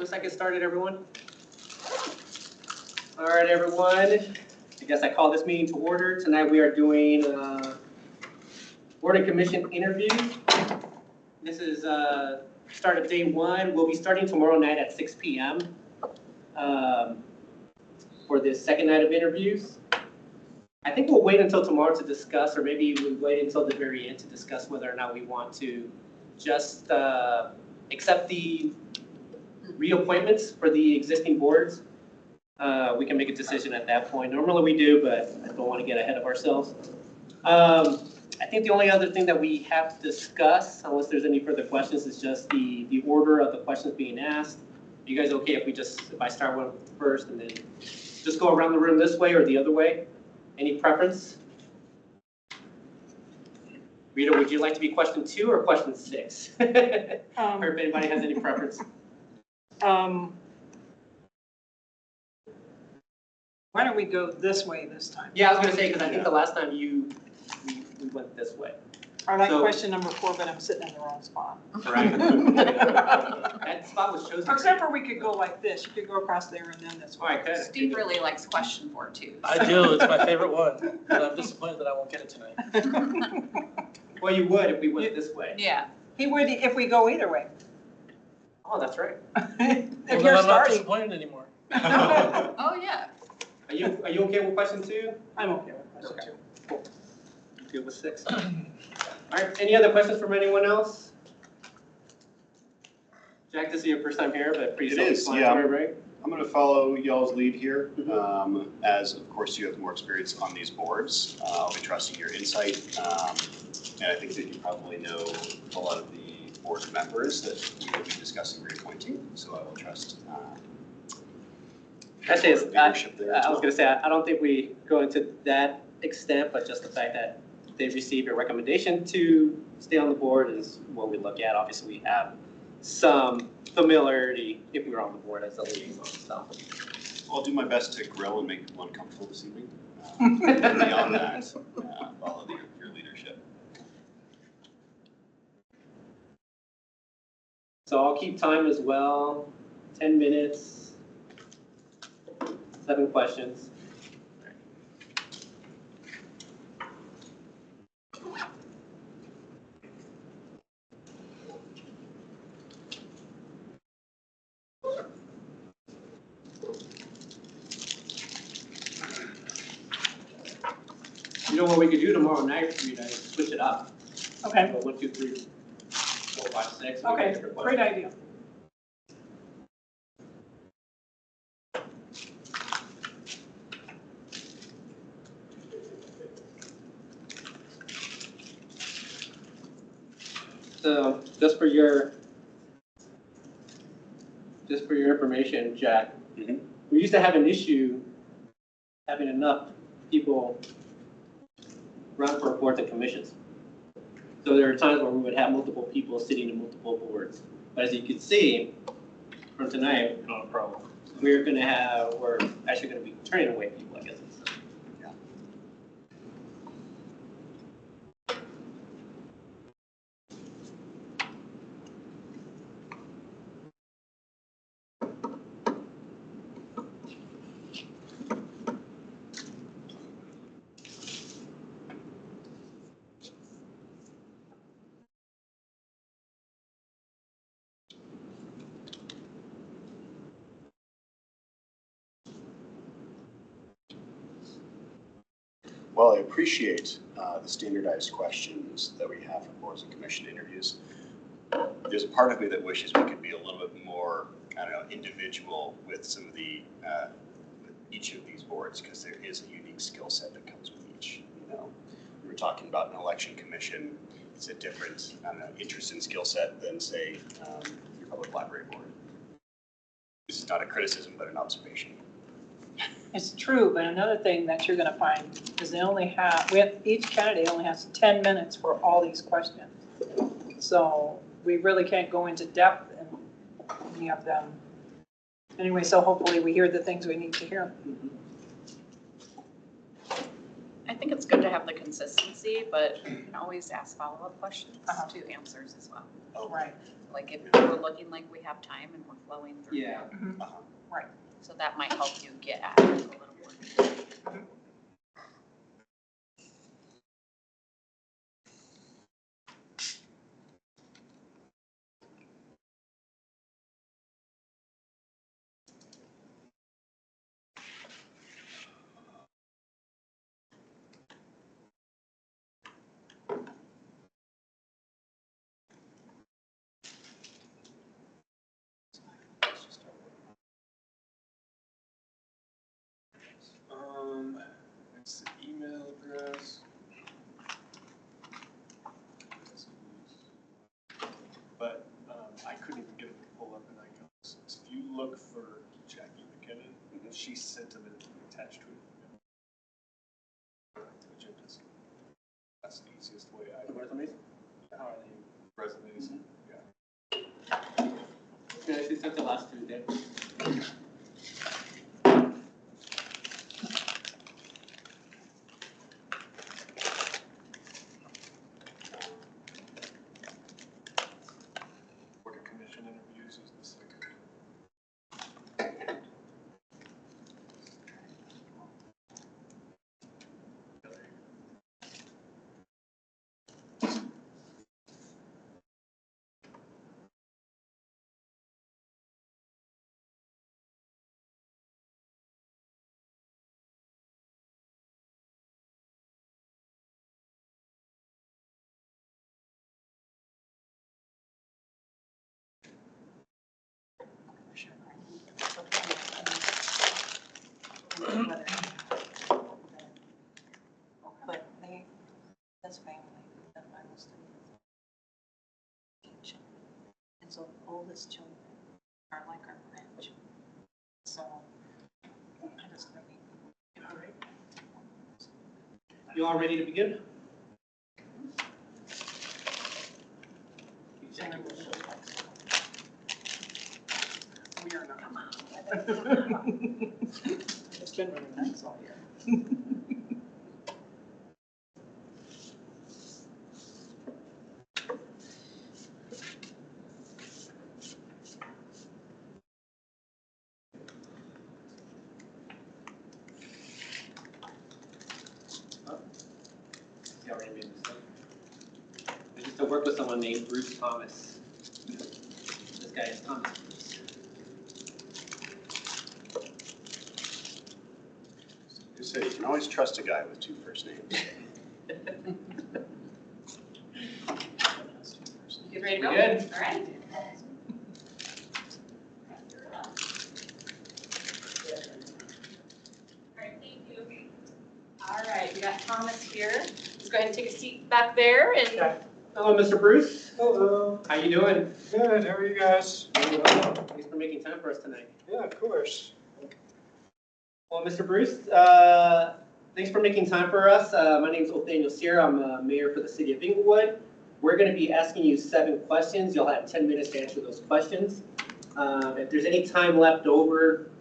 Looks like it started, everyone. All right, everyone. I guess I call this meeting to order. Tonight we are doing Board and Commission interviews. This is start of day one. We'll be starting tomorrow night at 6 p.m. For this second night of interviews. I think we'll wait until tomorrow to discuss, or maybe we'll wait until the very end to discuss whether or not we want to just accept the reappointments for the existing boards. We can make a decision at that point. Normally we do, but I don't want to get ahead of ourselves. I think the only other thing that we have to discuss, unless there's any further questions, is just the order of the questions being asked. Are you guys okay if I start one first and then just go around the room this way or the other way? Any preference? Rita, would you like to be question 2 or question 6? Or if anybody has any preference. Why don't we go this way this time? Yeah, I was going to say, because I think the last time we went this way. I like question number 4, but I'm sitting in the wrong spot. Right. That spot was chosen. Except for we could go like this. You could go across there and then this way. All right, good. Steve really likes question 4 too. I do, it's my favorite one, but I'm disappointed that I won't get it tonight. Well, you would if we went this way. Yeah. He would if we go either way. Oh, that's right. If Well, you're then I'm not starting. disappointed anymore. Oh, yeah. Are you okay with question 2? I'm okay with question Okay. 2. Cool. Good with 6. All right, any other questions from anyone else? Jack, this is your first time here, but pretty It is, self-explanatory, right? I'm going to follow y'all's lead here, as of course you have more experience on these boards. I'll be trusting your insight, and I think that you probably know a lot of the board members that we will be discussing reappointing, so I will trust Actually, your leadership there as I was well. going to say, I don't think we go into that extent, but just the fact that they received a recommendation to stay on the board is what we look at. Obviously, we have some familiarity if we're on the board as a liaison. So. I'll do my best to grill and make people uncomfortable this evening. Beyond that, follow your leadership. So I'll keep time as well. 10 minutes, 7 questions. You know what we could do tomorrow night, Rita, is switch it up. Okay. So 1, 2, 3, 4, 5, 6. Okay. Great idea. So just for your information, Jack, Mhm. we used to have an issue having enough people run for boards and commissions. So there are times where we would have multiple people sitting in multiple boards. But as you can see from tonight, we're actually going to be turning away people, I guess. Well, I appreciate the standardized questions that we have for boards and commission interviews. There's a part of me that wishes we could be a little bit more, I don't know, individual with some of the, with each of these boards, because there is a unique skill set that comes with each. You know, we were talking about an election commission. It's a different, I don't know, interest and skill set than, say, your public library board. This is not a criticism, but an observation. It's true, but another thing that you're going to find is each candidate only has 10 minutes for all these questions. So we really can't go into depth in any of them. Anyway, so hopefully we hear the things we need to hear. I think it's good to have the consistency, but you can always ask follow-up questions Uh-huh. to answers as well. Right. Like if we're looking like we have time and we're flowing through. Yeah. Uh-huh. So that might help you get at it a little more. It's the email address. But I couldn't even get it to pull up in icons. So if you look for Jackie McKinnon, she sent them attached to it. Agendas. That's the easiest way. Resumes? Resumes, yeah. Yeah, she sent the last Tuesday. Board of Commission interviews is the second. But they, this family, that Bible study. Children. And so the oldest children are like our grandchildren. So I just really. You all ready to begin? We are not. Come on. It's been really nice all year. You already made this up. I used to work with someone named Bruce Thomas. This guy is Thomas Bruce. You say you can always trust a guy with two first names. You ready to go? Good. All right. All right, thank you. All right, we got Thomas here. Let's go ahead and take a seat back there and Hello, Mr. Bruce. Hello. How you doing? Good, how are you guys? Thanks for making time for us tonight. Yeah, of course. Well, Mr. Bruce, thanks for making time for us. My name is Othaniel Sierra. I'm mayor for the city of Inglewood. We're going to be asking you 7 questions. You'll have 10 minutes to answer those questions. If there's any time left over,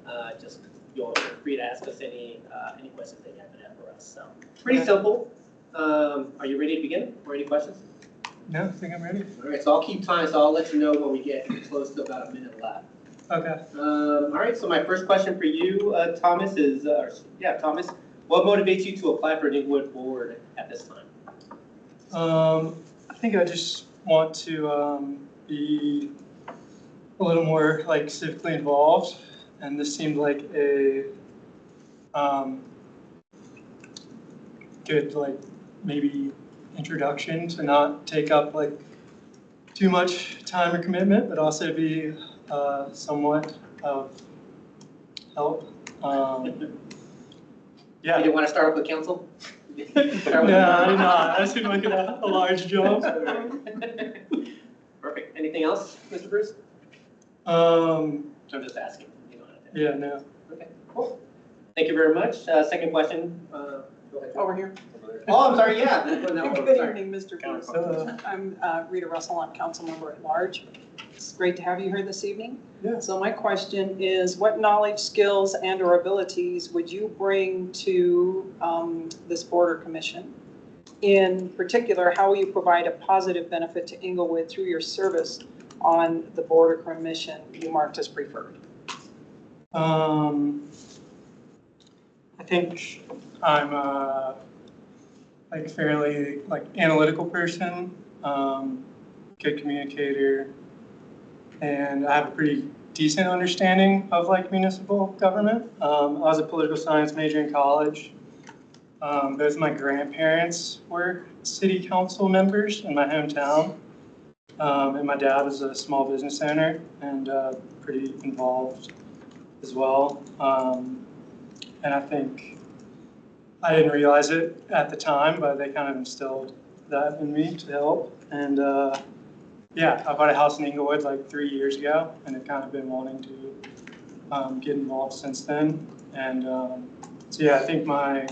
just feel free to ask us any questions that you have for us. So pretty simple. Are you ready to begin? Or any questions? No, I think I'm ready. All right, so I'll keep time. So I'll let you know when we get close to about a minute left. Okay. All right, so my first question for you, Thomas, is, Thomas, what motivates you to apply for an Inglewood board at this time? I think I just want to be a little more like civically involved, and this seemed like a good like maybe introduction to not take up like too much time or commitment, but also be somewhat of help. You Yeah. didn't want to start up with council? No, I did not. I was going to look at a large jump. Perfect. Anything else, Mr. Bruce? Um, I'm just asking. You don't have to. yeah, no. Okay, cool. Thank you very much. Second question Go ahead. Over here. Oh, I'm sorry, yeah. No, Good sorry. evening, Mr. Bruce. So, I'm Rita Russell, I'm council member at large. It's great to have you here this evening. Yeah. So my question is, what knowledge, skills, and/or abilities would you bring to this board or commission? In particular, how will you provide a positive benefit to Inglewood through your service on the board or commission you marked as preferred? I think I'm a like fairly like analytical person, good communicator, and I have a pretty decent understanding of like municipal government. I was a political science major in college. Both my grandparents were city council members in my hometown, and my dad was a small business owner and pretty involved as well. And I think I didn't realize it at the time, but they kind of instilled that in me to help. And yeah, I bought a house in Inglewood like 3 years ago, and I've kind of been wanting to get involved since then. And so yeah, I think my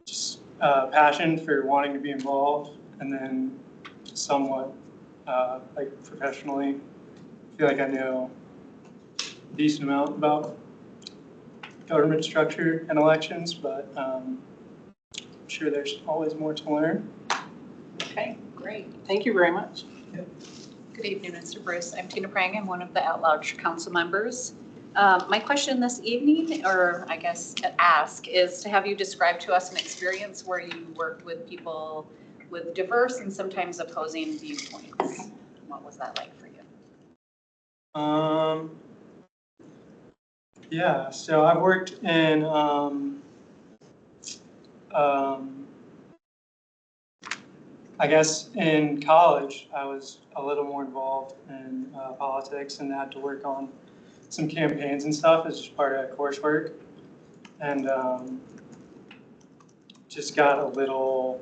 just passion for wanting to be involved, and then somewhat like professionally, I feel like I know a decent amount about government structure and elections, but I'm sure there's always more to learn. Okay, great. Thank you very much. Good evening, Mr. Bruce. I'm Tina Prang. I'm one of the at-large council members. My question this evening, or I guess ask, is to have you describe to us an experience where you worked with people with diverse and sometimes opposing viewpoints. What was that like for you? Yeah, so I've worked in I guess in college, I was a little more involved in politics and had to work on some campaigns and stuff as just part of coursework. And just got a little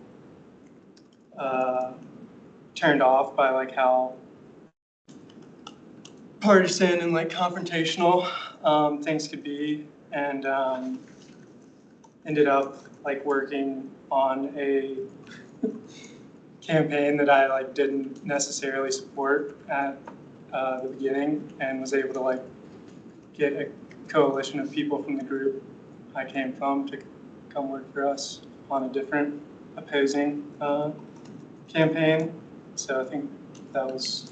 turned off by like how partisan and like confrontational things could be, and ended up like working on a campaign that I like didn't necessarily support at the beginning, and was able to like get a coalition of people from the group I came from to come work for us on a different opposing campaign. So I think that was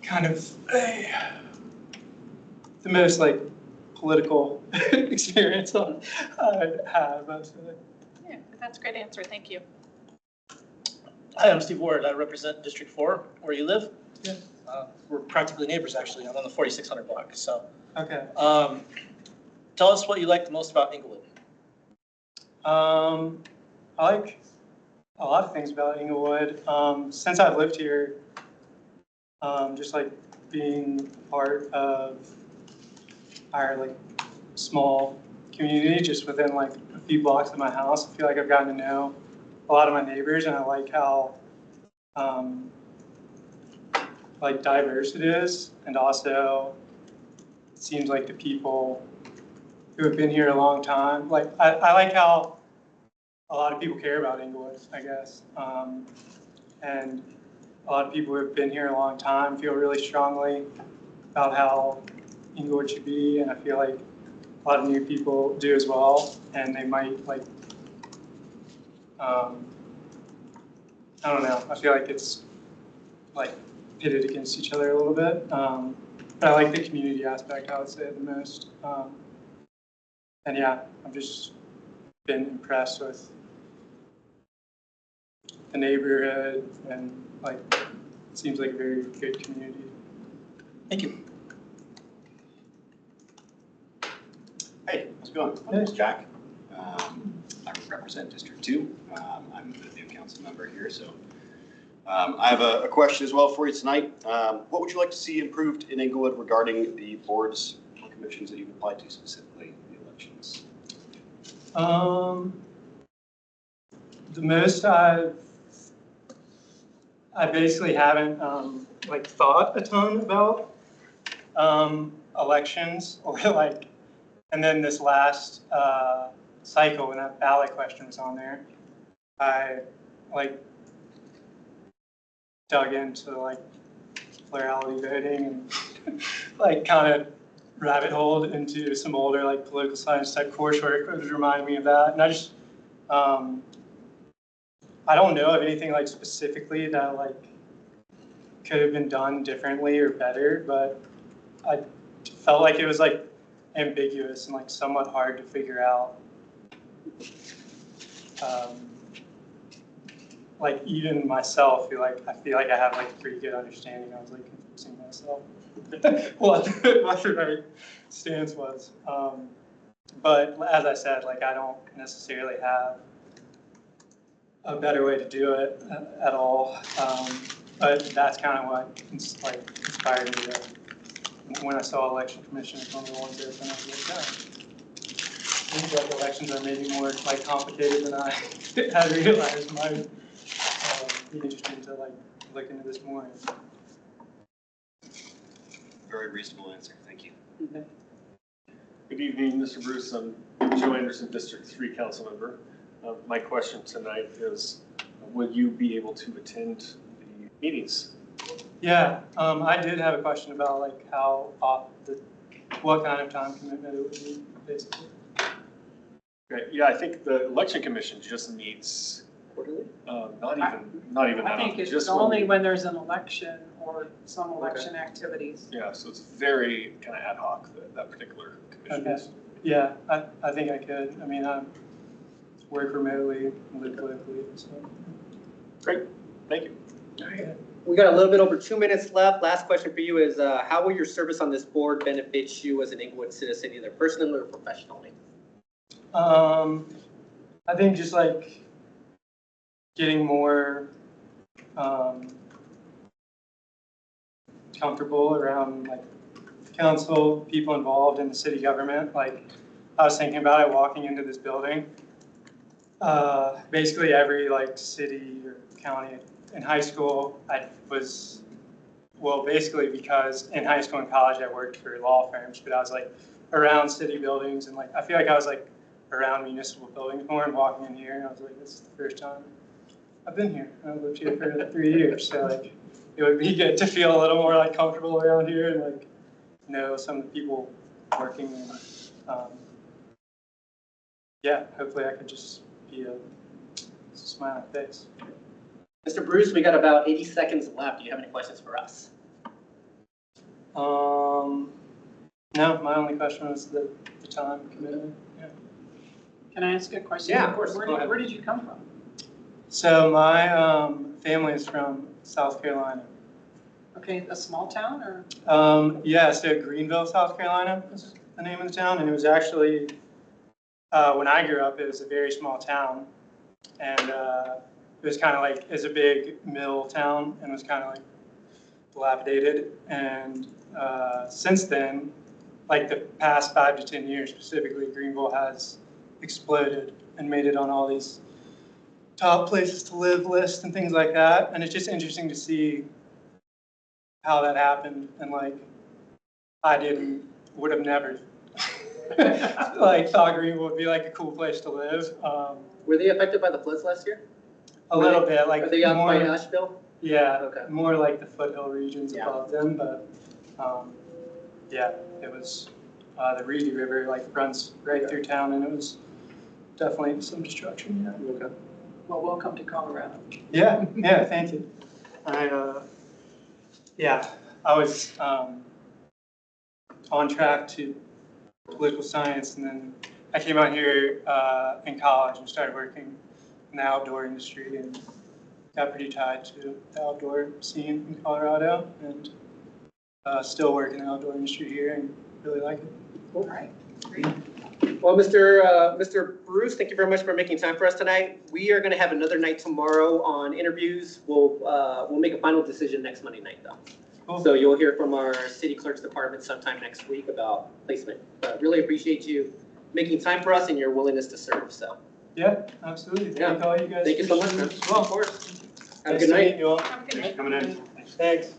kind of the most like political experience I'd have. Yeah, that's a great answer. Thank you. Hi, I'm Steve Ward. I represent District 4, where you live. Yeah. We're practically neighbors, actually. I'm on the 4600 block. So Okay. tell us what you like the most about Inglewood. I like a lot of things about Inglewood. Since I've lived here, just like being part of our like small community just within like a few blocks of my house, I feel like I've gotten to know a lot of my neighbors, and I like how like diverse it is, and also it seems like the people who have been here a long time, like I like how a lot of people care about Inglewood, I guess, and a lot of people who have been here a long time feel really strongly about how Inglewood should be, and I feel like a lot of new people do as well, and they might like, I don't know, I feel like it's like pitted against each other a little bit, but I like the community aspect, I would say, the most, and yeah, I've just been impressed with the neighborhood, and like, it seems like a very good community. Thank you. Hey, how's it going? My name's Jack. I represent District 2. I'm the new council member here, so I have a question as well for you tonight. What would you like to see improved in Inglewood regarding the boards or commissions that you've applied to, specifically the elections? The most I basically haven't like thought a ton about elections, or like, and then this last cycle, when that ballot question was on there, I like dug into like plurality voting and like kind of rabbit holed into some older like political science type coursework that was reminding me of that. And I just, I don't know of anything like specifically that like could have been done differently or better, but I felt like it was like ambiguous and like somewhat hard to figure out. Like even myself, I feel like I have like a pretty good understanding. I was like confusing myself what the right stance was. But as I said, like I don't necessarily have a better way to do it at all. But that's kind of what inspired me to, when I saw election commission as one of the ones there, and I was like, yeah, these like elections are maybe more like complicated than I had realized. Might be interesting to like look into this more. Very reasonable answer, thank you. Good evening, Mr. Bruce. I'm Joe Anderson, District 3 council member. My question tonight is, will you be able to attend the meetings? Yeah, I did have a question about like how what kind of time commitment it would be, basically. Okay, yeah, I think the election commission just meets Quarterly? not even that I think often, it's just only when there's an election or some Okay. election activities. Yeah, so it's very kind of ad hoc, that particular commission Okay. is. Yeah, I think I could. I mean, I work remotely, live locally, so. Great, thank you. We got a little bit over 2 minutes left. Last question for you is, how will your service on this board benefit you as an Inglewood citizen, either personally or professionally? I think just like getting more comfortable around like council, people involved in the city government. Like I was thinking about it walking into this building. Basically every like city or county in high school, I was, well, basically because in high school and college I worked for law firms, but I was like around city buildings and like, I feel like I was like around municipal buildings more and walking in here and I was like, this is the first time I've been here. I've lived here for 3 years, so like it would be good to feel a little more like comfortable around here and like know some of the people working and yeah, hopefully I could just be a smiling face. Mr. Bruce, we got about 80 seconds left. Do you have any questions for us? No, my only question was the time commitment. Yeah. Can I ask a question? Yeah, of course. Where Go ahead. where did you come from? So my family is from South Carolina. Okay, a small town or? Yeah, so Greenville, South Carolina is the name of the town, and it was actually when I grew up, it was a very small town, and it was kind of like it's a big mill town, and it was kind of like dilapidated. And since then, like the past 5 to 10 years specifically, Greenville has exploded and made it on all these top places to live lists and things like that. And it's just interesting to see how that happened. And like, I would have never like thought Greenville would be like a cool place to live. Were they affected by the floods last year? A little bit, like Are they up more, by Nashville? yeah, Okay. more like the foothill regions Yeah. above them. But yeah, it was the Reedy River like runs right through town, and it was definitely some destruction. Yeah. Okay. Well, welcome to Colorado. Yeah, yeah, thank you. I was on track to political science, and then I came out here in college and started working in the outdoor industry and got pretty tied to the outdoor scene in Colorado, and still work in the outdoor industry here and really like it. All right, great. Well, Mr. Bruce, thank you very much for making time for us tonight. We are going to have another night tomorrow on interviews. We'll make a final decision next Monday night, though. Cool. So you'll hear from our city clerk's department sometime next week about placement. But really appreciate you making time for us and your willingness to serve. So Yeah, absolutely. Thank all you guys. thank you so much, man. as well. Of course. Have a Nice good to night. meet you all. Have a good night. Coming in. Thanks.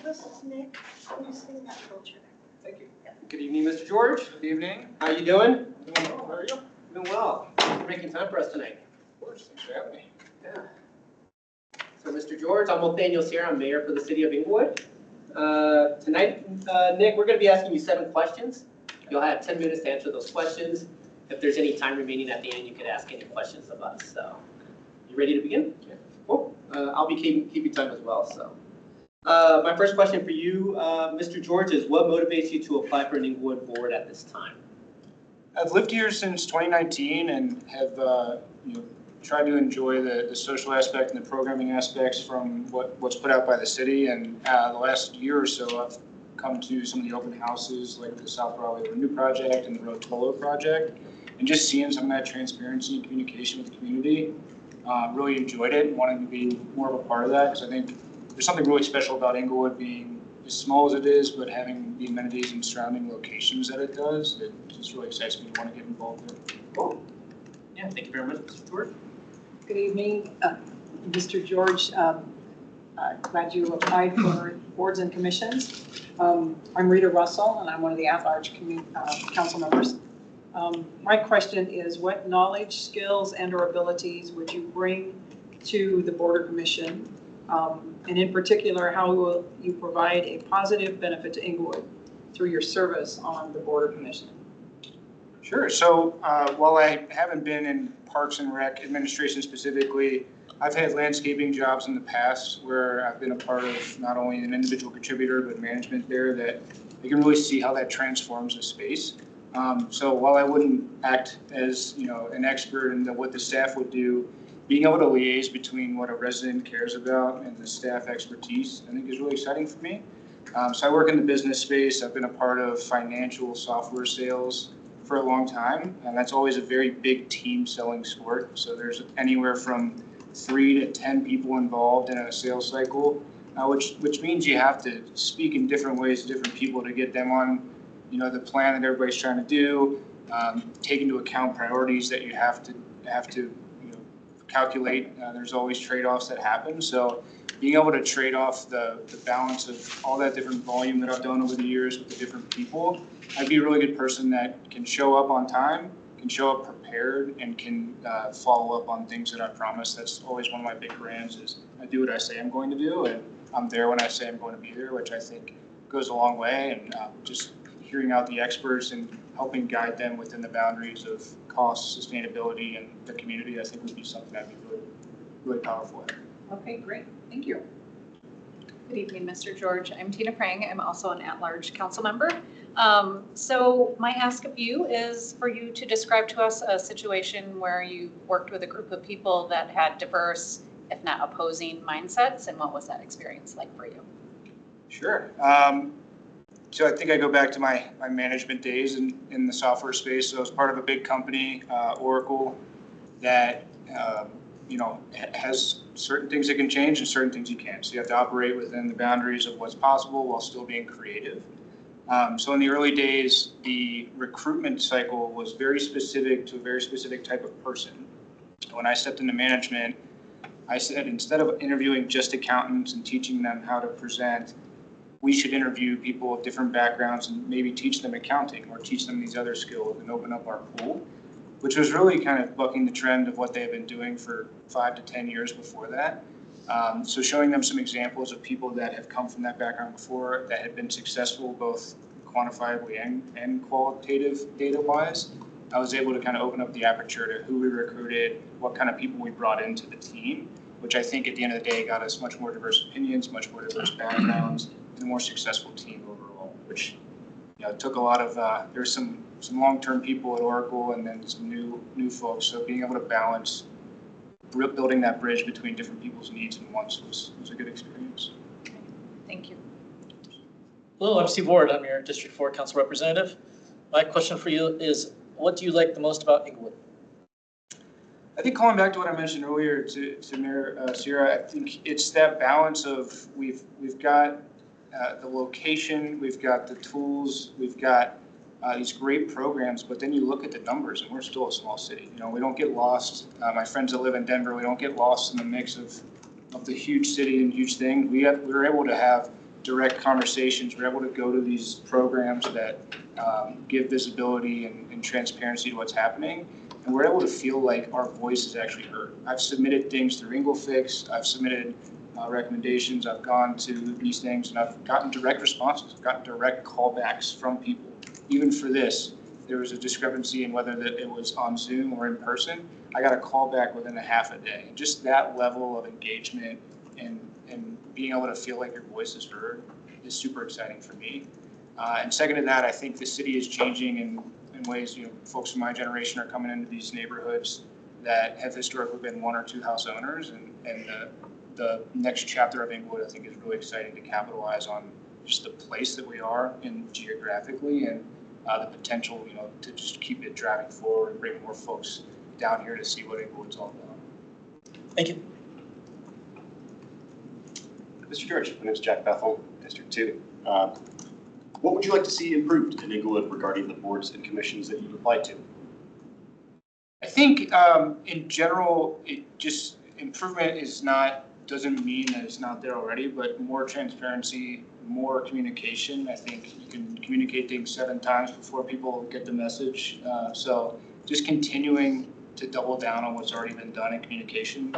This is Nick. Can you see that culture? Thank you. Good evening, Mr. George. Good evening. How you doing? Doing well, how are you? Doing well. Thanks for making time for us tonight. Of course, thanks for having me. Yeah. So, Mr. George, I'm Nathaniel Sierra. I'm mayor for the city of Inglewood. Tonight, Nick, we're going to be asking you 7 questions. You'll have 10 minutes to answer those questions. If there's any time remaining at the end, you could ask any questions of us. So, you ready to begin? Yeah. Cool. I'll be keeping time as well. So, my first question for you, Mr. George, is what motivates you to apply for an Inglewood board at this time? I've lived here since 2019 and have tried to enjoy the social aspect and the programming aspects from what's put out by the city. And the last year or so, I've come to some of the open houses like the South Broadway Renew Project and the Rotolo Project, and just seeing some of that transparency and communication with the community. Really enjoyed it and wanted to be more of a part of that, because I think there's something really special about Inglewood being as small as it is, but having the amenities and surrounding locations that it does. It just really excites me to want to get involved in it. Cool. Yeah, thank you very much, Mr. George. Good evening, Mr. George. Glad you applied for boards and commissions. I'm Rita Russell, and I'm one of the at-large council members. My question is, what knowledge, skills, and/or abilities would you bring to the board or commission? And in particular, how will you provide a positive benefit to Inglewood through your service on the board or commission? Sure. So while I haven't been in Parks and Rec administration specifically, I've had landscaping jobs in the past where I've been a part of not only an individual contributor, but management there, that you can really see how that transforms a space. So while I wouldn't act as an expert in what the staff would do, being able to liaise between what a resident cares about and the staff expertise, I think is really exciting for me. So I work in the business space. I've been a part of financial software sales for a long time, and that's always a very big team selling sport. So there's anywhere from 3 to 10 people involved in a sales cycle, which means you have to speak in different ways to different people to get them on the plan that everybody's trying to do, take into account priorities that you have to calculate. There's always trade-offs that happen. So being able to trade off the balance of all that different volume that I've done over the years with the different people, I'd be a really good person that can show up on time, can show up prepared, and can follow up on things that I promise. That's always one of my big brands, is I do what I say I'm going to do, and I'm there when I say I'm going to be there, which I think goes a long way. And just hearing out the experts and helping guide them within the boundaries of cost, sustainability, and the community, I think would be something that'd be really, really powerful. Okay, great. Thank you. Good evening, Mr. George. I'm Tina Prang. I'm also an at-large council member. So my ask of you is for you to describe to us a situation where you worked with a group of people that had diverse, if not opposing, mindsets, and what was that experience like for you? Sure. So I think I go back to my management days in the software space. So I was part of a big company, Oracle, that has certain things that can change and certain things you can't. So you have to operate within the boundaries of what's possible while still being creative. So in the early days, the recruitment cycle was very specific to a very specific type of person. When I stepped into management, I said, instead of interviewing just accountants and teaching them how to present, we should interview people of different backgrounds and maybe teach them accounting or teach them these other skills and open up our pool, which was really kind of bucking the trend of what they've been doing for 5 to 10 years before that. So showing them some examples of people that have come from that background before that have been successful both quantifiably and qualitative data-wise, I was able to kind of open up the aperture to who we recruited, what kind of people we brought into the team, which I think at the end of the day got us much more diverse opinions, much more diverse backgrounds, and a more successful team overall, which took a lot of, there's some long-term people at Oracle and then some new folks. So being able to balance building that bridge between different people's needs and wants was a good experience. Thank you. Hello, I'm Steve Ward. I'm your District 4 Council Representative. My question for you is, what do you like the most about Inglewood? I think calling back to what I mentioned earlier to Mayor Sierra, I think it's that balance of we've got the location, we've got the tools, we've got these great programs, but then you look at the numbers and we're still a small city. We don't get lost. My friends that live in Denver, we don't get lost in the mix of the huge city and huge thing. We were able to have direct conversations. We're able to go to these programs that give visibility and transparency to what's happening. And we're able to feel like our voice is actually heard. I've submitted things through IngleFix. I've submitted recommendations. I've gone to these things and I've gotten direct responses. I've gotten direct callbacks from people. Even for this, there was a discrepancy in whether that it was on Zoom or in person. I got a call back within a half a day. And just that level of engagement and being able to feel like your voice is heard is super exciting for me. And second to that, I think the city is changing in ways, folks in my generation are coming into these neighborhoods that have historically been one or two house owners. And the next chapter of Inglewood, I think, is really exciting to capitalize on just the place that we are in geographically and the potential, to just keep it driving forward and bring more folks down here to see what Inglewood's all about. Thank you. Mr. George, my name is Jack Bethel, District 2. What would you like to see improved in Inglewood regarding the boards and commissions that you've applied to? I think in general, improvement doesn't mean that it's not there already, but more transparency, more communication. I think you can communicate things 7 times before people get the message. So just continuing to double down on what's already been done in communication.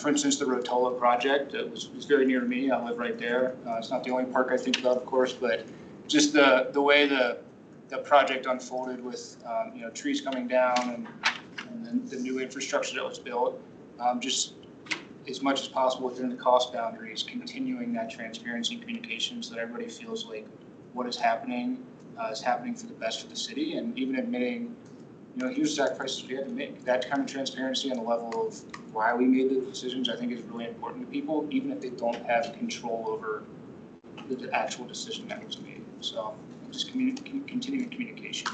For instance, the Rotolo project, it was very near to me. I live right there. It's not the only park I think about, of course, but just the way the project unfolded with trees coming down and then the new infrastructure that was built, just as much as possible within the cost boundaries, continuing that transparency and communication so that everybody feels like what is happening for the best for the city, and even admitting, huge sacrifices we had to make. That kind of transparency on the level of why we made the decisions, I think, is really important to people, even if they don't have control over the actual decision that was made. So just continuing communication.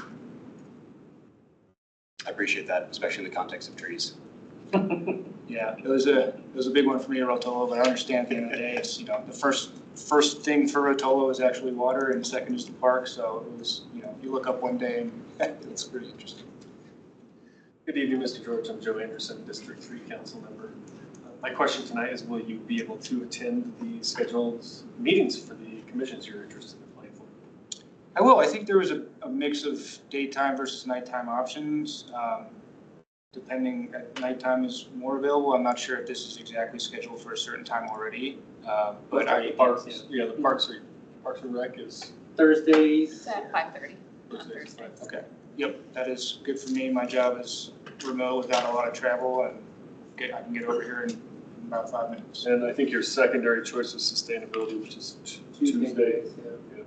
I appreciate that, especially in the context of trees. Yeah, it was a big one for me at Rotolo, but I understand at the end of the day, it's, the first thing for Rotolo is actually water, and second is the park. So it was, you look up one day and it's pretty interesting. Good evening, Mr. George. I'm Joe Anderson, District 3 Council member. My question tonight is, will you be able to attend the scheduled meetings for the commissions you're interested in applying for? I will. I think there was a mix of daytime versus nighttime options. Depending, nighttime is more available. I'm not sure if this is exactly scheduled for a certain time already. But the Parks and Rec is Thursdays. It's at 5:30 on Thursdays. Thursday. Okay. Yep, that is good for me. My job is remote without a lot of travel, and I can get over here in about 5 minutes. And I think your secondary choice is sustainability, which is Tuesday. Yeah.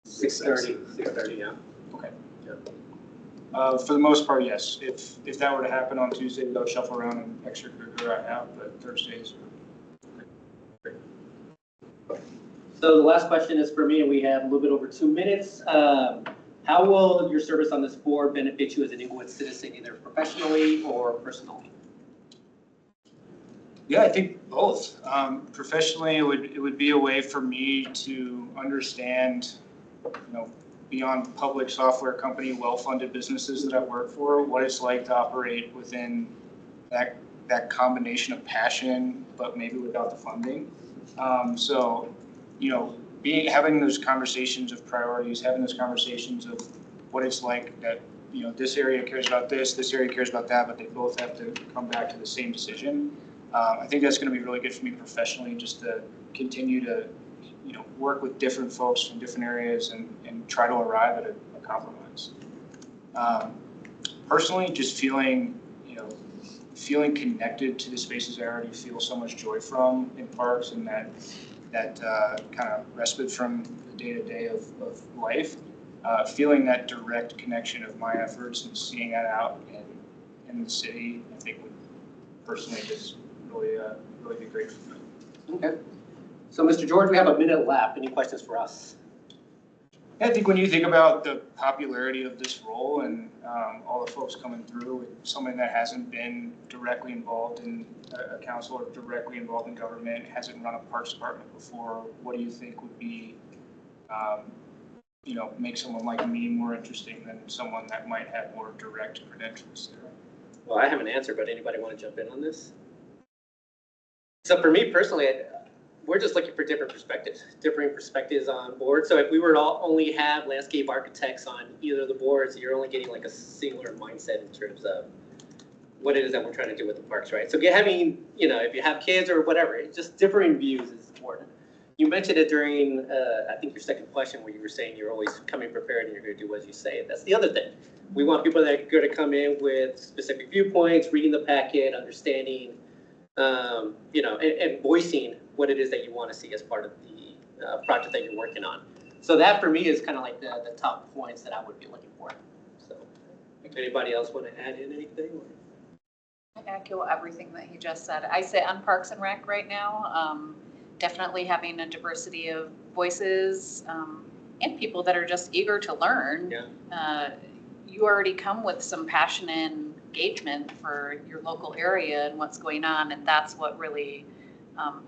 6:30, yeah. Okay. For the most part, yes. If that were to happen on Tuesday, they'll shuffle around an extracurricular I have, but Thursdays are great. So the last question is for me, and we have a little bit over 2 minutes. How will your service on this board benefit you as an Inglewood citizen, either professionally or personally? Yeah, I think both. Professionally, it would be a way for me to understand, beyond public software company, well-funded businesses that I work for, what it's like to operate within that combination of passion, but maybe without the funding. So, having those conversations of priorities, having those conversations of what it's like that, this area cares about this area cares about that, but they both have to come back to the same decision. I think that's going to be really good for me professionally, just to continue to, work with different folks from different areas and try to arrive at a compromise. Personally, just feeling connected to the spaces I already feel so much joy from in parks, and that kind of respite from the day-to-day of life, feeling that direct connection of my efforts and seeing that out in the city, I think would personally just really be great for me. Okay. So Mr. George, we have a minute left. Any questions for us? I think when you think about the popularity of this role and all the folks coming through, with somebody that hasn't been directly involved in a council or directly involved in government, hasn't run a parks department before, what do you think would be, make someone like me more interesting than someone that might have more direct credentials there? Well, I have an answer, but anybody want to jump in on this? So for me personally, we're just looking for differing perspectives on board. So if we were to only have landscape architects on either of the boards, you're only getting like a singular mindset in terms of what it is that we're trying to do with the parks, right? So having, if you have kids or whatever, it's just differing views is important. You mentioned it during, I think your second question, where you were saying you're always coming prepared and you're going to do as you say. That's the other thing. We want people that are going to come in with specific viewpoints, reading the packet, understanding, and voicing what it is that you want to see as part of the project that you're working on. So that for me is kind of like the top points that I would be looking for. So if anybody else want to add in anything? I echo everything that he just said. I sit on Parks and Rec right now. Definitely having a diversity of voices and people that are just eager to learn. Yeah. You already come with some passion and engagement for your local area and what's going on, and that's what really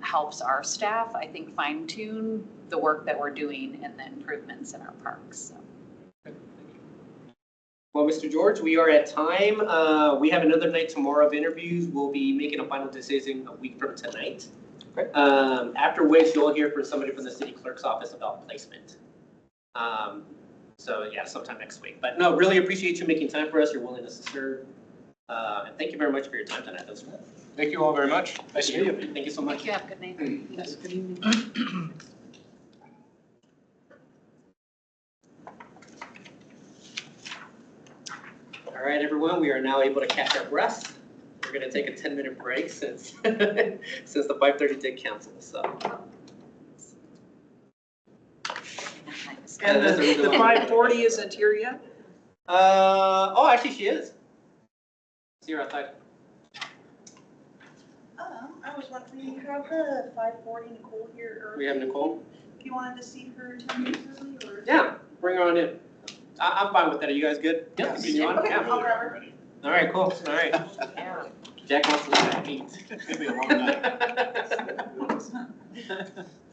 helps our staff, I think, fine tune the work that we're doing and the improvements in our parks. So. Well, Mr. George, we are at time. We have another night tomorrow of interviews. We'll be making a final decision a week from tonight. Okay. After which you'll hear from somebody from the city clerk's office about placement. So yeah, sometime next week. But no, really appreciate you making time for us, your willingness to serve. And thank you very much for your time tonight. That's right. Thank you all very much. Nice to meet you. Thank you so much. Thank you. Have a good night. Yes, good evening. All right, everyone, we are now able to catch our breath. We're going to take a 10-minute break since since the 5:30 did cancel. So. And the 540 isn't here yet? Oh, actually she is. See her outside. I was wondering, you have the 540 Nicole here early. We have Nicole? If you wanted to see her 10 minutes early, or? Yeah, bring her on in. I'm fine with that. Are you guys good? Yeah. Continue on? Okay, Yeah. I'll grab her. All right, cool. All right. Yeah. Jack wants to leave at 8. It's gonna be a long night.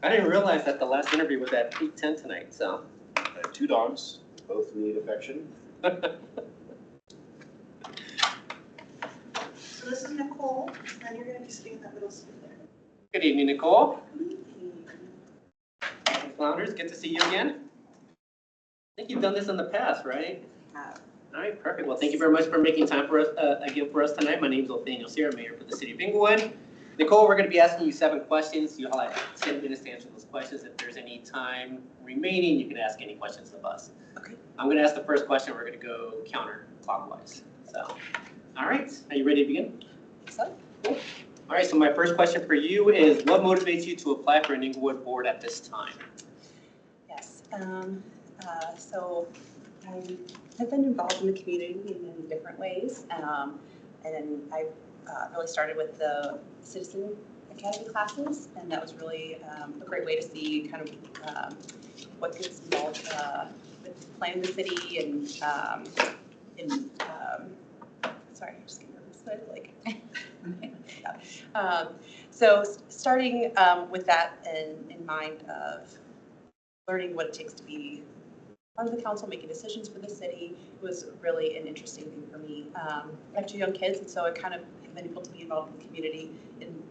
I didn't realize that the last interview was at 8:10 tonight, so. I have 2 dogs, both need affection. So this is Nicole, and you're gonna be sitting in that middle seat there. Good evening, Nicole. Flounders, good to see you again. I think you've done this in the past, right? All right, perfect. Well, thank you very much for making time for us again for us tonight. My name is Nathaniel Sierra, Mayor for the City of Inglewood. Nicole, we're going to be asking you 7 questions. You'll have 10 minutes to answer those questions. If there's any time remaining, you can ask any questions of us. Okay. I'm going to ask the first question. We're going to go counterclockwise. So, all right. Are you ready to begin? So. Cool. All right. So my first question for you is, what motivates you to apply for an Inglewood board at this time? Yes. So I have been involved in the community in many different ways. And I really started with the Citizen Academy classes, and that was really a great way to see kind of what gets involved with planning the city and sorry, I'm just getting nervous. So starting with that in mind of learning what it takes to be part of the council, making decisions for the city, was really an interesting thing for me. I have 2 young kids, and so I kind of have been able to be involved in the community in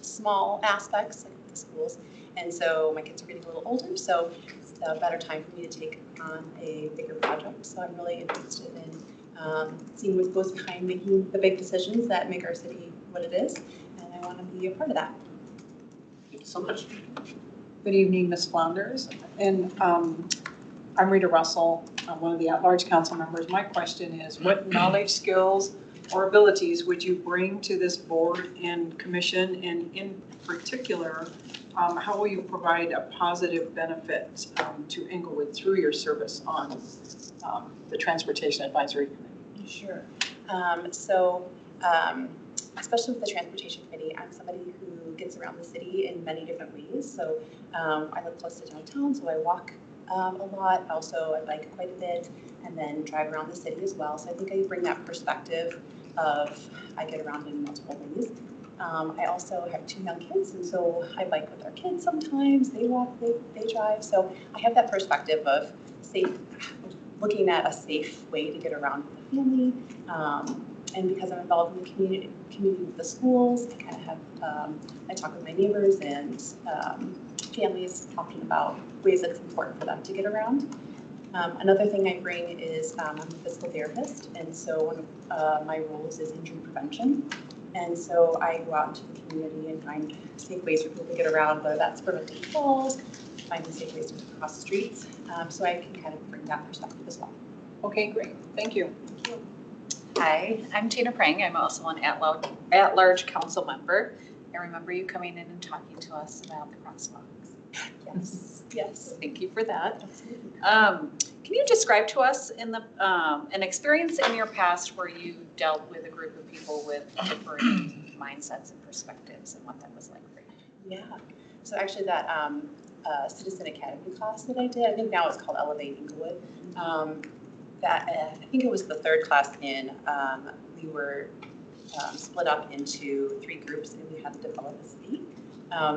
small aspects, like the schools. And so my kids are getting a little older, so it's a better time for me to take on a bigger project. So I'm really interested in seeing what goes behind making the big decisions that make our city what it is, and I want to be a part of that. Thank you so much. Good evening, Ms. Flounders. And I'm Rita Russell, I'm one of the at-large council members. My question is, what knowledge, skills, or abilities would you bring to this board and commission? And in particular, how will you provide a positive benefit to Inglewood through your service on the Transportation Advisory Committee? Sure. Especially with the Transportation Committee, I'm somebody who gets around the city in many different ways. So I live close to downtown, so I walk a lot. Also, I bike quite a bit, and then drive around the city as well. So I think I bring that perspective of I get around in multiple ways. I also have 2 young kids, and so I bike with our kids sometimes. They walk, they drive. So I have that perspective of looking at a safe way to get around with the family. And because I'm involved in the community with the schools, I kind of have, I talk with my neighbors and families talking about ways that it's important for them to get around. Another thing I bring is I'm a physical therapist, and so one of my roles is injury prevention. And so I go out into the community and find safe ways for people to get around, whether that's preventing falls, finding safe ways to cross the streets. So I can kind of bring that perspective as well. Okay, great. Thank you. Thank you. Hi, I'm Tina Prang. I'm also an at-large council member. I remember you coming in and talking to us about the crosswalks. Yes. Yes. Thank you for that. Absolutely. Can you describe to us in the an experience in your past where you dealt with a group of people with different mindsets and perspectives and what that was like for you? Yeah. So actually that Citizen Academy class that I did, I think now it's called Elevate Inglewood. I think it was the third class in, we were split up into 3 groups and we had to develop a city.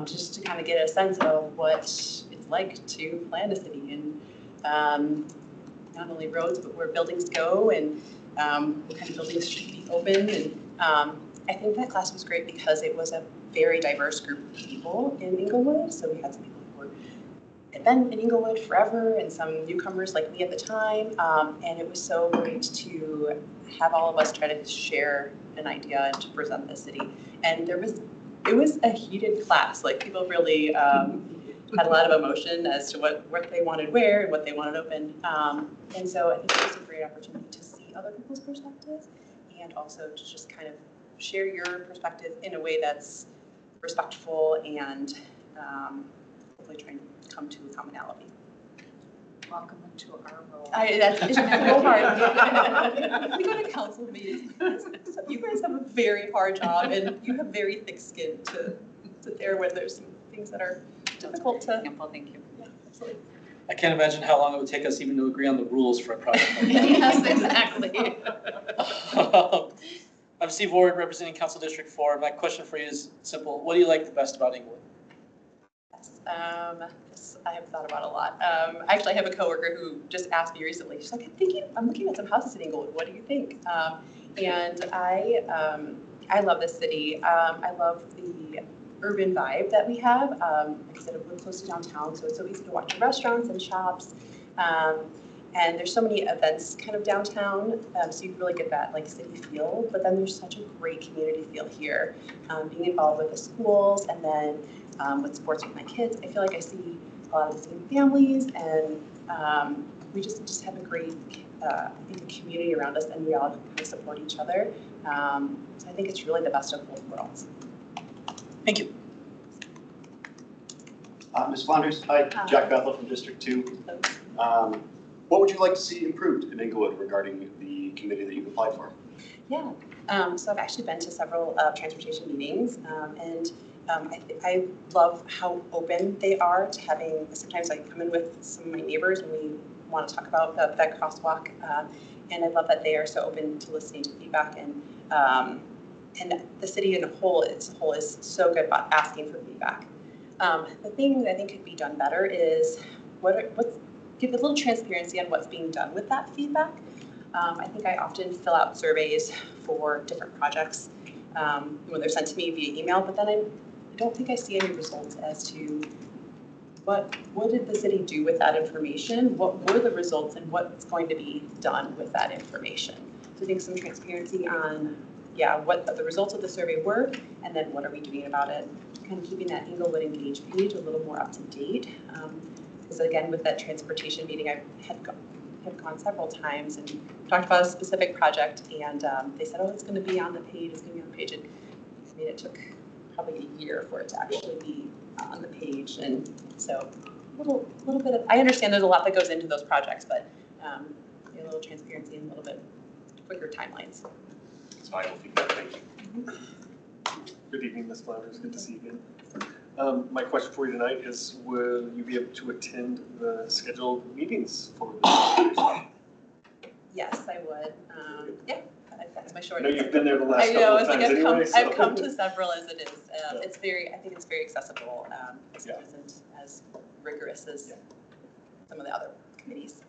Just to kind of get a sense of what it's like to plan a city and not only roads, but where buildings go and what kind of buildings should be open. And I think that class was great because it was a very diverse group of people in Inglewood. So we had some people who had been in Inglewood forever and some newcomers like me at the time. And it was so great to have all of us try to share an idea and to present the city. And it was a heated class. Like people really had a lot of emotion as to what they wanted where and what they wanted open. And so I think it was a great opportunity to see other people's perspectives and also to just kind of share your perspective in a way that's respectful and hopefully trying to come to a commonality. Welcome into our role. It's so hard. We go to council meetings. So you guys have a very hard job and you have very thick skin to sit there when there's some things that are difficult to. Example, thank you. Yeah, absolutely. I can't imagine how long it would take us even to agree on the rules for a project like that. Yes, exactly. I'm Steve Ward, representing Council District 4. My question for you is simple. What do you like the best about Inglewood? This I have thought about a lot. Actually, I have a coworker who just asked me recently. She's like, I'm looking at some houses in Inglewood. What do you think? And I love this city. I love the urban vibe that we have. Like I said, we're close to downtown, so it's so easy to walk to restaurants and shops. And there's so many events kind of downtown, so you really get that like city feel. But then there's such a great community feel here. Being involved with the schools and then with sports with my kids, I feel like I see a lot of the same families, and we just have a great I think a community around us, and we all kind of support each other. So I think it's really the best of both worlds. Thank you. Ms. Flanders, hi, Jack Bethel from District 2. What would you like to see improved in Inglewood regarding the committee that you've applied for? Yeah, so I've actually been to several transportation meetings, and I love how open they are to having, sometimes I come in with some of my neighbors and we want to talk about that crosswalk, and I love that they are so open to listening to feedback, and the city as a whole is so good about asking for feedback. The thing that I think could be done better is give a little transparency on what's being done with that feedback. I think I often fill out surveys for different projects when they're sent to me via email, but then I don't think I see any results as to what did the city do with that information? What were the results and what's going to be done with that information? So I think some transparency on, what the results of the survey were, and then what are we doing about it? Kind of keeping that Inglewood Engage page a little more up to date. Because again, with that transportation meeting, I had gone several times and talked about a specific project, and they said, oh, it's going to be on the page, it's going to be on the page. And I mean, it took probably a year for it to actually be on the page. And so a little bit of, I understand there's a lot that goes into those projects, but a little transparency and a little bit quicker timelines. It's valuable feedback, thank you. Good evening, Ms. Flanders. Good to see you again. My question for you tonight is, will you be able to attend the scheduled meetings for the Yes, I would. Yeah, that's my short I know answer. you've been there the last couple of times anyway. I've come to several as it is. I think it's very accessible. It isn't as rigorous as some of the other committees.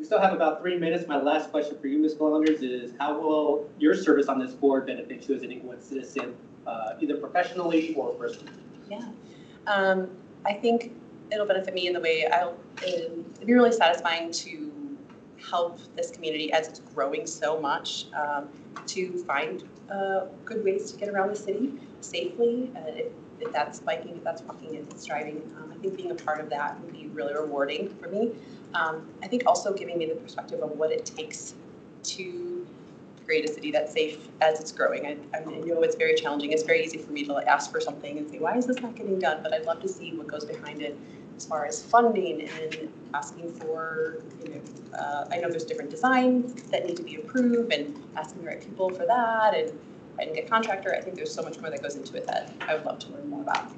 We still have about 3 minutes. My last question for you, Ms. Flanders, is how will your service on this board benefit you as an Inglewood citizen, either professionally or personally? Yeah. I think it'll benefit me in the way it'd be really satisfying to help this community as it's growing so much, to find good ways to get around the city safely. If that's biking, if that's walking, if it's driving, I think being a part of that would be really rewarding for me. I think also giving me the perspective of what it takes to create a city that's safe as it's growing. I know it's very challenging. It's very easy for me to ask for something and say, why is this not getting done? But I'd love to see what goes behind it as far as funding and asking for, I know there's different designs that need to be approved and asking the right people for that and get contractor. I think there's so much more that goes into it that I would love to learn more about.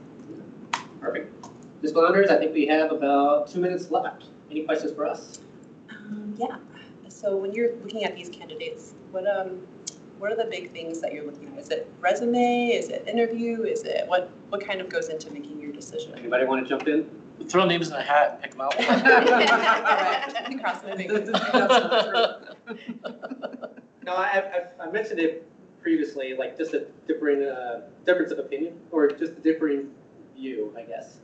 Perfect. Ms. Flanders, I think we have about 2 minutes left. Any questions for us? Yeah. So when you're looking at these candidates, what are the big things that you're looking at? Is it resume? Is it interview? Is it what kind of goes into making your decision? Anybody want to jump in? Throw names in a hat and pick them out. Right. Cross my fingers. No, I mentioned it previously, like just a difference of opinion, or just a differing view, I guess.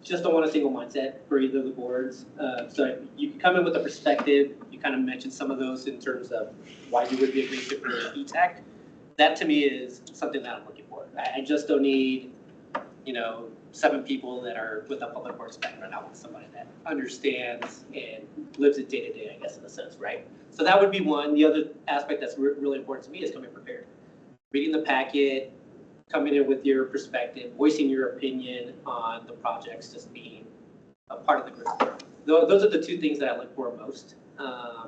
Just don't want a single mindset for either of the boards. So you can come in with a perspective. You kind of mentioned some of those in terms of why you would be a great fit for ETAC. That to me is something that I'm looking for. I just don't need, 7 people that are with a public works background. I want somebody that understands and lives it day to day, I guess, in a sense, right? So that would be one. The other aspect that's really important to me is coming prepared. Reading the packet, coming in with your perspective, voicing your opinion on the projects, just being a part of the group. Those are the 2 things that I look for most.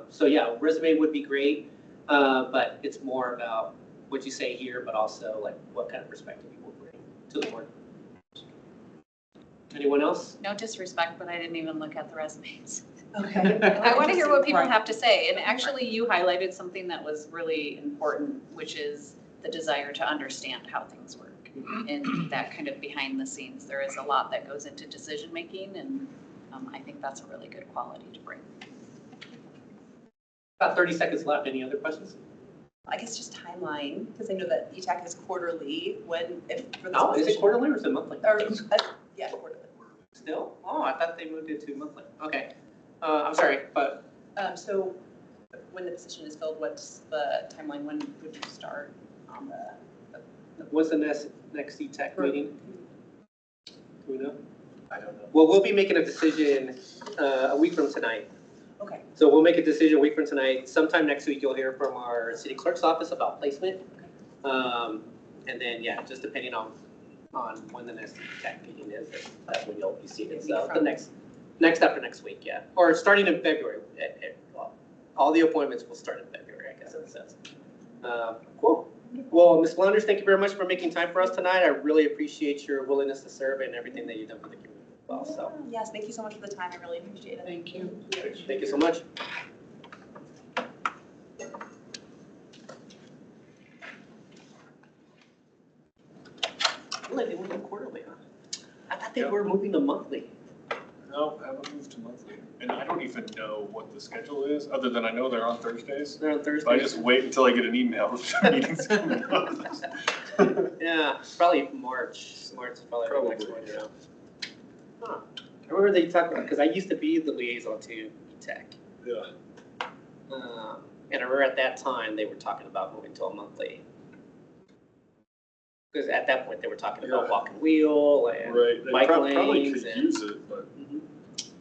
So yeah, resume would be great, but it's more about what you say here, but also like what kind of perspective you will bring to the board. Anyone else? No disrespect, but I didn't even look at the resumes. Okay. I want to hear what people Right. have to say. And actually, you highlighted something that was really important, which is the desire to understand how things work. And that kind of behind the scenes, there is a lot that goes into decision making, and I think that's a really good quality to bring. About 30 seconds left. Any other questions? I guess just timeline, because I know that ETAC is quarterly. If for this Oh, is it position- quarterly or is it monthly? Or, yeah, quarterly. Still? Oh, I thought they moved it to monthly. Okay. I'm sorry, but So when the position is filled, what's the timeline? When would you start on the what's the next ETAC meeting? Do we know? I don't know. Well, we'll be making a decision a week from tonight. Okay. So we'll make a decision a week from tonight. Sometime next week, you'll hear from our city clerk's office about placement. And then, yeah, just depending on when the next ETAC meeting is, that's when you'll be seated. So the next after next week, yeah. Or starting in February. Well, all the appointments will start in February, I guess, in a sense. Cool. Well, Ms. Flanders, thank you very much for making time for us tonight. I really appreciate your willingness to serve and everything that you've done for the community as well. So Yes, thank you so much for the time. I really appreciate it. Thank you. thank you so much. Really, they went quarterly, huh? I thought they were moving to monthly. No, I haven't moved to monthly. And I don't even know what the schedule is, other than I know they're on Thursdays. They're on So I Thursday. just wait until I get an email with the meetings coming up. Yeah, probably March. March is probably the next one, Probably, yeah. Huh. I remember they talked about, because I used to be the liaison to ETAC. Yeah. And I remember at that time, they were talking about moving to a monthly. Because at that point, they were talking about Yeah. walk and wheel and Right. They bike probably lanes could and. use it, but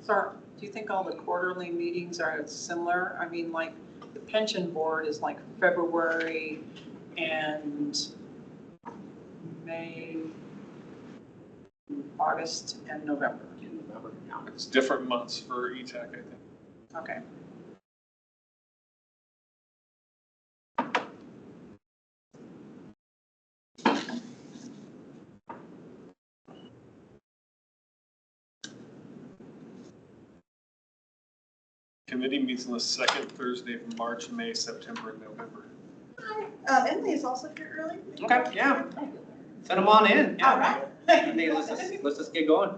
So do you think all the quarterly meetings are similar? I mean, like the pension board is like February and May, August and November. it's different months for ETAC, I think. Okay. Committee meets on the second Thursday of March, May, September, and November. Emily is also here early. Okay, yeah. Send them on in. Yeah. All right. Hey, let's just get going.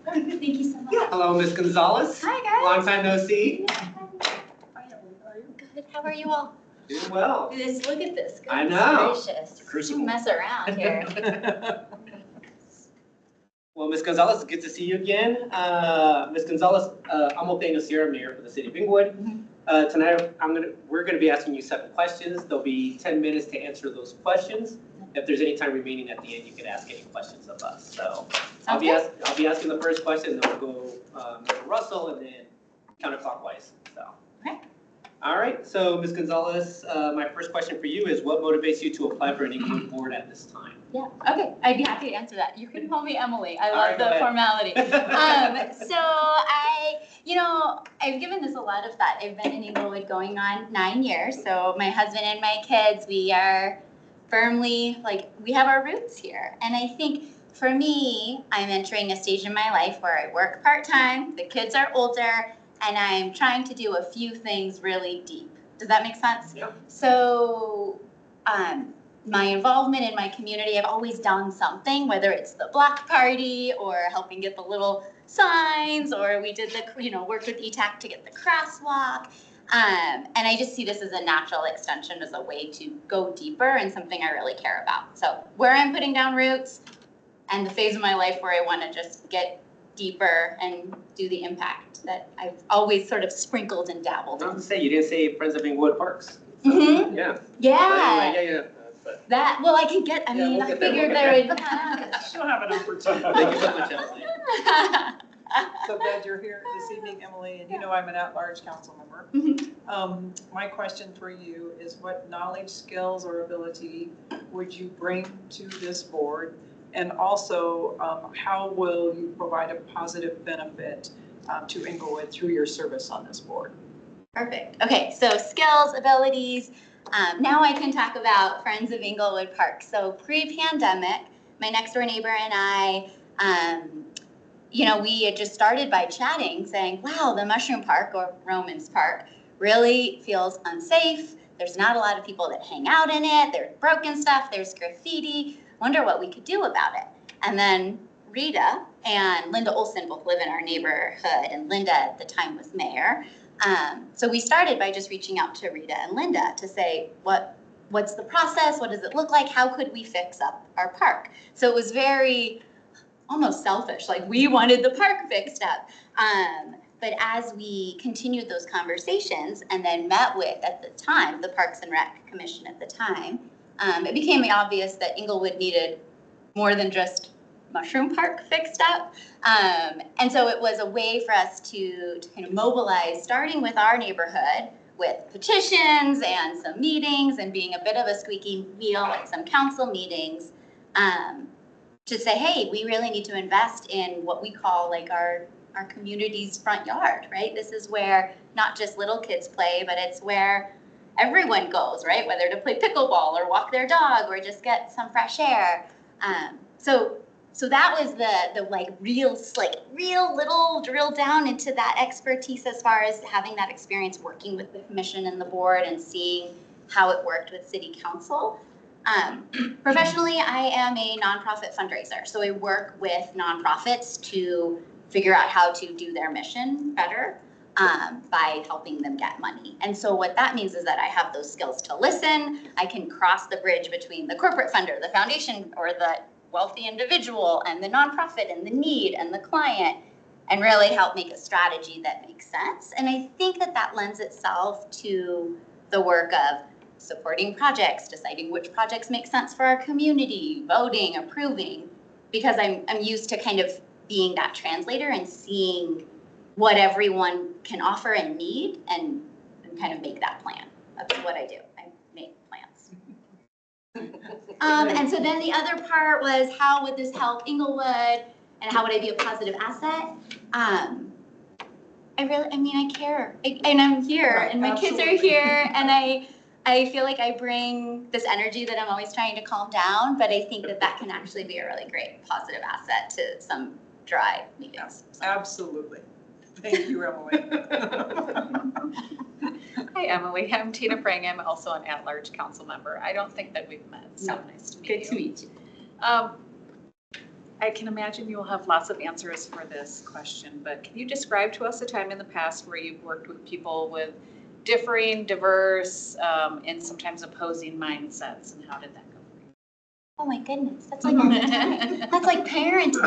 Thank you so much. Hello, Ms. Gonzalez. Hi, guys. Long time no see. Good, how are you all? Doing well. Just look at this. I Goodness know. gracious. Crucible. Don't mess around here. Well, Ms. Gonzalez, it's good to see you again. Ms. Gonzalez, I'm Nathaniel Sierra, Mayor for the City of Inglewood. Tonight, we're gonna be asking you 7 questions. There'll be 10 minutes to answer those questions. If there's any time remaining at the end, you can ask any questions of us. So I'll be asking the first question, then we'll go Mr. Russell, and then counterclockwise. So. Okay. All right. So Ms. Gonzalez, my first question for you is, what motivates you to apply for an Inglewood board at this time? Yeah, okay, I'd be happy to answer that. You can call me Emily. I All love right, go the ahead. formality. I've given this a lot of thought. I've been in Inglewood going on 9 years. So my husband and my kids, we are firmly, we have our roots here. And I think for me, I'm entering a stage in my life where I work part-time, the kids are older, and I'm trying to do a few things really deep. Does that make sense? Yeah. So, my involvement in my community, I've always done something, whether it's the block party or helping get the little signs, or we did worked with ETAC to get the crosswalk. And I just see this as a natural extension, as a way to go deeper and something I really care about. So where I'm putting down roots and the phase of my life where I want to just get deeper and do the impact that I've always sort of sprinkled and dabbled I in. was gonna say, you didn't say Friends of Inglewood Parks. So, Mhm. Yeah. Yeah. But anyway, yeah. But Well, I could get, Yeah, I we'll get there, figured we'll there get would. She'll have an opportunity. thank you so much, Emily. So glad you're here this evening, Emily, and you know I'm an at-large council member. My question for you is, what knowledge, skills, or ability would you bring to this board? And also, how will you provide a positive benefit to Inglewood through your service on this board? Perfect. Okay, so skills, abilities. Now I can talk about Friends of Inglewood Park. So pre-pandemic, my next door neighbor and I, we had just started by chatting, saying, wow, the Mushroom Park, or Romans Park, really feels unsafe. There's not a lot of people that hang out in it. There's broken stuff, there's graffiti. Wonder what we could do about it. And then Rita and Linda Olson both live in our neighborhood, and Linda at the time was mayor. So we started by just reaching out to Rita and Linda to say, what's the process? What does it look like? How could we fix up our park? So it was very almost selfish, like we wanted the park fixed up. But as we continued those conversations and then met with, at the time, the Parks and Rec Commission at the time, it became obvious that Inglewood needed more than just Mushroom Park fixed up. And so it was a way for us to kind of mobilize, starting with our neighborhood, with petitions and some meetings and being a bit of a squeaky wheel at some council meetings, to say, hey, we really need to invest in what we call like our community's front yard, right? This is where not just little kids play, but it's where everyone goes, right? Whether to play pickleball or walk their dog or just get some fresh air. So that was the real little drill down into that expertise as far as having that experience working with the commission and the board and seeing how it worked with city council. Professionally, I am a nonprofit fundraiser. So I work with nonprofits to figure out how to do their mission better by helping them get money. And so what that means is that I have those skills to listen. I can cross the bridge between the corporate funder, the foundation, or the wealthy individual, and the nonprofit, and the need, and the client, and really help make a strategy that makes sense. And I think that lends itself to the work of supporting projects, deciding which projects make sense for our community, voting, approving, because I'm used to kind of being that translator and seeing what everyone can offer and need and kind of make that plan. That's what I do. I make plans. And so then the other part was, how would this help Inglewood and how would I be a positive asset? I care. And I'm here, Right, and my absolutely. kids are here, and I feel like I bring this energy that I'm always trying to calm down, but I think that can actually be a really great positive asset to some dry meetings. So. Absolutely. Thank you, Emily. Hi, Emily. I'm Tina Prang. I'm also an at-large council member. I don't think that we've met, so nice to meet you. Good to meet you. I can imagine you'll have lots of answers for this question, but can you describe to us a time in the past where you've worked with people with differing, diverse, and sometimes opposing mindsets, and how did that go for you? Oh my goodness, that's like parenting.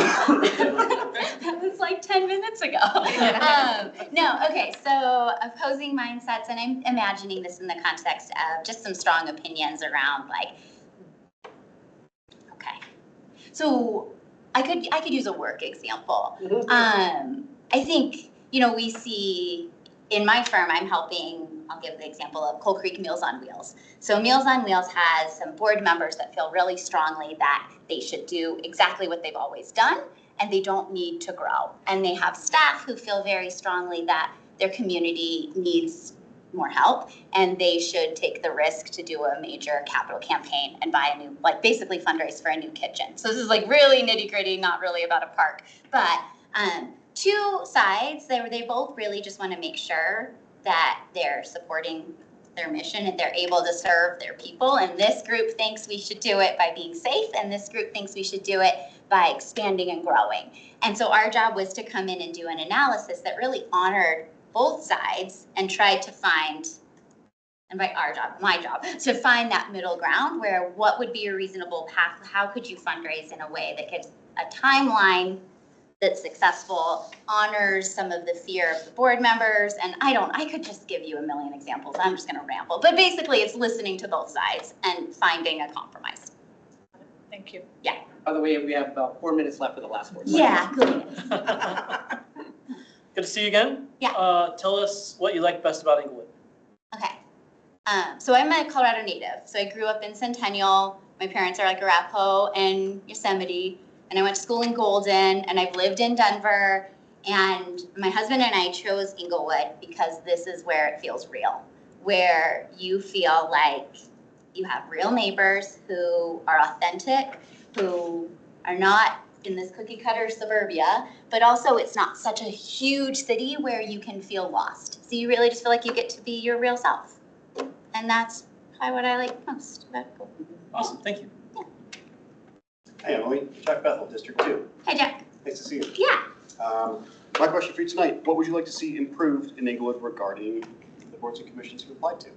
That was like 10 minutes ago. No, okay, so opposing mindsets, and I'm imagining this in the context of just some strong opinions around like, okay. So I could use a work example. I think, we see in my firm, I'm helping, I'll give the example of Coal Creek Meals on Wheels. So Meals on Wheels has some board members that feel really strongly that they should do exactly what they've always done and they don't need to grow. And they have staff who feel very strongly that their community needs more help and they should take the risk to do a major capital campaign and buy a new, like basically fundraise for a new kitchen. So this is like really nitty gritty, not really about a park. But two sides, they both really just want to make sure that they're supporting their mission and they're able to serve their people. And this group thinks we should do it by being safe, and this group thinks we should do it by expanding and growing. And so our job was to come in and do an analysis that really honored both sides and tried to find, and by our job, my job, to find that middle ground where what would be a reasonable path, how could you fundraise in a way that gives a timeline that's successful, honors some of the fear of the board members, and I could just give you a million examples, I'm just gonna ramble, but basically it's listening to both sides and finding a compromise. Thank you. Yeah. By the way, we have about 4 minutes left for the last word. Yeah, good. Good to see you again. Yeah. Tell us what you like best about Inglewood. Okay. So I'm a Colorado native. So I grew up in Centennial. My parents are like Arapaho and Yosemite. And I went to school in Golden, and I've lived in Denver. And my husband and I chose Inglewood because this is where it feels real, where you feel like you have real neighbors who are authentic, who are not in this cookie cutter suburbia, but also it's not such a huge city where you can feel lost. So you really just feel like you get to be your real self. And that's probably what I like most about it. Awesome, thank you. Yeah. Hi, Emily. Jack Bethel, District 2. Hi, Jack. Nice to see you. Yeah. My question for you tonight, what would you like to see improved in Inglewood regarding the boards and commissions you applied to?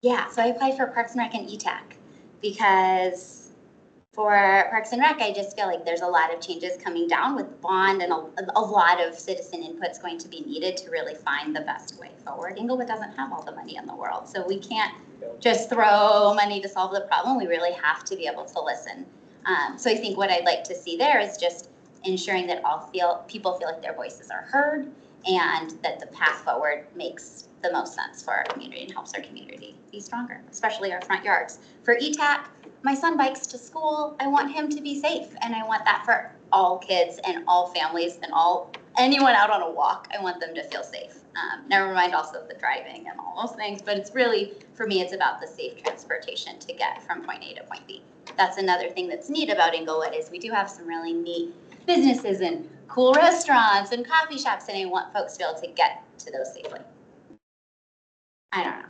Yeah, so I applied for Parks and Rec and ETAC because for Parks and Rec, I just feel like there's a lot of changes coming down with the bond and a lot of citizen input's going to be needed to really find the best way forward. Inglewood doesn't have all the money in the world, so we can't just throw money to solve the problem. We really have to be able to listen. So I think what I'd like to see there is just ensuring that people feel like their voices are heard and that the path forward makes the most sense for our community and helps our community be stronger, especially our front yards. For ETAC, my son bikes to school. I want him to be safe, and I want that for all kids and all families and anyone out on a walk. I want them to feel safe. Never mind also the driving and all those things, but it's really, for me, it's about the safe transportation to get from point A to point B. That's another thing that's neat about Inglewood is we do have some really neat businesses and cool restaurants and coffee shops, and I want folks to be able to get to those safely. I don't know.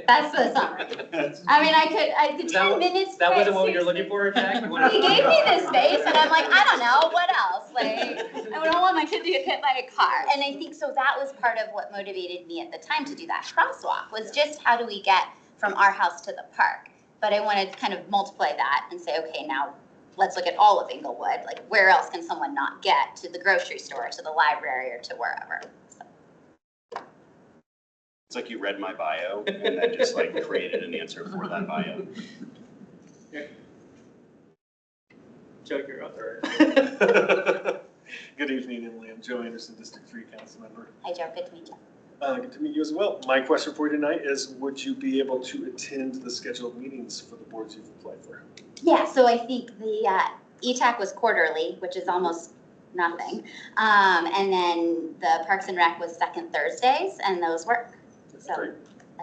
That's the summary. I mean, the 10 minutes. That wasn't what you're looking for, Jack? He gave me this space, and I'm like, I don't know, what else? Like, I don't want my kid to get hit by a car. And I think so that was part of what motivated me at the time to do that crosswalk, was just how do we get from our house to the park? But I wanted to kind of multiply that and say, okay, now let's look at all of Inglewood. Like, where else can someone not get to the grocery store, to the library, or to wherever? It's like you read my bio and then just like created an answer for that bio. Joe, you're up there. Good evening, Emily. I'm Joe Anderson, District 3 Council Member. Hi, Joe. Good to meet you. Good to meet you as well. My question for you tonight is, would you be able to attend the scheduled meetings for the boards you've applied for? Yeah, so I think the ETAC was quarterly, which is almost nothing. And then the Parks and Rec was second Thursdays, and those work. So Great.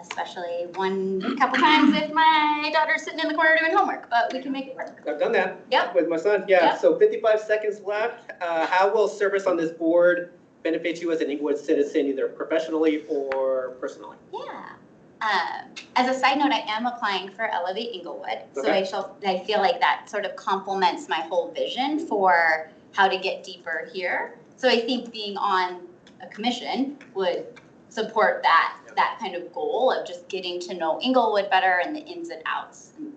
especially a couple times if my daughter's sitting in the corner doing homework, but we can make it work. I've done that. Yep. With my son, yeah. Yep. So 55 seconds left. How will service on this board benefit you as an Inglewood citizen, either professionally or personally? Yeah. As a side note, I am applying for Elevate Inglewood. So Okay. I feel like that sort of complements my whole vision for how to get deeper here. So I think being on a commission would support that kind of goal of just getting to know Inglewood better and the ins and outs. And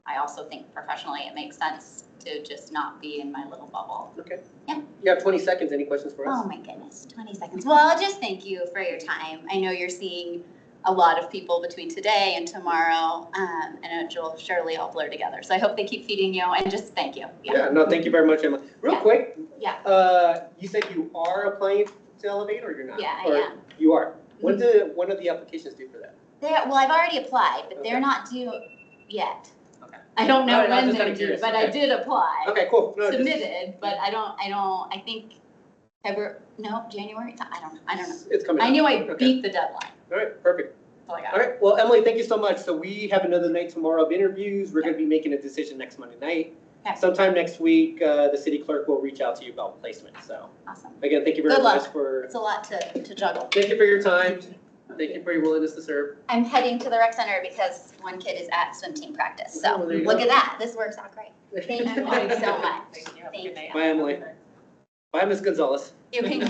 I also think professionally it makes sense to just not be in my little bubble. Okay. Yeah. You have 20 seconds. Any questions for us? Oh my goodness, 20 seconds. Well, I'll just thank you for your time. I know you're seeing a lot of people between today and tomorrow, and it will surely all blur together. So I hope they keep feeding you, and just thank you. Yeah, no, thank you very much, Emma. Real Yeah. quick, Yeah. you said you are applying to Elevate or you're not? Yeah, I Or am. You are. When are the applications due for that? Well, I've already applied, but Okay. they're not due yet. Okay. I don't know All right, I'm when just they're kinda due, curious. but I Okay. did apply. Okay, cool. No, just- Submitted, but I think February, no, January, I don't know. It's coming I up. knew I Okay. beat the deadline. All right, perfect. That's all I got. All right, well, Emily, thank you so much. So we have another night tomorrow of interviews. We're gonna be making a decision next Monday night. Okay. Sometime next week, the city clerk will reach out to you about placement. So Awesome. again, thank you very Good luck. much for, It's a lot to juggle. thank you for your time. Thank you for your willingness to serve. I'm heading to the rec center because one kid is at swim team practice. So Oh, there you look go. at that. This works out great. Thank you so much. Thank you. Bye, Emily. Bye, Ms. Gonzalez. You can,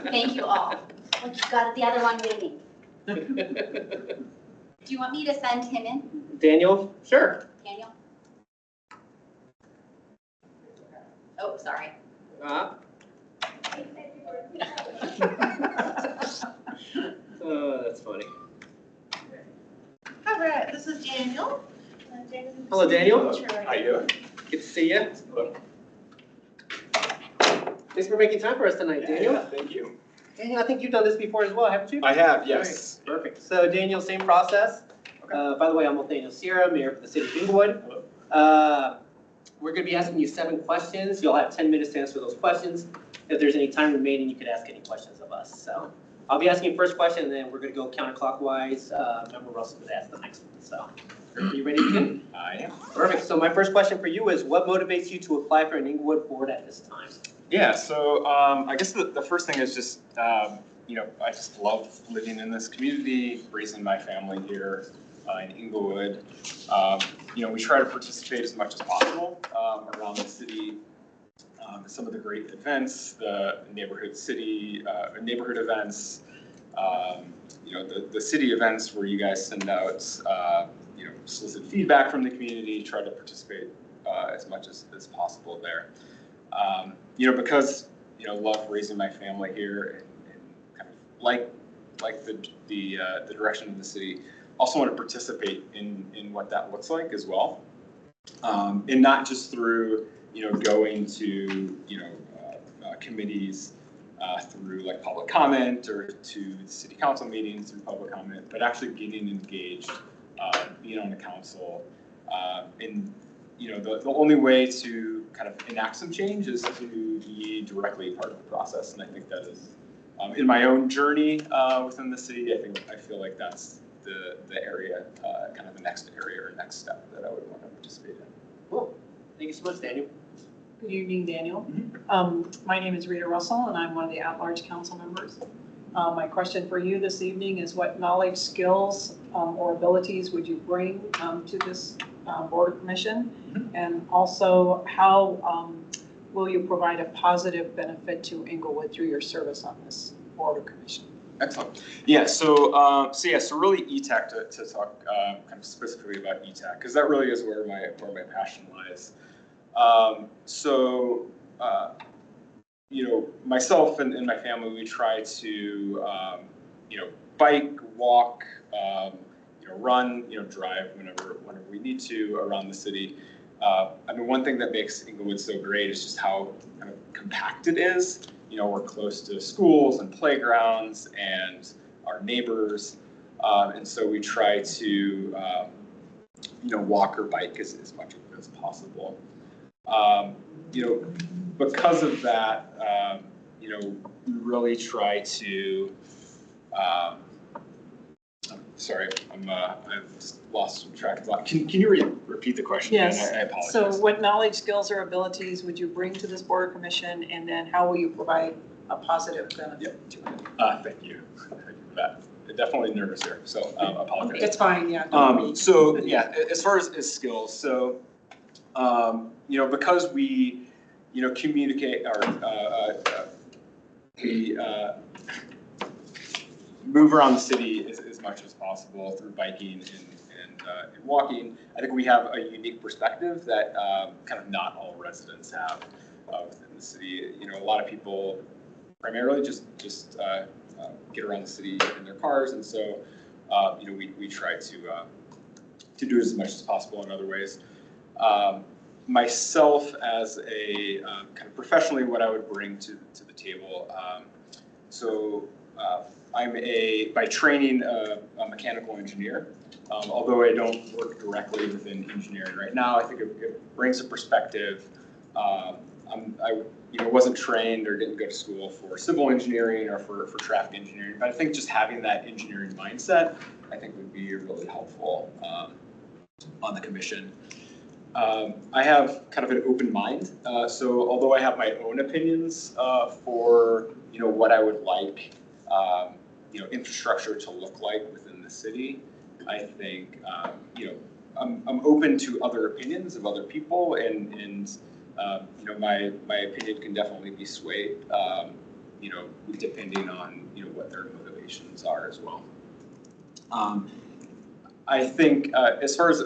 thank you all. Look, you got the other one waiting. Do you want me to send him in, Daniel? Sure. Daniel? Oh, sorry. That's funny. All right, this is Daniel. Hello, Daniel. How you doing? Good to see you. Thanks for making time for us tonight, Daniel. Thank you. Daniel, I think you've done this before as well, haven't you? I have, yes. All right, perfect. So Daniel, same process. By the way, I'm with Daniel Sierra, Mayor for the City of Inglewood. We're going to be asking you 7 questions. You'll have 10 minutes to answer those questions. If there's any time remaining, you could ask any questions of us. So I'll be asking first question, and then we're going to go counterclockwise. Member Russell would ask the next one. So are you ready to begin? I am. Perfect. So my first question for you is, what motivates you to apply for an Inglewood board at this time? Yeah, so I guess the first thing is just, I just love living in this community, raising my family here in Inglewood. We try to participate as much as possible around the city. Some of the great events, the neighborhood events, the city events where you guys send out, solicit feedback from the community, try to participate as much as possible there. Because, love raising my family here and kind of like the direction of the city, also want to participate in what that looks like as well. And not just through, going to, committees through like public comment or to the city council meetings through public comment, but actually getting engaged, being on the council. And the only way to kind of enact some change is to be directly part of the process. And I think that is, in my own journey within the city, I feel like that's the area, kind of the next area or next step that I would want to participate in. Cool. Thank you so much, Daniel. Good evening, Daniel. My name is Rita Russell, and I'm one of the at-large council members. My question for you this evening is, what knowledge, skills, or abilities would you bring to this board or commission? And also, how will you provide a positive benefit to Inglewood through your service on this board or commission? Excellent. Yeah, so really ETAC to talk kind of specifically about ETAC, because that really is where my passion lies. Myself and my family, we try to, bike, walk, run, drive whenever we need to around the city. One thing that makes Inglewood so great is just how kind of compact it is. We're close to schools and playgrounds and our neighbors. And so we try to, walk or bike as much as possible. Because of that, we really try to, sorry, I've just lost track of that. Can you repeat the question? Yes. I apologize. So what knowledge, skills, or abilities would you bring to this board or commission, and then how will you provide a positive benefit to it? Thank you. Thank you for that. definitely nervous here, so apologize. It's fine, yeah. don't be. So yeah, as far as skills, so because we communicate or we move around the city as much as possible through biking and walking. I think we have a unique perspective that kind of not all residents have within the city. A lot of people primarily just get around the city in their cars, and so we try to do as much as possible in other ways. Myself as a kind of professionally, what I would bring to the table. I'm by training a mechanical engineer. Although I don't work directly within engineering right now, I think it brings a perspective. I wasn't trained or didn't go to school for civil engineering or for traffic engineering, but I think just having that engineering mindset, I think would be really helpful on the commission. I have kind of an open mind, so although I have my own opinions for what I would like infrastructure to look like within the city, I think I'm open to other opinions of other people, and my opinion can definitely be swayed, depending on what their motivations are as well. I think as far as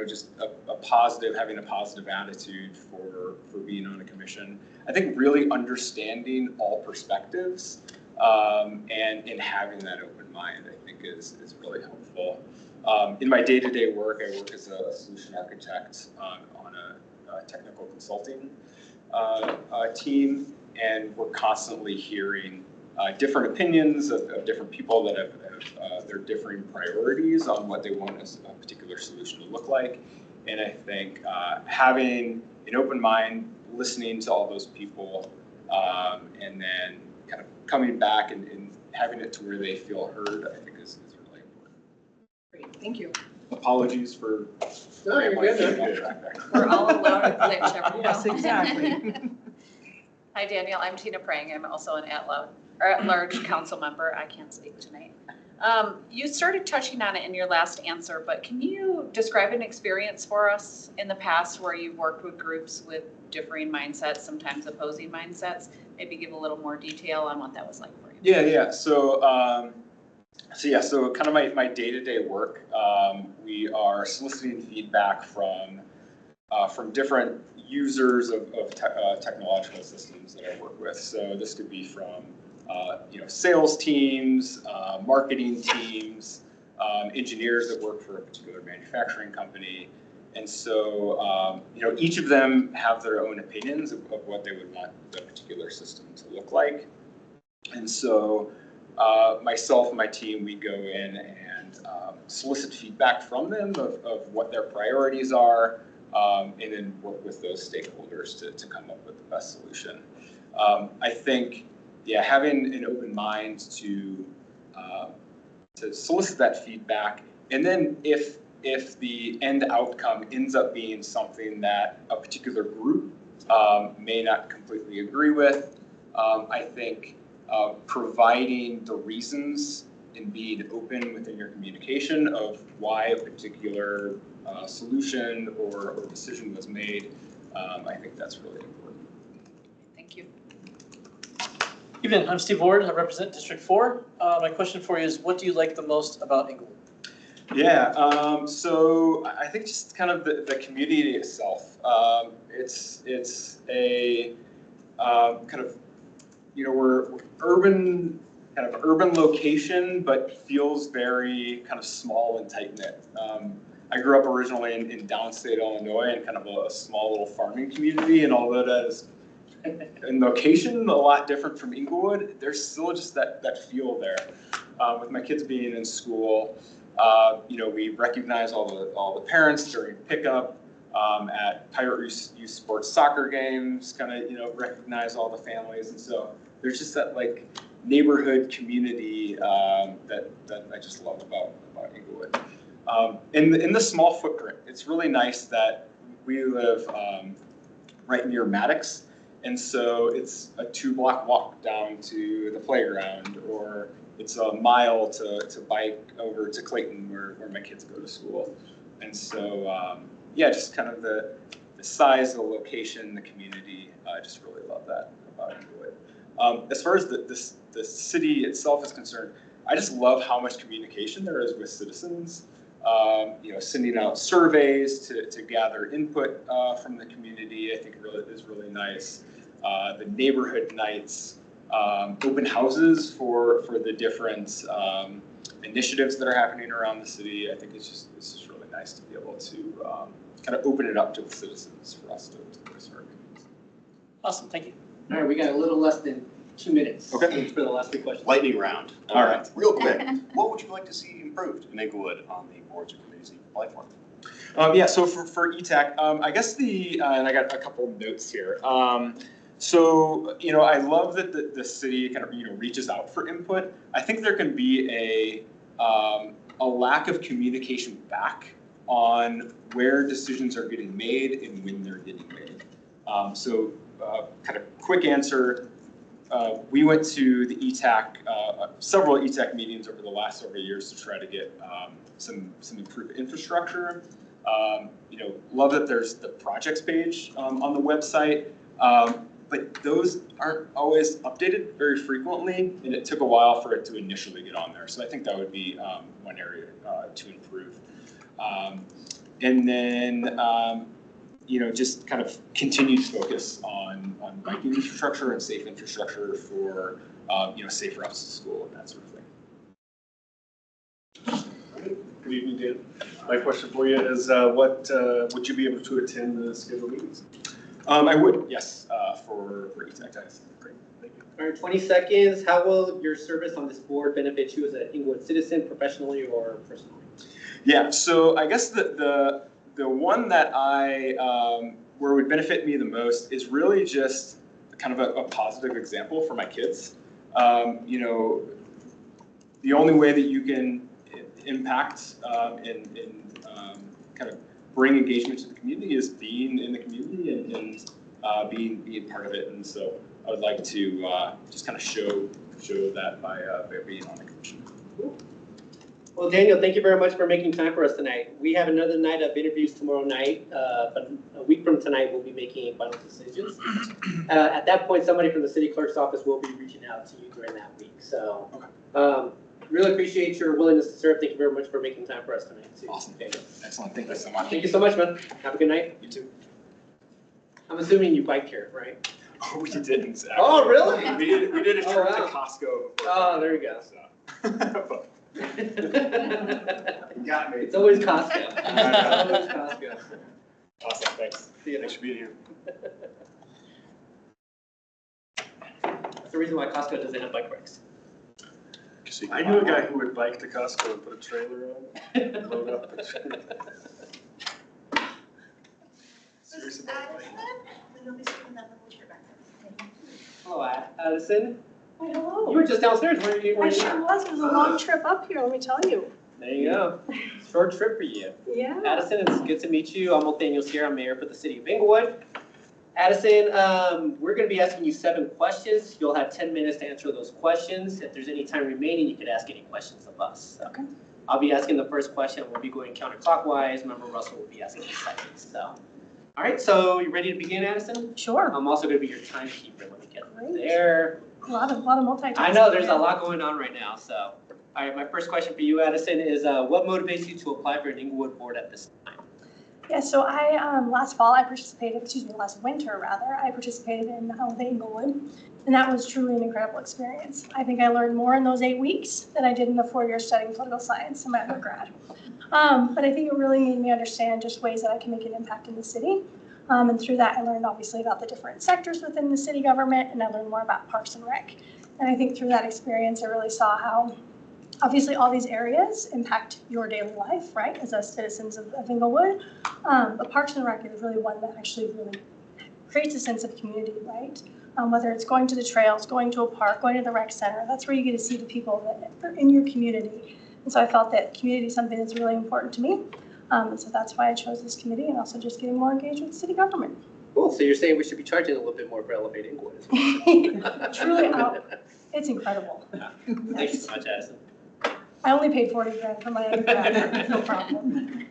just a positive, having a positive attitude for being on a commission, I think really understanding all perspectives and having that open mind, I think is really helpful. In my day-to-day work, I work as a solution architect on a technical consulting team, and we're constantly hearing different opinions of different people that have their differing priorities on what they want a particular solution to look like. And I think having an open mind, listening to all those people, and then kind of coming back and having it to where they feel heard, I think is really important. Great, thank you. Apologies for. No, you're good. We're all allowed to glitch every now Yes, and then. exactly. Hi, Danielle. I'm Tina Prang. I'm also an at-large council member. I can't speak tonight. You started touching on it in your last answer, but can you describe an experience for us in the past where you've worked with groups with differing mindsets, sometimes opposing mindsets? Maybe give a little more detail on what that was like for you. Yeah. So kind of my day-to-day work, we are soliciting feedback from different users of technological systems that I work with. So this could be from sales teams, marketing teams, engineers that work for a particular manufacturing company. And so, each of them have their own opinions of what they would want the particular system to look like. And so myself and my team, we go in and solicit feedback from them of what their priorities are, and then work with those stakeholders to come up with the best solution. I think, having an open mind to solicit that feedback, and then if the end outcome ends up being something that a particular group may not completely agree with, I think providing the reasons and being open within your communication of why a particular solution or decision was made, I think that's really important. Thank you. Evening, I'm Steve Ward. I represent District 4. My question for you is, what do you like the most about Inglewood? Yeah, so I think just kind of the community itself. It's a kind of, we're urban location, but feels very kind of small and tight-knit. I grew up originally in downstate Illinois in kind of a small little farming community, and although that is in location a lot different from Inglewood, there's still just that feel there. With my kids being in school, we recognize all the parents during pickup at Pirate Youth Sports soccer games, kind of recognize all the families, and so there's just that like neighborhood community that I just love about Inglewood. In the small footprint, it's really nice that we live right near Maddox. And so it's a 2-block walk down to the playground, or it's a mile to bike over to Clayton where my kids go to school. And so, yeah, just kind of the size, the location, the community, I just really love that about Inglewood. As far as the city itself is concerned, I just love how much communication there is with citizens. Sending out surveys to gather input from the community, I think is really nice. The neighborhood nights, open houses for the different initiatives that are happening around the city. I think it's just really nice to be able to kind of open it up to the citizens for us to voice our opinions. Awesome, thank you. All right, we got a little less than 2 minutes. Okay. For the last 3 questions. Lightning round. All right. Real quick, what would you like to see improved in Inglewood on the boards or committees you apply for? Yeah, so for ETAC, I guess and I got a couple of notes here. So, I love that the city kind of, reaches out for input. I think there can be a lack of communication back on where decisions are getting made and when they're getting made. Kind of quick answer, we went to the ETAC, several ETAC meetings over the last several years to try to get some improved infrastructure. Love that there's the projects page on the website, but those aren't always updated very frequently, and it took a while for it to initially get on there. So I think that would be one area to improve. And then, just kind of continued focus on biking infrastructure and safe infrastructure for, safe routes to school and that sort of thing. Good evening, Dan. My question for you is, would you be able to attend the scheduled meetings? I would, yes, for ETAC. Great, thank you. All right, 20 seconds. How will your service on this board benefit you as an Inglewood citizen, professionally or personally? Yeah, so I guess the one that where it would benefit me the most is really just kind of a positive example for my kids. The only way that you can impact and kind of bring engagement to the community is being in the community and being part of it. And so I would like to just kind of show that by being on the commission. Cool. Well, Daniel, thank you very much for making time for us tonight. We have another night of interviews tomorrow night, but a week from tonight, we'll be making final decisions. At that point, somebody from the city clerk's office will be reaching out to you during that week. So really appreciate your willingness to serve. Thank you very much for making time for us tonight, too. Awesome. Excellent. Thank you so much. Thank you so much, man. Have a good night. You too. I'm assuming you biked here, right? Oh, we didn't. Actually. Oh, really? We did a trip to Costco before. Oh, there you go. So. Got me. It's always Costco. It's always Costco. Awesome, thanks. See you. Thanks for being here. That's the reason why Costco doesn't have bike racks. I knew a guy who would bike to Costco and put a trailer on, load up. Serious about bike. Hello, Addison. Hi, hello. You were just downstairs. Where are you? I sure was. It was a long trip up here, let me tell you. There you go. Short trip for you. Yeah. Addison, it's good to meet you. I'm Nathaniel Sierra. I'm mayor for the city of Inglewood. Addison, we're going to be asking you 7 questions. You'll have 10 minutes to answer those questions. If there's any time remaining, you could ask any questions of us. So Okay. I'll be asking the first question. We'll be going counterclockwise. Member Russell will be asking the second. So, all right. So you ready to begin, Addison? Sure. I'm also going to be your timekeeper. Let me get Great. there. A lot of multitasking. I know there's a lot going on right now. So, all right. My first question for you, Addison, is what motivates you to apply for an Inglewood board at this time? Yeah, so last winter rather, I participated in the Inglewood, and that was truly an incredible experience. I think I learned more in those 8 weeks than I did in the 4 years studying political science in my undergrad. But I think it really made me understand just ways that I can make an impact in the city. And through that, I learned obviously about the different sectors within the city government, and I learned more about Parks and Rec. And I think through that experience, I really saw how obviously all these areas impact your daily life, right, as us citizens of Inglewood. But Parks and Rec is really one that actually really creates a sense of community, right? Whether it's going to the trails, going to a park, going to the rec center, that's where you get to see the people that are in your community. And so I felt that community is something that's really important to me. And so that's why I chose this committee, and also just getting more engaged with city government. Cool. So you're saying we should be charging a little bit more for Elevate Inglewood as well? Truly, It's incredible. Thank you so much, Addison. I only paid 40 grand for my undergrad, no problem.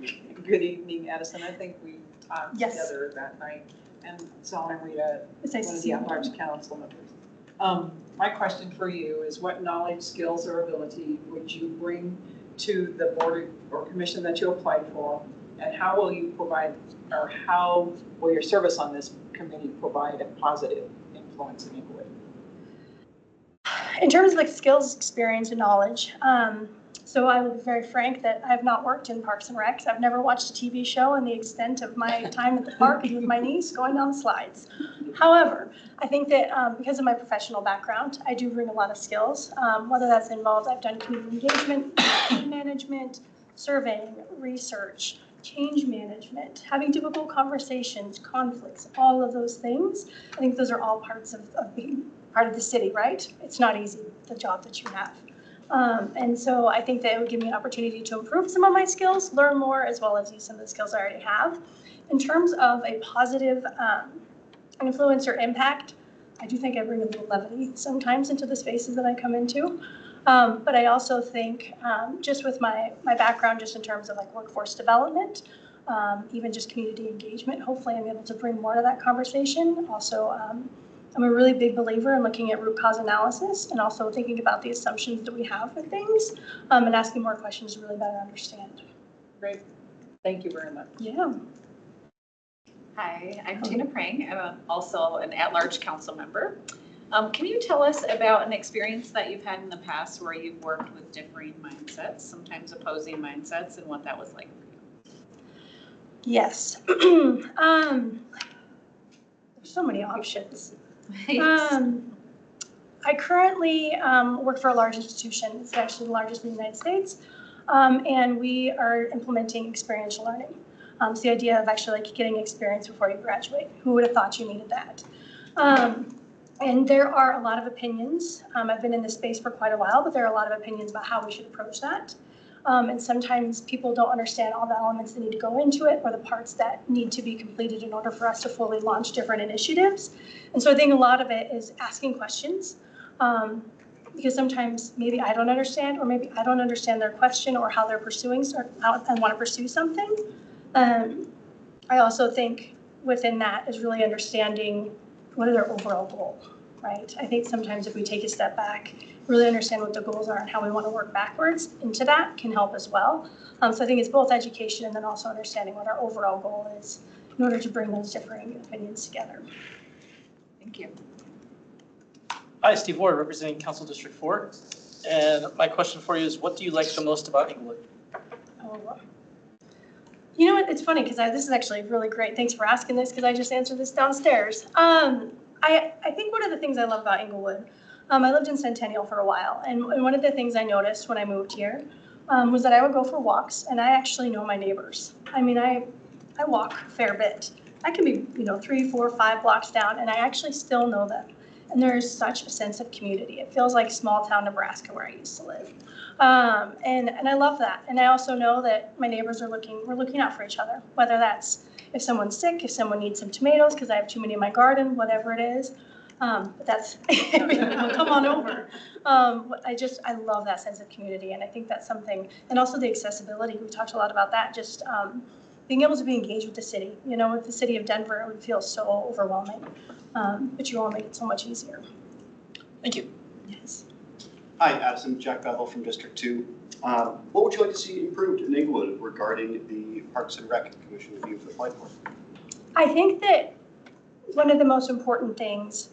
Good evening, Addison. I think we talked Yes. together that night, and so I'm Rita, It's nice one to of see the you. at-large council members. My question for you is, what knowledge, skills, or ability would you bring to the board or commission that you applied for, and how will you provide, or how will your service on this committee provide a positive influence in Inglewood? In terms of like skills, experience, and knowledge, so I will be very frank that I have not worked in Parks and Recs. I've never watched a TV show, and the extent of my time at the park is with my niece going down the slides. However, I think that because of my professional background, I do bring a lot of skills. Whether that's involved, I've done community engagement, management, surveying, research, change management, having difficult conversations, conflicts, all of those things. I think those are all parts of being part of the city, right? It's not easy, the job that you have. And so I think that it would give me an opportunity to improve some of my skills, learn more, as well as use some of the skills I already have. In terms of a positive influence or impact, I do think I bring a little levity sometimes into the spaces that I come into. But I also think just with my background, just in terms of like workforce development, even just community engagement, hopefully I'm able to bring more to that conversation. Also, I'm a really big believer in looking at root cause analysis and also thinking about the assumptions that we have for things and asking more questions to really better understand. Great. Thank you very much. Yeah. Hi, I'm Tina Prang. I'm also an at-large council member. Can you tell us about an experience that you've had in the past where you've worked with differing mindsets, sometimes opposing mindsets, and what that was like for you? Yes. There's so many options. I currently work for a large institution. It's actually the largest in the United States. And we are implementing experiential learning. So the idea of actually like getting experience before you graduate. Who would have thought you needed that? And there are a lot of opinions. I've been in this space for quite a while, but there are a lot of opinions about how we should approach that. And sometimes people don't understand all the elements that need to go into it or the parts that need to be completed in order for us to fully launch different initiatives. And so I think a lot of it is asking questions because sometimes maybe I don't understand or maybe I don't understand their question or how they're pursuing or how I want to pursue something. I also think within that is really understanding what is their overall goal, right? I think sometimes if we take a step back, really understand what the goals are and how we want to work backwards into that can help as well. So I think it's both education and then also understanding what our overall goal is in order to bring those differing opinions together. Thank you. Hi, Steve Ward, representing Council District 4. And my question for you is, what do you like the most about Inglewood? Oh. You know what? It's funny because this is actually really great. Thanks for asking this because I just answered this downstairs. I think one of the things I love about Inglewood, I lived in Centennial for a while, and one of the things I noticed when I moved here was that I would go for walks, and I actually know my neighbors. I mean, I walk a fair bit. I can be, 3, 4, 5 blocks down, and I actually still know them. And there's such a sense of community. It feels like small town Nebraska where I used to live. And I love that. And I also know that my neighbors we're looking out for each other, whether that's if someone's sick, if someone needs some tomatoes because I have too many in my garden, whatever it is. But that's, come on over. I love that sense of community. And I think that's something, and also the accessibility. We talked a lot about that, just being able to be engaged with the city. With the city of Denver, it would feel so overwhelming. But you all make it so much easier. Thank you. Yes. Hi, Addison, Jack Bevel from District 2. What would you like to see improved in Inglewood regarding the Parks and Rec Commission that you've applied for? I think that one of the most important things,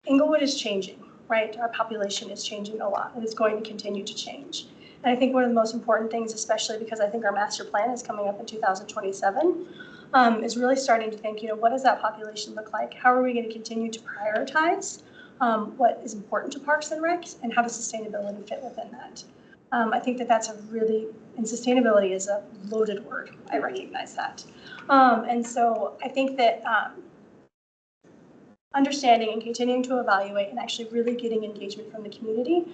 Inglewood is changing, right? Our population is changing a lot, and it's going to continue to change. And I think one of the most important things, especially because I think our master plan is coming up in 2027, is really starting to think, what does that population look like? How are we going to continue to prioritize what is important to Parks and Recs, and how does sustainability fit within that? I think that that's and sustainability is a loaded word. I recognize that. And so I think that understanding and continuing to evaluate and actually really getting engagement from the community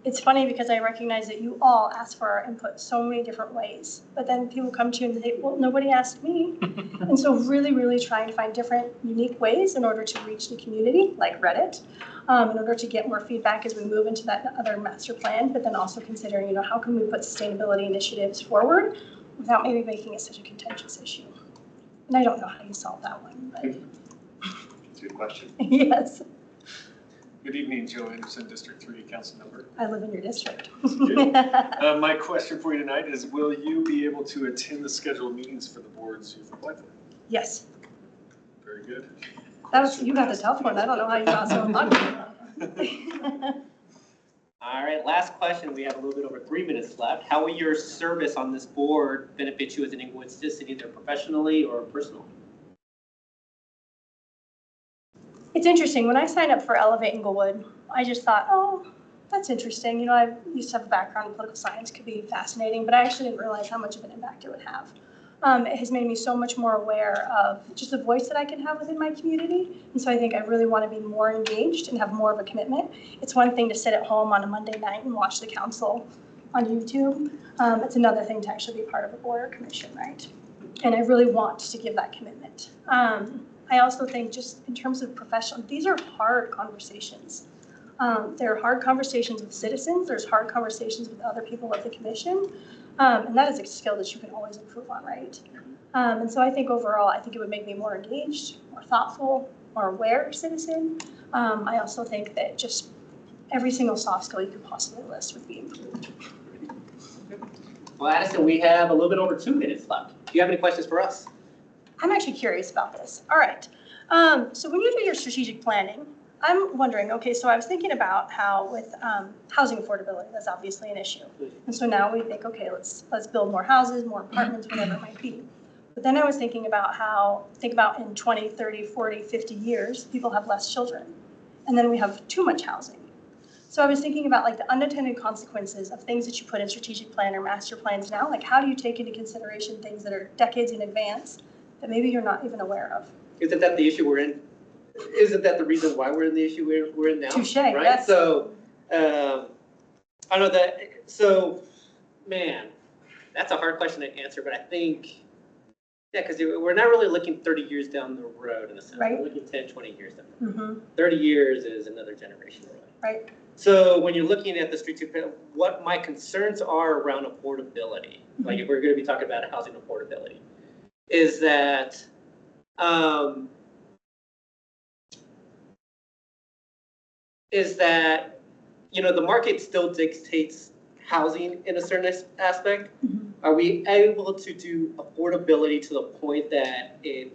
it's funny because I recognize that you all ask for our input so many different ways, but then people come to you and say, well, nobody asked me. And so really, really trying to find different unique ways in order to reach the community, like Reddit, in order to get more feedback as we move into that other master plan, but then also considering, you know, how can we put sustainability initiatives forward without maybe making it such a contentious issue? And I don't know how you solve that one, but Good question. yes, Good evening, Joe Anderson, District 3 Council Member. I live in your district. My question for you tonight is, will you be able to attend the scheduled meetings for the boards you've applied for? Yes, Very good. that was, you got the tough one. I don't know how you got so lucky. All right, last question. We have a little bit over 3 minutes left. How will your service on this board benefit you as an Inglewood citizen, either professionally or personally? It's interesting. When I signed up for Elevate Inglewood, I just thought, oh, that's interesting. You know, I used to have a background in political science, could be fascinating, but I actually didn't realize how much of an impact it would have. It has made me so much more aware of just the voice that I can have within my community. And so I think I really want to be more engaged and have more of a commitment. It's one thing to sit at home on a Monday night and watch the council on YouTube. It's another thing to actually be part of a board or commission, right? And I really want to give that commitment. I also think just in terms of professional, these are hard conversations. There are hard conversations with citizens. There's hard conversations with other people of the commission. And that is a skill that you can always improve on, right? And so I think overall, I think it would make me more engaged, more thoughtful, more aware citizen. I also think that just every single soft skill you could possibly list would be improved. Well, Addison, we have a little bit over 2 minutes left. Do you have any questions for us? I'm actually curious about this. All right. So when you do your strategic planning, I'm wondering, okay, so I was thinking about how with housing affordability, that's obviously an issue. And so now we think, okay, let's build more houses, more apartments, whatever it might be. But then I was thinking about think about in 20, 30, 40, 50 years, people have less children. And then we have too much housing. So I was thinking about like the unintended consequences of things that you put in strategic plan or master plans now. Like how do you take into consideration things that are decades in advance that maybe you're not even aware of? Isn't that the issue we're in? Isn't that the reason why we're in the issue we're in now? Touche, right? yes. So, I don't know that, so, man, that's a hard question to answer, but I think, yeah, because we're not really looking 30 years down the road in a sense. Right. We're looking 10, 20 years down the road. Mm-hmm. 30 years is another generation away. Right. So when you're looking at the strategic plan, what my concerns are around affordability, like if we're going to be talking about housing affordability, is that you know, the market still dictates housing in a certain aspect. Mm-hmm. Are we able to do affordability to the point that it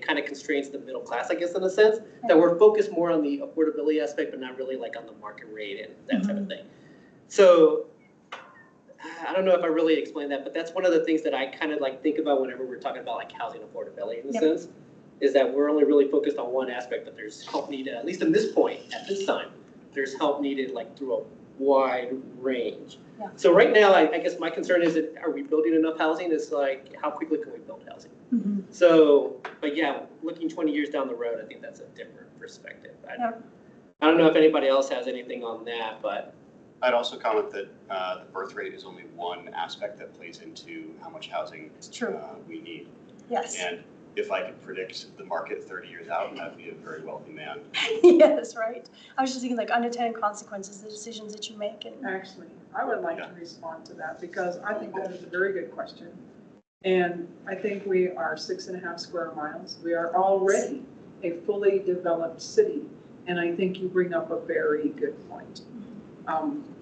kind of constrains the middle class, I guess, in a sense, that we're focused more on the affordability aspect, but not really like on the market rate and that type of thing. So I don't know if I really explained that, but that's one of the things that I kind of like think about whenever we're talking about like housing affordability in a sense, is that we're only really focused on one aspect, but there's help needed, at least in this point, at this time, there's help needed like through a wide range. Yeah. So right now, I guess my concern is that are we building enough housing? It's like, how quickly can we build housing? Mm-hmm. So, but yeah, looking 20 years down the road, I think that's a different perspective. I don't know if anybody else has anything on that, but. I'd also comment that the birth rate is only one aspect that plays into how much housing we need. Yes. And if I could predict the market 30 years out, I'd be a very wealthy man. Yes, right. I was just thinking like unintended consequences, the decisions that you make. And Actually, I would like to respond to that because I think that is a very good question. And I think we are 6.5 square miles. We are already a fully developed city. And I think you bring up a very good point.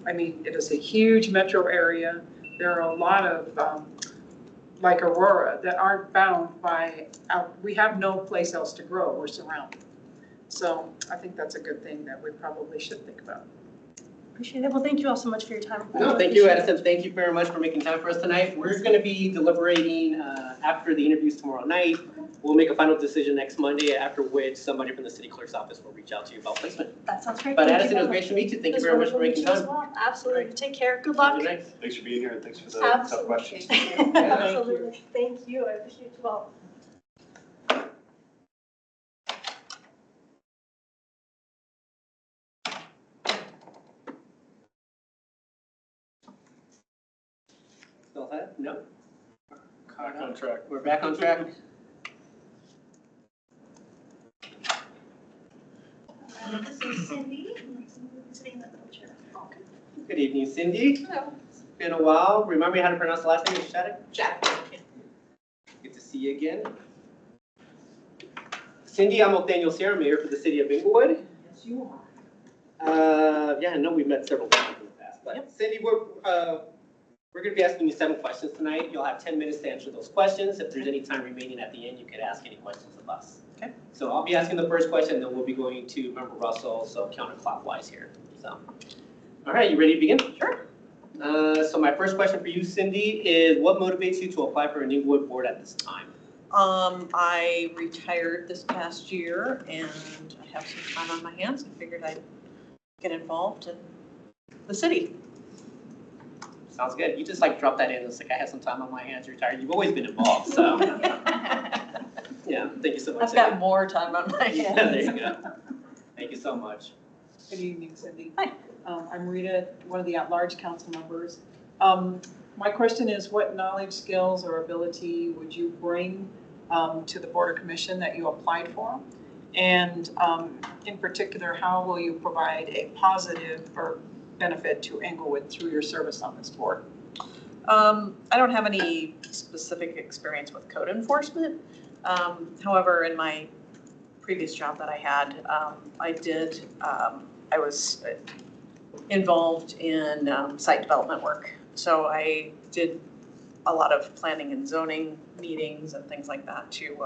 I mean, it is a huge metro area. There are a lot of, like Aurora, that aren't bound by, we have no place else to grow. We're surrounded. So I think that's a good thing that we probably should think about. Appreciate it. Well, thank you all so much for your time. No, thank you, Addison. Thank you very much for making time for us tonight. We're going to be deliberating after the interviews tomorrow night. We'll make a final decision next Monday, after which somebody from the city clerk's office will reach out to you about placement. That sounds great. But Thank Addison, you it was very great to meet you. Thank It you was very much for wonderful to making meet you as time. well. Absolutely. Take care. Good luck. Thanks for being here and thanks for the Absolutely. tough questions. Absolutely. Thank you. I appreciate you all. No? Back on track. We're back on track. This is Cindy. I'm sitting in the wheelchair. Good evening, Cindy. Hello. It's been a while. Remind me how to pronounce the last name, Shattuck? Jack. Good to see you again. Cindy, I'm Nathaniel Sierra, Mayor for the City of Inglewood. Yes, you are. Yeah, I know we've met several times in the past, but Cindy, we're going to be asking you 7 questions tonight. You'll have 10 minutes to answer those questions. If there's any time remaining at the end, you could ask any questions of us. Okay. So I'll be asking the first question, then we'll be going to Member Russell, so counterclockwise here. So, all right, you ready to begin? Sure. So my first question for you, Cindy, is what motivates you to apply for an Inglewood board at this time? I retired this past year and I have some time on my hands. I figured I'd get involved in the city. Sounds good. You just like drop that in. It's like I have some time on my hands. You're retired. You've always been involved, so yeah. Thank you so much. I've got more time on my hands. Yeah, there you go. Thank you so much. Good evening, Cindy. Hi. I'm Rita, one of the at-large council members. My question is, what knowledge, skills, or ability would you bring to the Board of Commission that you applied for? And in particular, how will you provide a positive or benefit to Inglewood through your service on this board? I don't have any specific experience with code enforcement. However, in my previous job that I had, I was involved in site development work. So I did a lot of planning and zoning meetings and things like that to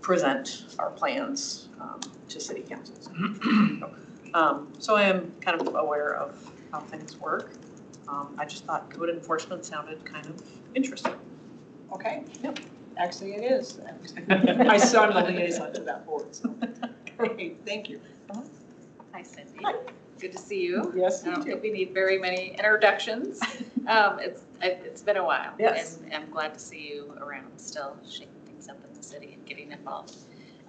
present our plans to city councils. So I am kind of aware of how things work. I just thought code enforcement sounded kind of interesting. Okay. Yep. Actually, it is. I saw the liaison to that board, so great. Thank you. Hi, Cindy. Good to see you. Yes, I you don't too. think we need very many introductions. It's been a while. Yes. And I'm glad to see you around still, shaking things up in the city and getting involved.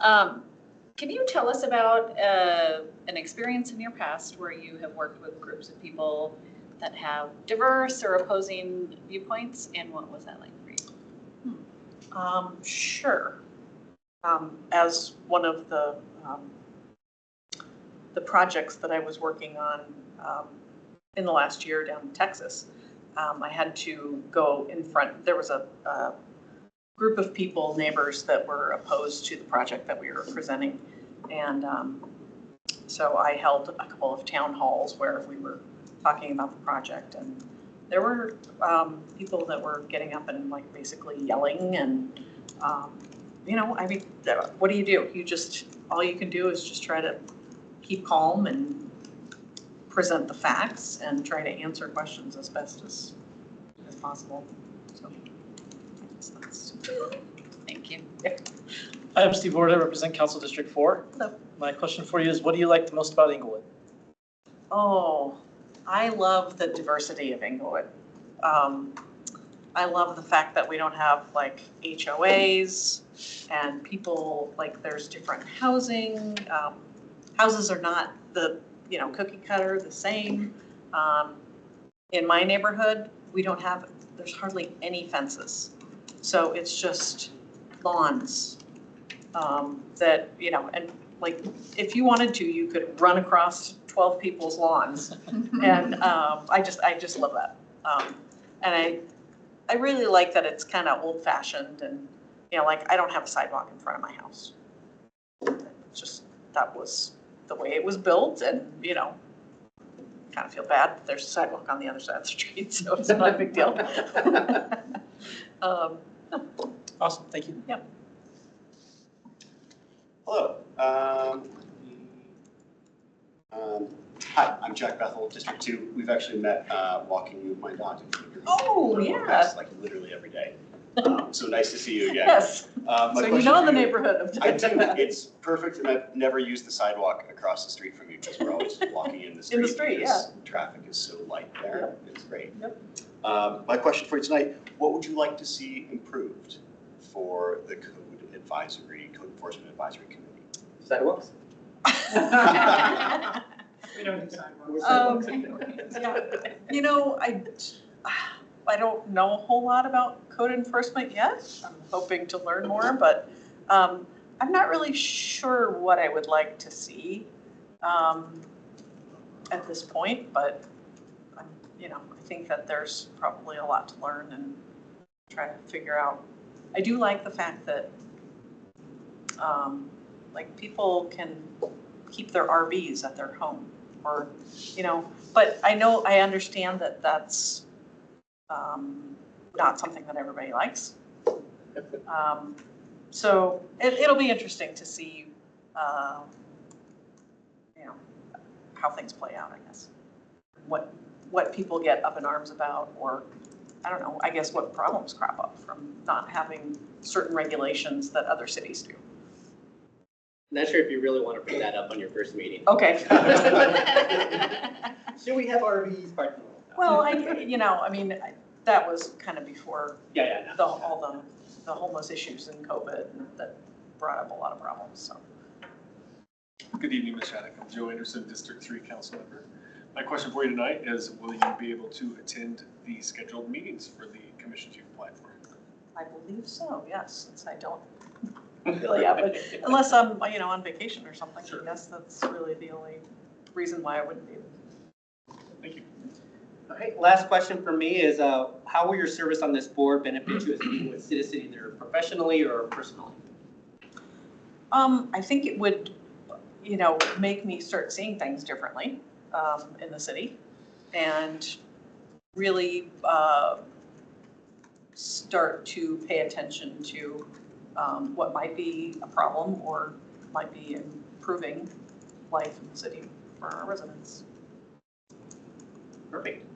Can you tell us about an experience in your past where you have worked with groups of people that have diverse or opposing viewpoints, and what was that like for you? Sure. As one of the projects that I was working on in the last year down in Texas, I had to go in front. There was a group of people, neighbors, that were opposed to the project that we were presenting. And so I held a couple of town halls where we were talking about the project. And there were people that were getting up and like basically yelling and, you know, I mean, what do? All you can do is just try to keep calm and present the facts and try to answer questions as best as possible. So that's Thank you. I'm Steve Ward, I represent Council District 4. Hello. My question for you is, what do you like the most about Inglewood? Oh, I love the diversity of Inglewood. I love the fact that we don't have like HOAs and people, like there's different housing. Houses are not the, cookie cutter, the same. In my neighborhood, there's hardly any fences. So it's just lawns that, and like if you wanted to, you could run across 12 people's lawns. And I just love that. And I really like that it's kind of old fashioned and, like I don't have a sidewalk in front of my house. Just, that was the way it was built and, kind of feel bad that there's a sidewalk on the other side of the street, so it's not a big deal. Awesome, thank you. Yeah. Hello. Hi, I'm Jack Bethel, District 2. We've actually met walking with my dog. Oh, yeah. Like literally every day. So nice to see you again. Yes. My So you question know for the neighborhood of. I do. It's perfect, and I've never used the sidewalk across the street from you because we're always walking in the street. In the street, because Traffic is so light there. Yep. It's great. Yep. My question for you tonight, what would you like to see improved for the Code Enforcement Advisory Committee? Sidewalks? We don't need sidewalks. Yeah. I don't know a whole lot about code enforcement yet. I'm hoping to learn more, but I'm not really sure what I would like to see at this point, but I think that there's probably a lot to learn and try to figure out. I do like the fact that like people can keep their RVs at their home or, but I understand that that's not something that everybody likes. So it'll be interesting to see, how things play out, I guess. What people get up in arms about, or I don't know, I guess what problems crop up from not having certain regulations that other cities do. Not sure if you really want to bring that up on your first meeting. Okay. Should we have RVs parking? Well, that was kind of before Yeah. all the homeless issues in COVID that brought up a lot of problems, so. Good evening, Ms. Shattuck. I'm Joe Anderson, District 3 Council Member. My question for you tonight is, will you be able to attend the scheduled meetings for the commissions you've applied for? I believe so, yes, since I don't really have it, unless I'm, on vacation or something. Sure. I guess that's really the only reason why I wouldn't be. Thank you. All right, last question for me is, how will your service on this board benefit you as being with Citizen, either professionally or personally? I think it would, make me start seeing things differently in the city and really start to pay attention to what might be a problem or might be improving life in the city for our residents. Perfect.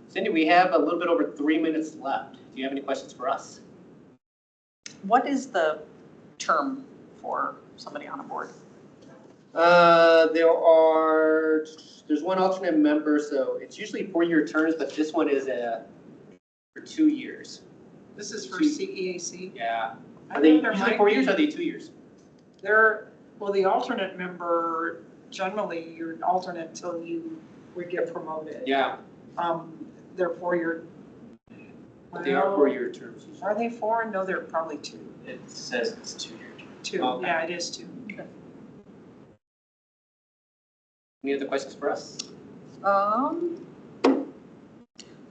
Cindy, we have a little bit over 3 minutes left. Do you have any questions for us? What is the term for somebody on a board? There's one alternate member, so it's usually 4-year terms, but this one is for 2 years. This is for CEAC. Yeah. I Are they think there usually might 4 years be- or are they 2 years? The alternate member, generally, you're an alternate until we get promoted. Yeah, They're 4-year. they are 4-year terms. usually. Are they 4? No, they're probably 2. It says it's 2 years. 2, Okay. yeah, it is 2. Any other questions for us? I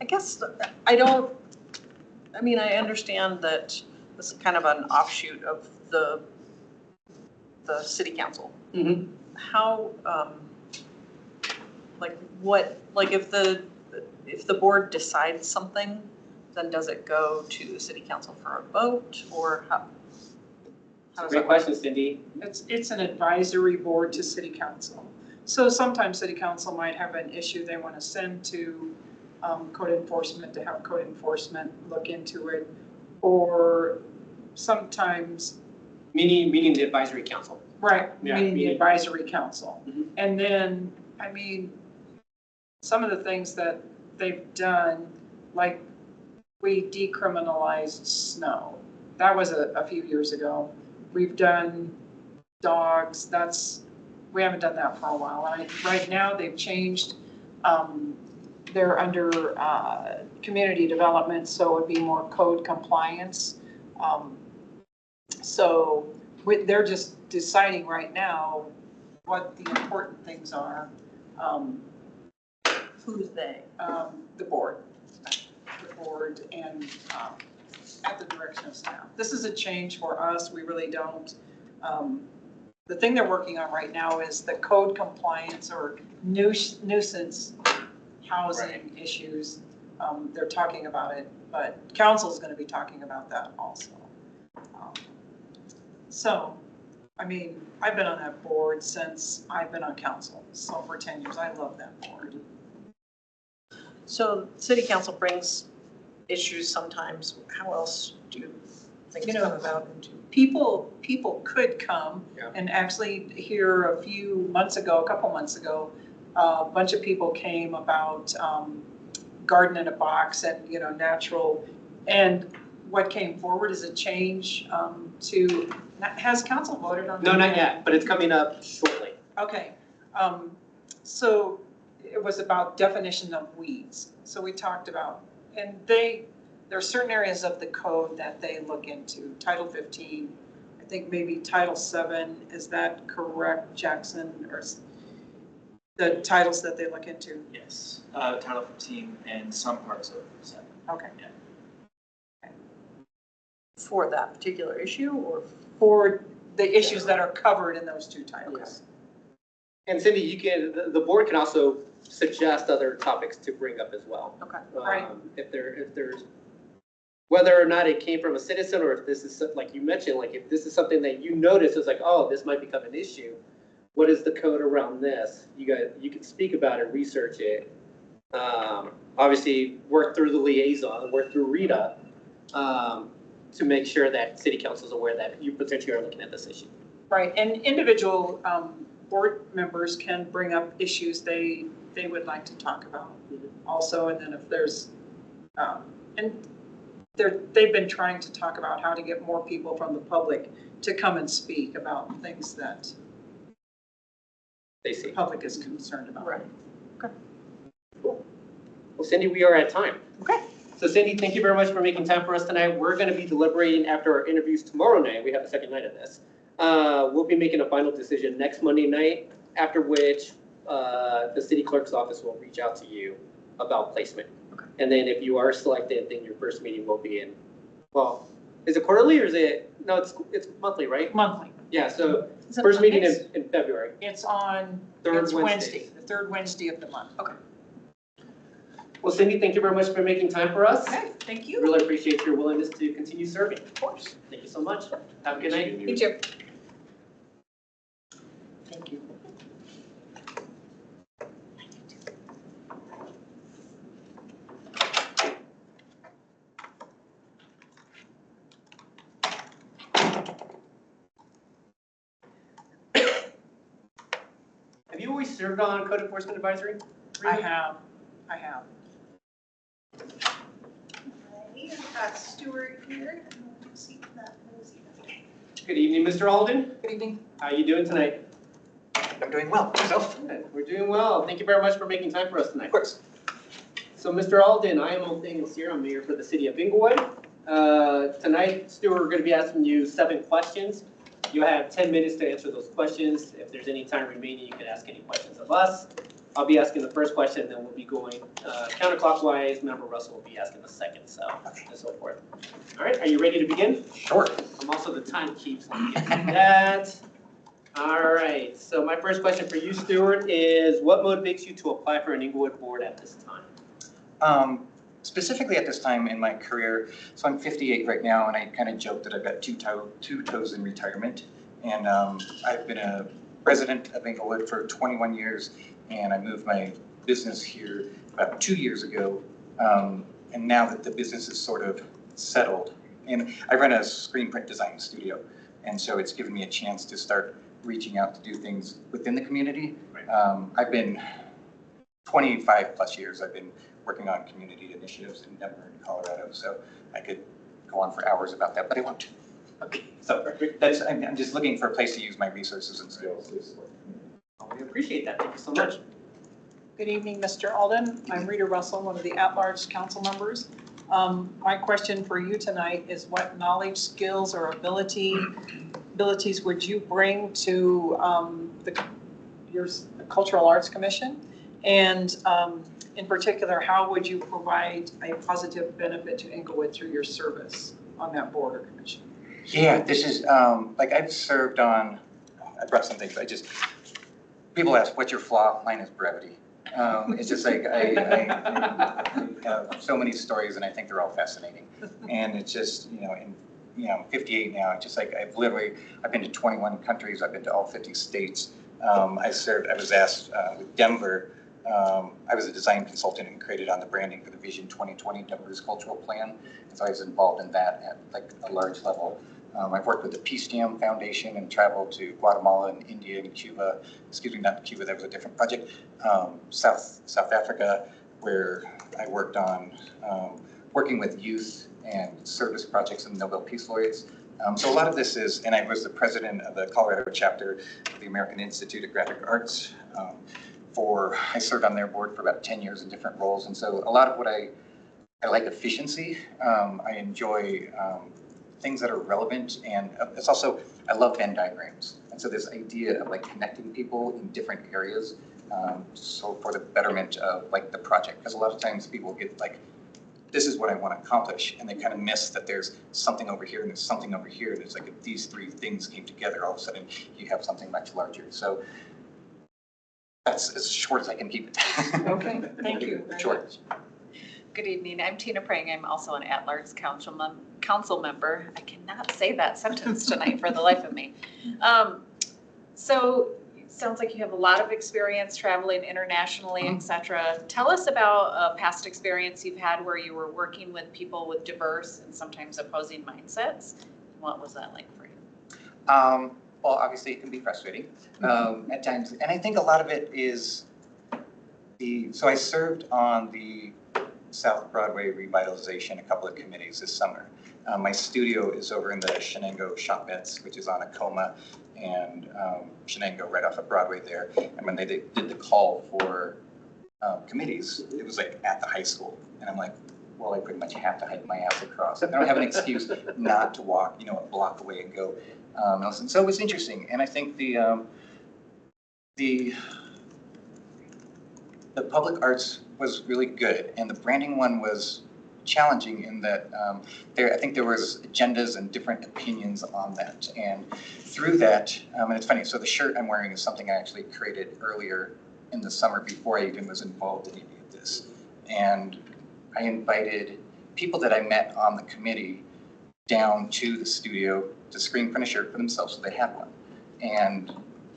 guess I understand that this is kind of an offshoot of the city council. Mm-hmm. How, if the board decides something, then does it go to the city council for a vote, or how does Great that work? question, Cindy. It's an advisory board to city council. So sometimes city council might have an issue they want to send to code enforcement to have code enforcement look into it, or sometimes. Meaning the advisory council. Right, Yeah, meaning the meaning- advisory council. Mhm. And then, some of the things that they've done, like we decriminalized snow. That was a few years ago. We've done dogs, we haven't done that for a while. Right now, they've changed, they're under community development, so it would be more code compliance. They're just deciding right now what the important things are. Who's they? The board. The board and at the direction of staff. This is a change for us. We really don't. The thing they're working on right now is the code compliance or nuisance housing issues. They're talking about it, but council's going to be talking about that also. I've been on that board since I've been on council. So for 10 years, I love that board. So city council brings issues sometimes. How else do things come about into? People could come Yeah. and actually here a couple months ago, a bunch of people came about garden in a box and, natural. And what came forward is a change has council voted on that? No, not yet, but it's coming up shortly. Okay, so it was about definition of weeds. So we talked about, and they there are certain areas of the code that they look into. Title 15, I think maybe Title 7, is that correct, Jackson? Or the titles that they look into? Yes, Title 15 and some parts of 7. Okay. Yeah. For that particular issue or for the issues that are covered in those two titles? Yes. And Cindy, you can, the board can also suggest other topics to bring up as well. Okay, right. If there's, whether or not it came from a citizen or if this is, like you mentioned, like if this is something that you notice is like, oh, this might become an issue. What is the code around this? You can speak about it, research it. Obviously work through the liaison, work through Rita, to make sure that city council is aware that you potentially are looking at this issue. Right, and individual board members can bring up issues they would like to talk about also. And then if there's, and they've been trying to talk about how to get more people from the public to come and speak about things that They see. the public is concerned about. Right. Okay. Cool. Well, Cindy, we are at time. Okay. So Cindy, thank you very much for making time for us tonight. We're going to be deliberating after our interviews tomorrow night. We have the second night of this. We'll be making a final decision next Monday night, after which the city clerk's office will reach out to you about placement. Okay. And then if you are selected, then your first meeting will be in, well, is it quarterly or is it, no, it's monthly, right? Monthly. Yeah, so Is it first meeting Mondays? in February. It's on, Third it's Wednesday. Wednesday, the third Wednesday of the month. Okay. Well, Cindy, thank you very much for making time for us. Okay, thank you. Really appreciate your willingness to continue serving. Of course. Thank you so much. Have a good night. You too. Thank you. Have you always served on Code Enforcement Advisory? I have. I've got Stuart here. See that nosy. Good evening, Mr. Alden. Good evening. How are you doing tonight? I'm doing well. Yourself? Good. We're doing well. Thank you very much for making time for us tonight. Of course. So, Mr. Alden, I am Nathaniel Sear. I'm mayor for the city of Inglewood. Tonight, Stuart, we're going to be asking you 7 questions. You have 10 minutes to answer those questions. If there's any time remaining, you can ask any questions of us. I'll be asking the first question, then we'll be going counterclockwise. Member Russell will be asking the second, so and so forth. All right, are you ready to begin? Sure. I'm also the timekeeper, so I'm getting that. All right, so my first question for you, Stuart, is what motivates you to apply for an Inglewood board at this time? Specifically at this time in my career, so I'm 58 right now, and I kind of joke that I've got two toes in retirement. And I've been a resident of Inglewood for 21 years, and I moved my business here about 2 years ago. And now that the business is sort of settled, and I run a screen print design studio, and so it's given me a chance to start reaching out to do things within the community. I've been 25 plus years, I've been working on community initiatives in Denver and Colorado, so I could go on for hours about that, but I won't. Okay, so I'm just looking for a place to use my resources and skills. we appreciate that. Thank you so much. Good evening, Mr. Alden. I'm Rita Russell, one of the at-large council members. My question for you tonight is what knowledge, skills, or abilities would you bring to your Cultural Arts Commission? And in particular, how would you provide a positive benefit to Inglewood through your service on that board or commission? Yeah, this is, like I've served on, I brought some things, people ask, what's your flaw? Mine is brevity. It's just like, I have so many stories and I think they're all fascinating. And it's just, I'm 58 now, it's just like I've been to 21 countries, I've been to all 50 states. I was asked with Denver, I was a design consultant and created on the branding for the Vision 2020 Denver's cultural plan. And so I was involved in that at like a large level. I've worked with the Peace Dam Foundation and traveled to Guatemala and India and Cuba. Excuse me, not Cuba, that was a different project. South Africa, where I worked on working with youth and service projects and Nobel Peace Laureates. So a lot of this is, and I was the president of the Colorado chapter of the American Institute of Graphic Arts. I served on their board for about 10 years in different roles. And so a lot of what I I like efficiency. I enjoy things that are relevant, and it's also, I love Venn diagrams. And so this idea of like connecting people in different areas, so for the betterment of like the project, because a lot of times people get like, this is what I want to accomplish, and they kind of miss that there's something over here and there's something over here, and it's like if these three things came together, all of a sudden you have something much larger. So that's as short as I can keep it. Okay, thank you. Short. Good evening, I'm Tina Prang, I'm also an at-large council member. I cannot say that sentence tonight for the life of me. So it sounds like you have a lot of experience traveling internationally, et cetera. Tell us about a past experience you've had where you were working with people with diverse and sometimes opposing mindsets. What was that like for you? Well, obviously it can be frustrating at times. And I think a lot of it is so I served on the South Broadway revitalization, a couple of committees this summer. My studio is over in the Shenango Shopettes, which is on Acoma and Shenango right off of Broadway there. And when they did the call for committees, it was like at the high school. And I'm like, well, I pretty much have to hike my ass across. I don't have an excuse not to walk, a block away and go. And so it was interesting. And I think the public arts was really good, and the branding one was challenging in that I think there was agendas and different opinions on that. And through that, and it's funny, so the shirt I'm wearing is something I actually created earlier in the summer before I even was involved in any of this. And I invited people that I met on the committee down to the studio to screen print a shirt for themselves so they had one. And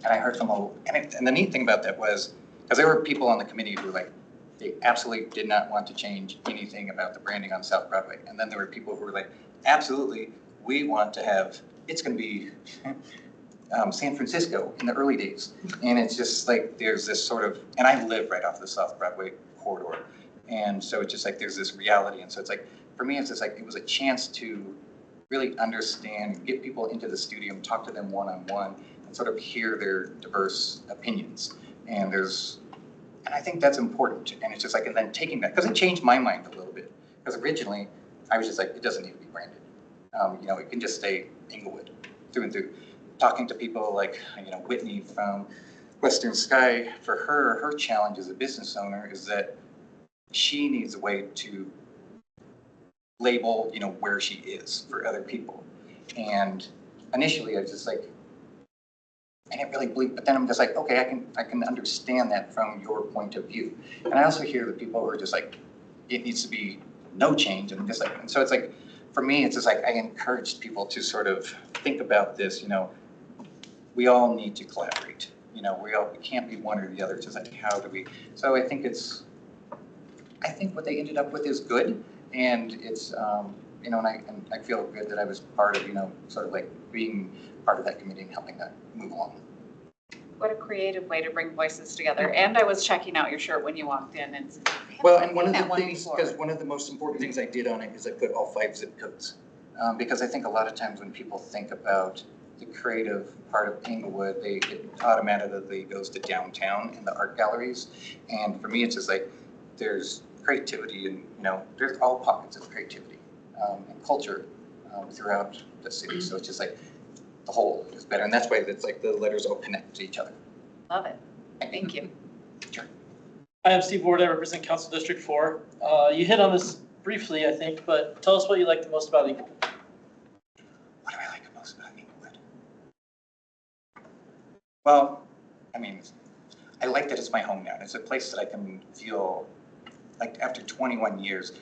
I heard from and the neat thing about that was, because there were people on the committee who were like, they absolutely did not want to change anything about the branding on South Broadway. And then there were people who were like, absolutely, we want to have, it's going to be San Francisco in the early days. And it's just like, there's this sort of, and I live right off the South Broadway corridor. And so it's just like, there's this reality. And so it's like, for me, it's just like, it was a chance to really understand, get people into the studio and talk to them one-on-one and sort of hear their diverse opinions. And I think that's important. And it's just like, and then taking that, because it changed my mind a little bit. Because originally, I was just like, it doesn't need to be branded. It can just stay Inglewood through and through. Talking to people like, Whitney from Western Sky, for her challenge as a business owner is that she needs a way to label, where she is for other people. And initially, I was just like, I didn't really believe, but then I'm just like, okay, I can understand that from your point of view. And I also hear the people who are just like, it needs to be no change, and just like, and so it's like, for me, it's just like, I encouraged people to sort of think about this, we all need to collaborate. We can't be one or the other. It's just like, how do we? So I think what they ended up with is good, and it's, and I feel good that I was part of, sort of like being part of that committee and helping that move along. What a creative way to bring voices together. And I was checking out your shirt when you walked in, and well, and one of the things, because one of the most important things I did on it is I put all 5 zip codes. Because I think a lot of times when people think about the creative part of Inglewood, it automatically goes to downtown and the art galleries. And for me, it's just like, there's creativity and, there's all pockets of creativity and culture throughout the city. So it's just like, the whole is better. And that's why it's like the letters all connect to each other. Love it. Thank you. Sure. Hi, I'm Steve Ward. I represent Council District 4. You hit on this briefly, I think, but tell us what you like the most about Inglewood. What do I like the most about Inglewood? Well, I like that it's my home now. It's a place that I can feel like after 21 years,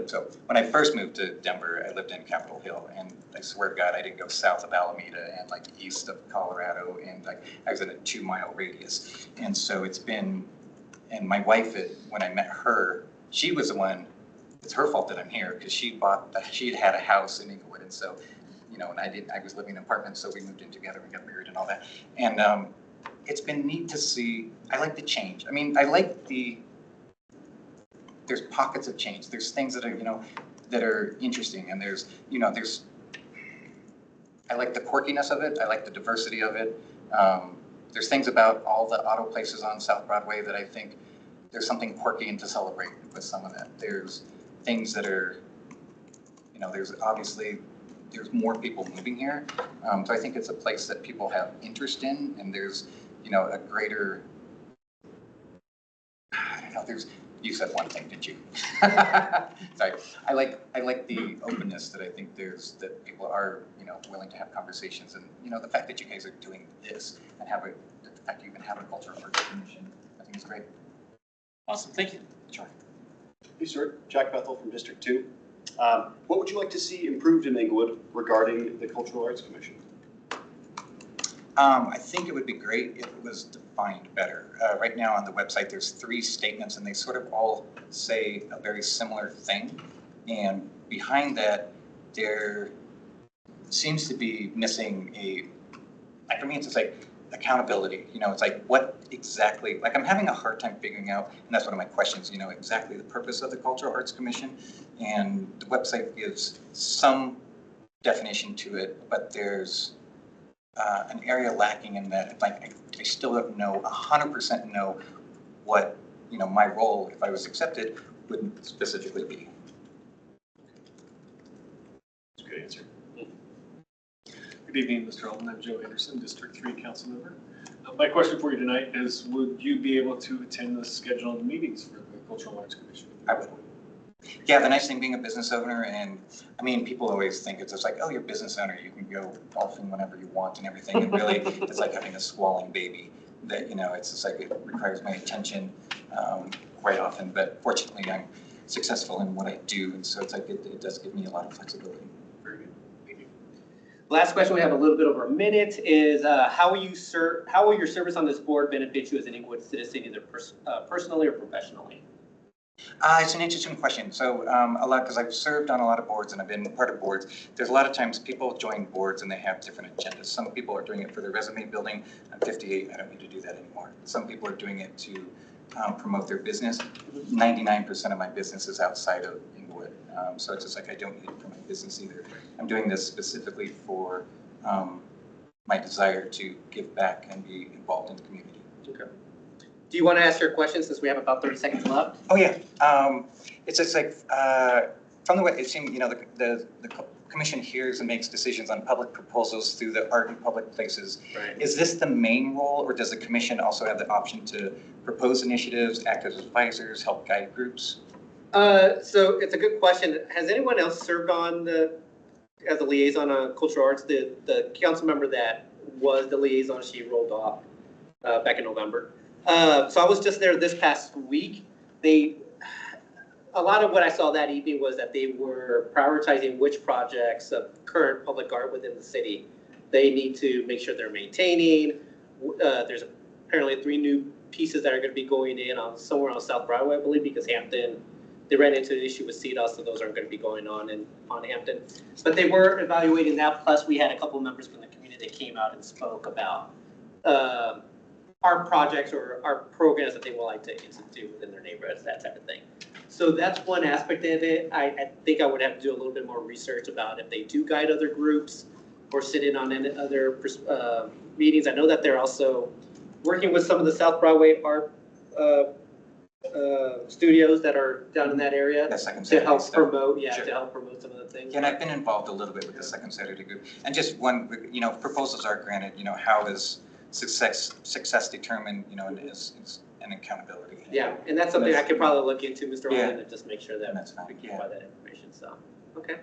so when I first moved to Denver, I lived in Capitol Hill, and I swear to God, I didn't go south of Alameda and like east of Colorado, and like I was in a 2-mile radius. And so it's been, and my wife, when I met her, she was the one, it's her fault that I'm here, because she had a house in Inglewood, and so, and I was living in an apartment, so we moved in together and got married and all that. And it's been neat to see, I like the change. I like there's pockets of change. There's things that are, that are interesting. And there's, I like the quirkiness of it. I like the diversity of it. There's things about all the auto places on South Broadway that I think there's something quirky and to celebrate with some of that. There's things that are, there's obviously, there's more people moving here. So I think it's a place that people have interest in, and there's, a greater, I don't know, you said one thing, didn't you? Sorry. I like the openness that I think that people are, willing to have conversations, and, the fact that you guys are doing this and the fact you even have a cultural arts commission, I think is great. Awesome, thank you. Sure. Hey, sir. Jack Bethel from District 2. What would you like to see improved in Inglewood regarding the Cultural Arts Commission? I think it would be great if it was defined better. Right now on the website, there's 3 statements, and they sort of all say a very similar thing. And behind that, there seems to be missing for me, it's just like accountability. It's like what exactly, like I'm having a hard time figuring out, and that's one of my questions, exactly the purpose of the Cultural Arts Commission. And the website gives some definition to it, but there's an area lacking in that. Like I still don't know, 100% know what, my role, if I was accepted, would specifically be. That's a good answer. Good evening, Mr. Alden. I'm Joe Anderson, District 3 Council Member. My question for you tonight is, would you be able to attend the scheduled meetings for the Cultural Arts Commission? I would. Yeah, the nice thing being a business owner, and I mean, people always think it's just like, oh, you're a business owner, you can go golfing whenever you want and everything. And really, it's like having a squalling baby that, it's just like it requires my attention quite often. But fortunately, I'm successful in what I do. And so it's like it does give me a lot of flexibility. Very good. Thank you. Last question, we have a little bit over a minute, is how will your service on this board benefit you as an Inglewood citizen, either personally or professionally? It's an interesting question. So a lot, because I've served on a lot of boards and I've been part of boards, there's a lot of times people join boards and they have different agendas. Some people are doing it for their resume building. I'm 58, I don't need to do that anymore. Some people are doing it to promote their business. 99% of my business is outside of Inglewood. So it's just like I don't need it for my business either. I'm doing this specifically for my desire to give back and be involved in the community. Okay. Do you want to ask your question since we have about 30 seconds left? Oh, yeah. It's just like, from the way it seemed, the commission hears and makes decisions on public proposals through the art and public places. Right. Is this the main role, or does the commission also have the option to propose initiatives, act as advisors, help guide groups? So it's a good question. Has anyone else served on as a liaison on cultural arts? The council member that was the liaison, she rolled off back in November. So I was just there this past week. A lot of what I saw that evening was that they were prioritizing which projects of current public art within the city they need to make sure they're maintaining. There's apparently 3 new pieces that are going to be going in somewhere on South Broadway, I believe, because Hampton, they ran into an issue with CDOT, so those aren't going to be going on Hampton. But they were evaluating that. Plus, we had a couple of members from the community that came out and spoke about our projects or our programs that they would like to institute within their neighborhoods, that type of thing. So that's one aspect of it. I think I would have to do a little bit more research about if they do guide other groups or sit in on any other meetings. I know that they're also working with some of the South Broadway art studios that are down in that area to help promote, to help promote some of the things. Yeah, and I've been involved a little bit with the Second Saturday group. And just one, proposals are granted, how is success determined, and is an accountability. Yeah, and that's something I could probably look into, Mr. Yeah. Alden, and just make sure that we can provide that information. So, okay,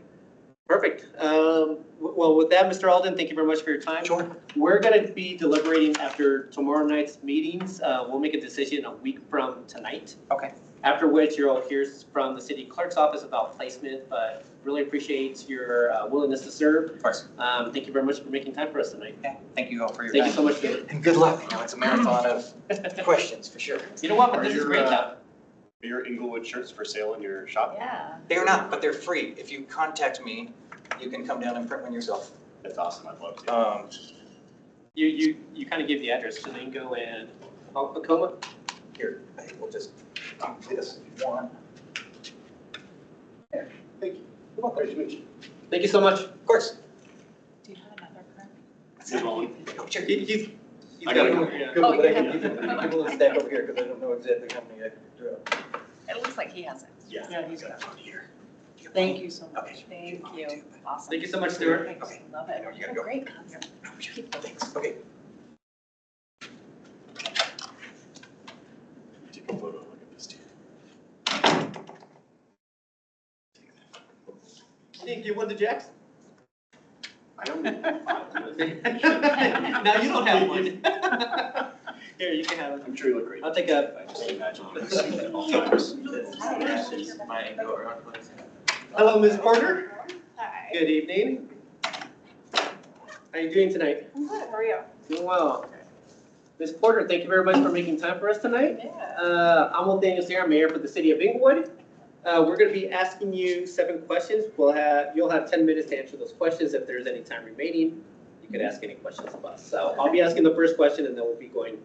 perfect. Well, with that, Mr. Alden, thank you very much for your time. Sure. We're going to be deliberating after tomorrow night's meetings. We'll make a decision a week from tonight. Okay. After which you'll hear from the city clerk's office about placement, but really appreciate your willingness to serve. Of course. Thank you very much for making time for us tonight. Yeah, thank you all for your Thank time. you so much, David. And good luck. It's a marathon of questions for sure. You know what, but this is great time. Are your Inglewood shirts for sale in your shop? Yeah. They're not, but they're free. If you contact me, you can come down and print one yourself. That's awesome. I'd love to. You kind of give the address, Shalingo and Tacoma. Here, we'll just do this if you want. Thank you. Great to meet you. Thank you so much. Of course. Do you have another card? Sure. He's I gotta got go. one. Go Oh, ahead. you You can stack over here because I don't know exactly how many I drew up. It looks like he has it. Yeah. Yeah, he's got On here. Thank you so much. Thank you. Awesome. Thank you so much, Stuart. Okay. Love I know it. you gotta go. Great concept. Thanks. Okay. Take a photo, look at this too. You didn't give one to Jackson? I don't. Now you don't have one. Here, you can have it. I'm sure you look great. I'll take a. I just imagine you see that all times. Hello, Ms. Porter. Hi. Good evening. How are you doing tonight? I'm good, how are you? Doing well. Ms. Porter, thank you very much for making time for us tonight. Yeah. I'm Nathaniel Sayre, Mayor for the City of Inglewood. We're going to be asking you 7 questions. You'll have 10 minutes to answer those questions. If there's any time remaining, you could ask any questions of us. So I'll be asking the first question, and then we'll be going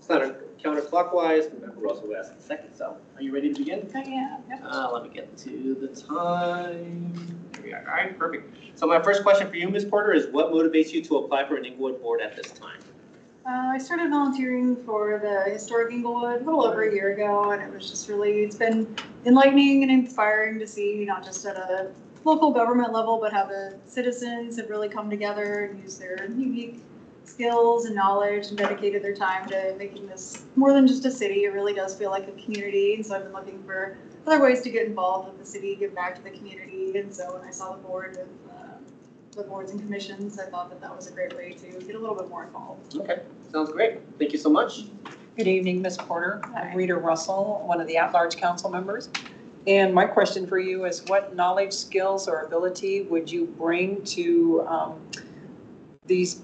counterclockwise. Member Russell will ask the second. So are you ready to begin? Yeah. Let me get to the time. There we are. All right, perfect. So my first question for you, Ms. Porter, is what motivates you to apply for an Inglewood board at this time? I started volunteering for the Historic Inglewood a little over a year ago, and it was just really, it's been enlightening and inspiring to see, not just at a local government level, but how the citizens have really come together and used their unique skills and knowledge and dedicated their time to making this more than just a city. It really does feel like a community, and so I've been looking for other ways to get involved with the city, give back to the community, and so when I saw the board of the boards and commissions, I thought that that was a great way to get a little bit more involved. Okay, sounds great. Thank you so much. Good evening, Ms. Porter. I'm Rita Russell, one of the at-large council members. And my question for you is what knowledge, skills, or ability would you bring to these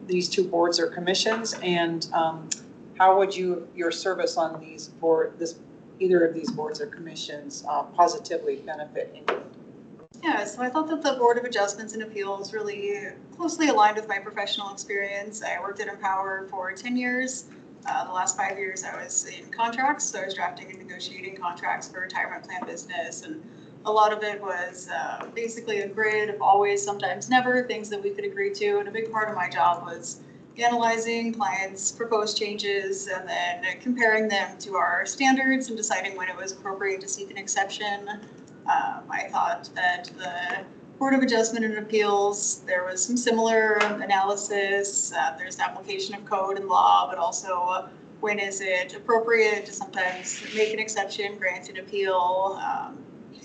2 boards or commissions? And how would your service on either of these boards or commissions positively benefit Inglewood? Yeah, so I thought that the Board of Adjustments and Appeals really closely aligned with my professional experience. I worked at Empower for 10 years. The last 5 years I was in contracts, so I was drafting and negotiating contracts for retirement plan business, and a lot of it was basically a grid of always, sometimes never, things that we could agree to, and a big part of my job was analyzing clients' proposed changes and then comparing them to our standards and deciding when it was appropriate to seek an exception. I thought that the Board of Adjustment and Appeals, there was some similar analysis. There's application of code and law, but also when is it appropriate to sometimes make an exception, grant an appeal,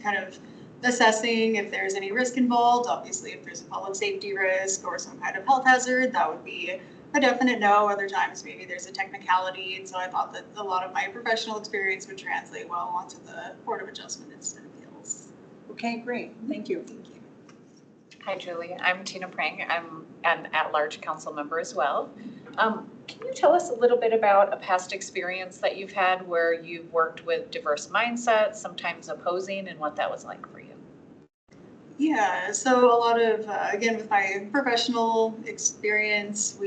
kind of assessing if there's any risk involved. Obviously, if there's a public safety risk or some kind of health hazard, that would be a definite no. Other times, maybe there's a technicality. And so I thought that a lot of my professional experience would translate well onto the Board of Adjustment and Appeals. Okay, great. Thank you. Thank you. Hi, Julie. I'm Tina Prang. I'm an at-large council member as well. Can you tell us a little bit about a past experience that you've had where you've worked with diverse mindsets, sometimes opposing, and what that was like for you? Yeah, so a lot of, again, with my professional experience,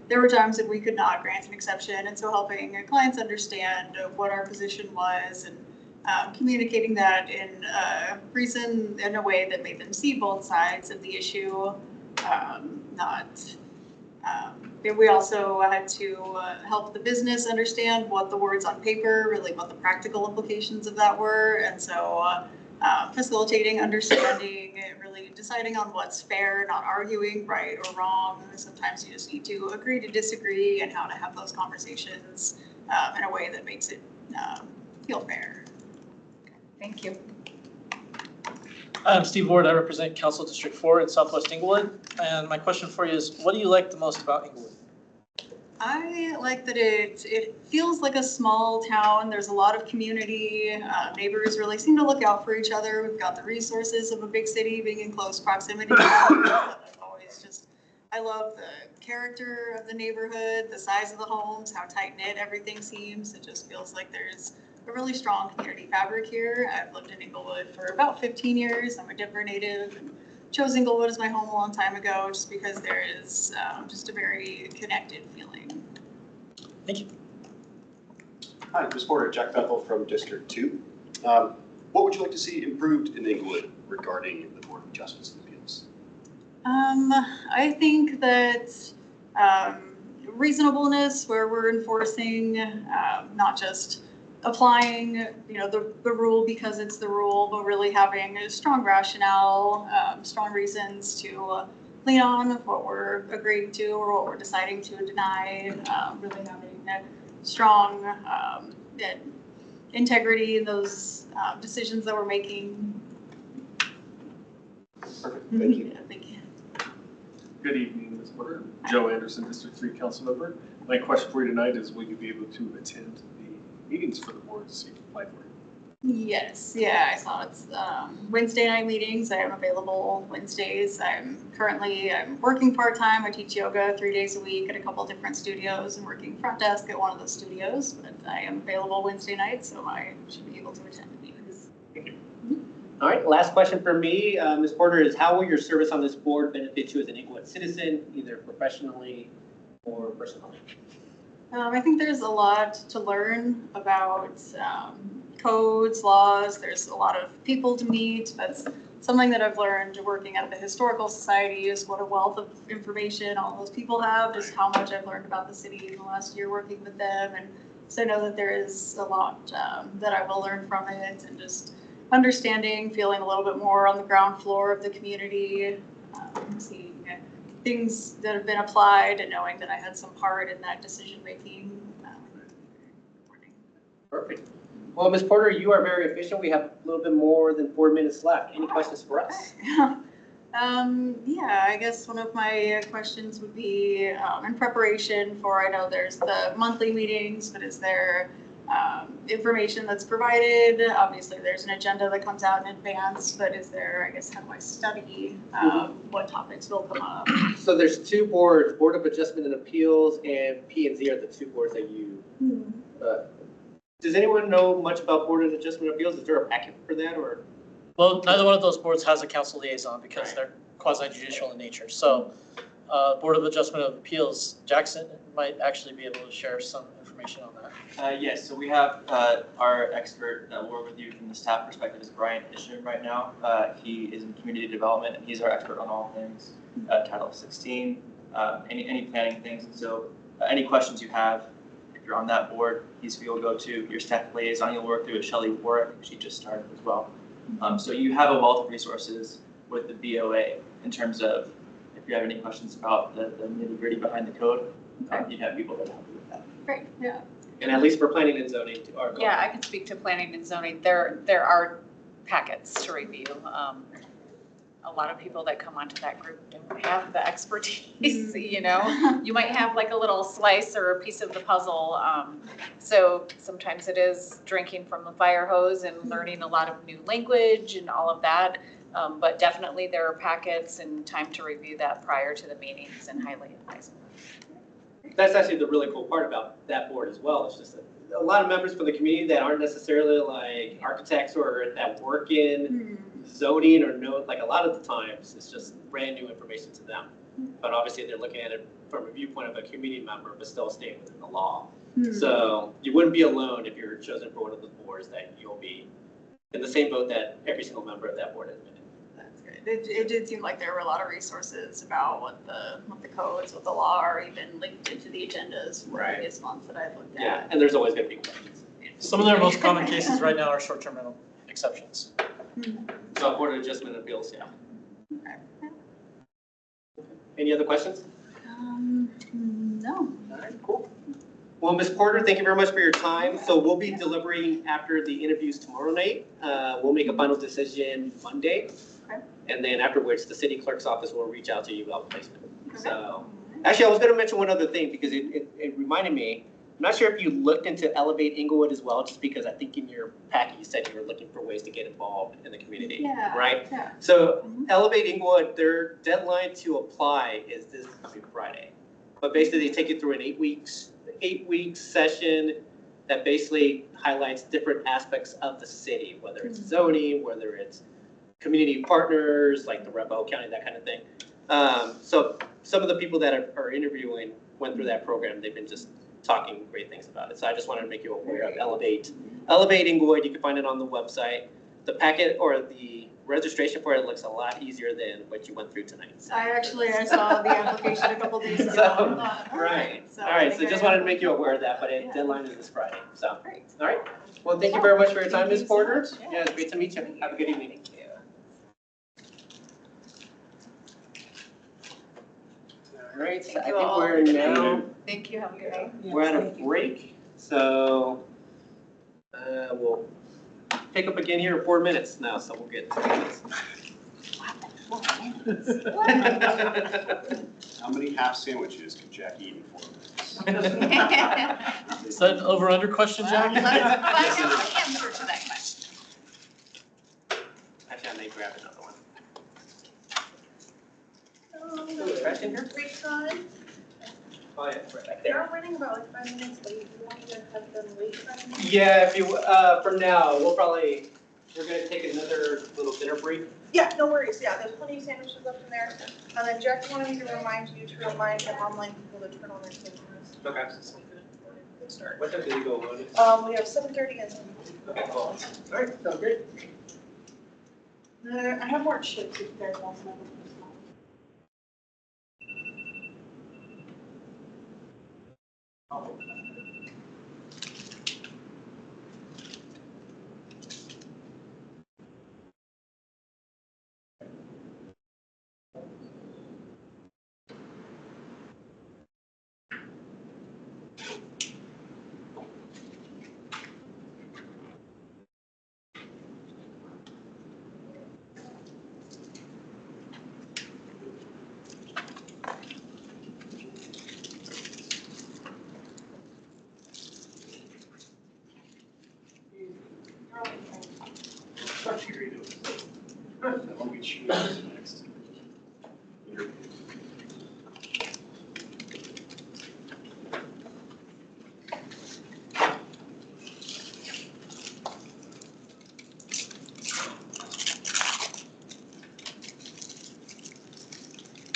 there were times that we could not grant an exception, and so helping clients understand what our position was and communicating that in a way that made them see both sides of the issue. We also had to help the business understand what the words on paper, really what the practical implications of that were, and so facilitating understanding, really deciding on what's fair, not arguing right or wrong. Sometimes you just need to agree to disagree, and how to have those conversations in a way that makes it feel fair. Thank you. I'm Steve Ward. I represent Council District 4 in Southwest Inglewood. And my question for you is, what do you like the most about Inglewood? I like that it feels like a small town. There's a lot of community. Neighbors really seem to look out for each other. We've got the resources of a big city being in close proximity. I love the character of the neighborhood, the size of the homes, how tight-knit everything seems. It just feels like there's a really strong community fabric here. I've lived in Inglewood for about 15 years. I'm a Denver native and chose Inglewood as my home a long time ago just because there is just a very connected feeling. Thank you. Hi, Ms. Porter, Jack Bethel from District 2. What would you like to see improved in Inglewood regarding the Board of Adjustments and Appeals? I think that reasonableness, where we're enforcing not just applying, the rule because it's the rule, but really having a strong rationale, strong reasons to lean on what we're agreeing to or what we're deciding to deny, really having a strong integrity in those decisions that we're making. Perfect, thank you. Yeah, thank you. Good evening, Ms. Porter. Joe Anderson, District 3 Council Member. My question for you tonight is, will you be able to attend the meetings for the board to see if you apply for it? Yes, yeah, I saw it's Wednesday night meetings. I am available Wednesdays. I'm working part-time. I teach yoga 3 days a week at a couple different studios and working front desk at one of those studios, but I am available Wednesday nights, so I should be able to attend the meetings. Thank you. All right, last question for me, Ms. Porter, is how will your service on this board benefit you as an Inglewood citizen, either professionally or personally? I think there's a lot to learn about codes, laws. There's a lot of people to meet. That's something that I've learned working at the Historical Society, is what a wealth of information all those people have, just how much I've learned about the city in the last year working with them. And so I know that there is a lot that I will learn from it, and just understanding, feeling a little bit more on the ground floor of the community, seeing things that have been applied and knowing that I had some part in that decision making. Perfect. Well, Ms. Porter, you are very efficient. We have a little bit more than 4 minutes left. Any questions for us? Yeah, I guess one of my questions would be in preparation for, I know there's the monthly meetings, but is there information that's provided? Obviously, there's an agenda that comes out in advance, but is there, I guess, how do I study what topics will come up? So there's two boards, Board of Adjustment and Appeals and P&Z are the two boards that you, does anyone know much about Board of Adjustment and Appeals? Is there a packet for that, or? Well, neither one of those boards has a council liaison because they're quasi-judicial in nature. So Board of Adjustment of Appeals, Jackson might actually be able to share some information on that. Yes, so we have our expert that will work with you from the staff perspective is Brian Isham right now. He is in community development, and he's our expert on all things Title 16, any planning things. And so any questions you have, if you're on that board, you'll go to your staff liaison. You'll work through with Shelley Warwick. She just started as well. So you have a wealth of resources with the BOA in terms of if you have any questions about the nitty gritty behind the code, you'd have people that help you with that. Great, yeah. And at least for planning and zoning. Yeah, I can speak to planning and zoning. There are packets to review. A lot of people that come onto that group don't have the expertise, you know? You might have like a little slice or a piece of the puzzle. So sometimes it is drinking from the fire hose and learning a lot of new language and all of that. But definitely there are packets and time to review that prior to the meetings, and highly advisable. That's actually the really cool part about that board as well. It's just a lot of members from the community that aren't necessarily like architects or that work in zoning or know, like a lot of the times it's just brand new information to them. But obviously they're looking at it from a viewpoint of a community member, but still staying within the law. So you wouldn't be alone if you're chosen for one of the boards, that you'll be in the same boat that every single member of that board has been in. That's great. It did seem like there were a lot of resources about what the codes, what the law are, even linked into the agendas for previous months that I've looked at. Yeah, and there's always going to be questions. Some of their most common cases right now are short-term rental exceptions. So Board of Adjustment and Appeals, yeah. Any other questions? No. All right, cool. Well, Ms. Porter, thank you very much for your time. So we'll be deliberating after the interviews tomorrow night. We'll make a final decision Monday. Okay. And then afterwards, the city clerk's office will reach out to you about placement. Okay. So actually, I was going to mention one other thing because it reminded me. I'm not sure if you looked into Elevate Inglewood as well, just because I think in your packet you said you were looking for ways to get involved in the community, right? Yeah. So Elevate Inglewood, their deadline to apply is this coming Friday. But basically they take you through an 8-week session that basically highlights different aspects of the city, whether it's zoning, whether it's community partners, like the Arapahoe County, that kind of thing. So some of the people that are interviewing went through that program. They've been just talking great things about it. So I just wanted to make you aware of Elevate Inglewood. You can find it on the website. the packet or the registration for it looks a lot easier than what you went through tonight. I saw the application a couple days ago. So, and thought, right. so All right, I so think just I- wanted to make you aware of that, but deadline is this Friday, so. All right, well, thank you very much for your time, Ms. Porter. Yeah, it's great to meet you. Have a good evening. Thank you. All right, so I Thank think you all. we're now, Thank you, have a good night. we're at a break, so we'll pick up again here in 4 minutes now, so we'll get 2 minutes. How many half sandwiches can Jack eat in 4 minutes? Is that an over-under question, Jack? Let's find out the answer to that question. Actually, I may grab another one. Oh, Trash in here? Break time. Oh, yeah, it's right back They there. are running about like 5 minutes late. Do you want me to have them wait 5 minutes? Yeah, if you, for now, we're gonna take another little dinner break. Yeah, no worries. Yeah, there's plenty of sandwiches left in there. And then Jack wanted me to remind you to remind the online people to turn on their cameras. Okay. So we could start. What time do we go on? We have 7:30 and 7:00. Okay, cool. All right, sounds great. I have more chips if you guys want some. I'll get you next.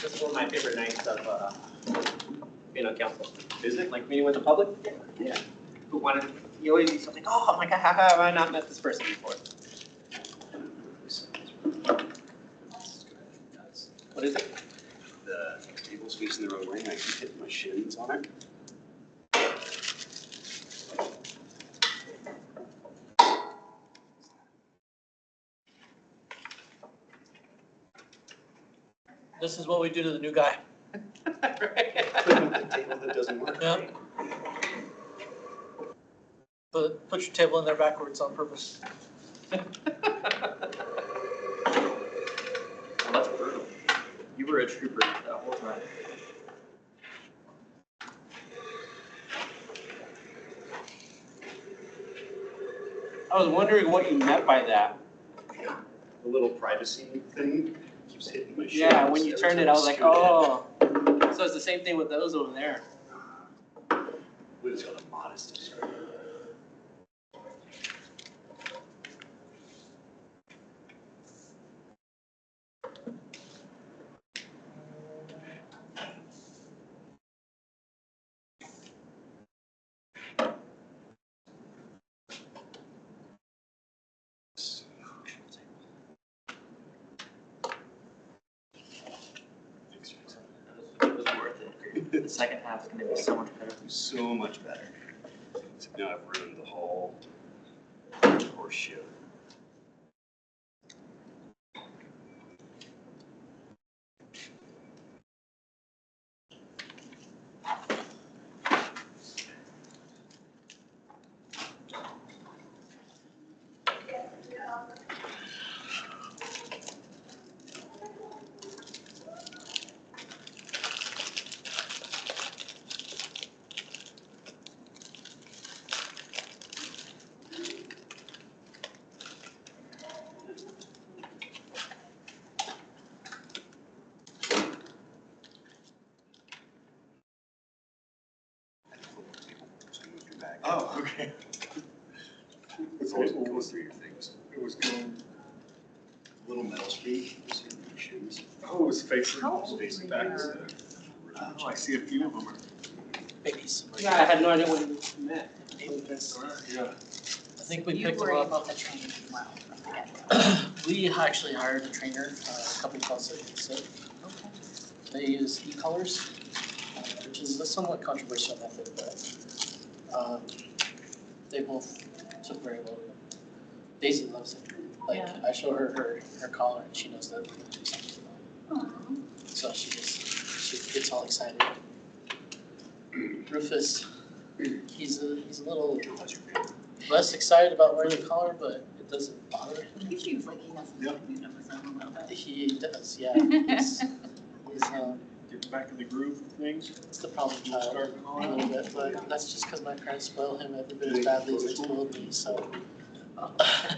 This is one of my favorite nights of being on council. Is it? Like meeting with the public? Yeah. Who wanted, you always see something, oh my God, how have I not met this person before? What is it? The table's facing the wrong way and I keep hitting my shins on it. This is what we do to the new guy. The table that doesn't work. Yeah. Put your table in there backwards on purpose. Well, that's brutal. You were a trooper that whole time. I was wondering what you meant by that. The little privacy thing keeps hitting my shins. Yeah, when you every turned time it, I was like, scoot it. oh. So it's the same thing with those over there. We just got a modesty. It was worth it. The second half's gonna be so much better. So much better. So now I've ruined the whole horseshoe. Oh, okay. It's always going through your things. It was going, Little metal streak, just hitting my shins. oh, it was facing, How old facing were back. you? Oh, I see a few of them are. Babies. Yeah, I had no idea what you meant. Yeah. think we You picked were them able up. to train them well from the get-go. We actually hired a trainer, a couple of months ago. They use e-colors, which is a somewhat controversial method, but they both took very well. Daisy loves it. Like, Yeah. I show her collar and she knows that we're gonna do something. So she gets all excited. Rufus, he's a little less excited about wearing the collar, but it doesn't bother him. He seems like he has the beat of his own a little bit. He does, yeah. He's Get back in the groove of things. it's the problem child a little bit, but that's just because my parents spoil him every bit as badly as they spoiled me, so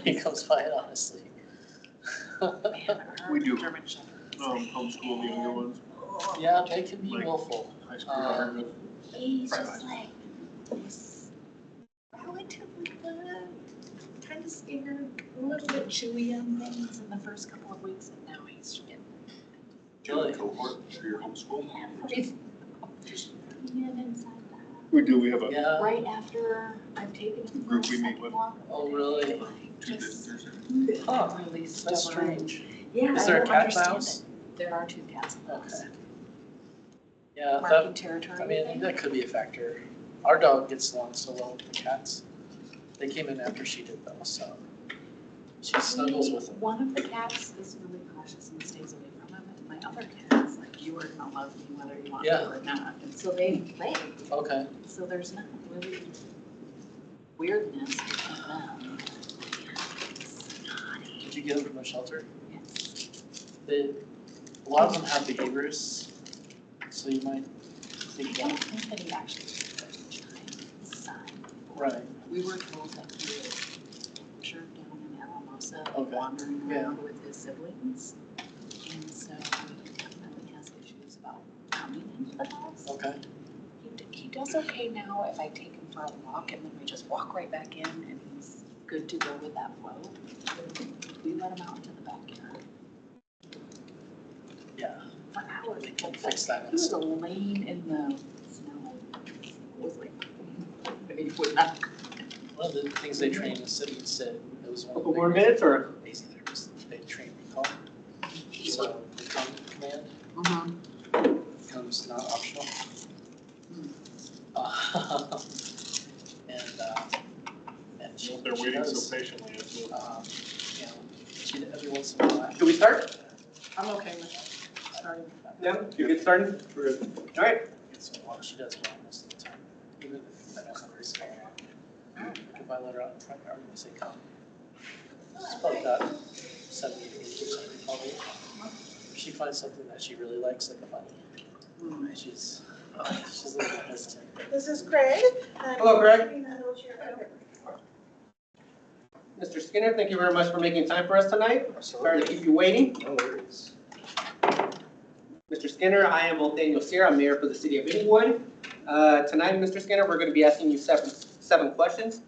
he comes by it honestly. We do homeschool the younger ones. Yeah, they can be Like willful. High school, hard He's Right. just like, Relatively good, kind of scared, a little bit chewy on things in the first couple of weeks, and now he's getting. Do you have a cohort for your homeschool? Just, being inside the house. we do, we have a Yeah, Right after I've taken him Group for we a meet second with. walk. oh really? Tuesday, Thursday. Huh, Really that's stubborn. strange. Yeah, Is I there a don't cat in the understand house? it. There are 2 cats in the house. Okay. Yeah, Marking that, territory. I mean, that could be a factor. Our dog gets along so well with the cats. They came in after she did though, so she snuggles with them. One of the cats is really cautious and stays away from him, and my other cat is like, you are gonna love me whether you want Yeah. to or not. And so they play. Okay, So there's not really weirdness between them. did you get them from a shelter? Yes. A lot of them have behaviors, so you might I think don't that, think that he actually tried his son. right, We were told that he was jerked down in Alamosa, Okay. wandering Yeah. around with his siblings. And so he definitely has issues about coming into the house. okay. He does okay now if I take him for a walk and then we just walk right back in and he's good to go with that flow. We let him out into the backyard Yeah, for hours. we can fix that. He was laying in the snow. It was like, I mean, would not. One of the things they trained in City and Sit, it was one of the Couple more biggest minutes or? Daisy there was, they trained recall. So the command Mm-hmm. becomes not optional. And she, They're she waiting does, so patiently, it's you know, she, every once in a while. Should we start? I'm okay with starting. Yeah, you get started? All right. It's a lot, she does well most of the time, even if that doesn't really scale out. If I let her out in front yard and say come. She's probably got 70 to 80% probably. If she finds something that she really likes, like a bunny, she's a little bit hesitant. This is Craig. Hello, Craig. Mr. Skinner, thank you very much for making time for us tonight. Sorry to keep you waiting. No worries. Mr. Skinner, I am Nathaniel Sierra. I'm mayor for the city of Inglewood. Tonight, Mr. Skinner, we're going to be asking you seven questions.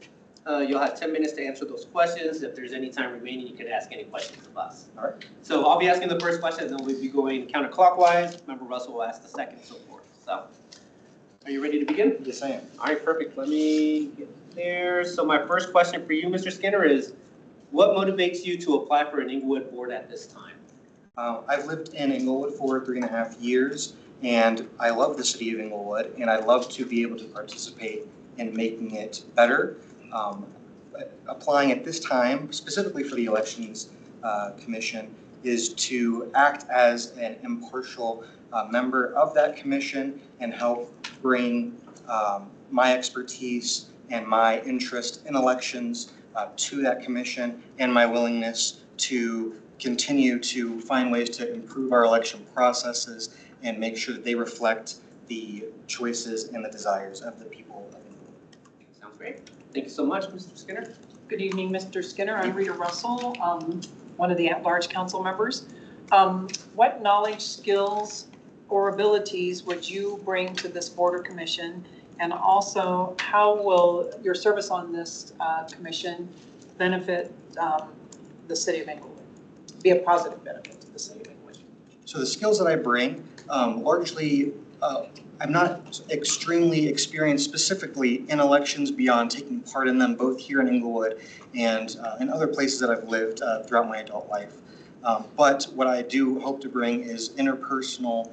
You'll have 10 minutes to answer those questions. If there's any time remaining, you can ask any questions of us. All right. So I'll be asking the first question, and then we'll be going counterclockwise. Member Russell will ask the second, and so forth. So, are you ready to begin? Yes, I am. All right, perfect. Let me get there. So my first question for you, Mr. Skinner, is what motivates you to apply for an Inglewood board at this time? I've lived in Inglewood for 3.5 years, and I love the city of Inglewood, and I love to be able to participate in making it better. Applying at this time, specifically for the Elections Commission, is to act as an impartial member of that commission and help bring my expertise and my interest in elections to that commission, and my willingness to continue to find ways to improve our election processes and make sure that they reflect the choices and the desires of the people of Inglewood. Sounds great. Thank you so much, Mr. Skinner. Good evening, Mr. Skinner. I'm Rita Russell, one of the at-large council members. What knowledge, skills, or abilities would you bring to this board or commission? And also, how will your service on this commission benefit the city of Inglewood? Be a positive benefit to the city of Inglewood? So the skills that I bring largely I'm not extremely experienced specifically in elections beyond taking part in them both here in Inglewood and in other places that I've lived throughout my adult life. But what I do hope to bring is interpersonal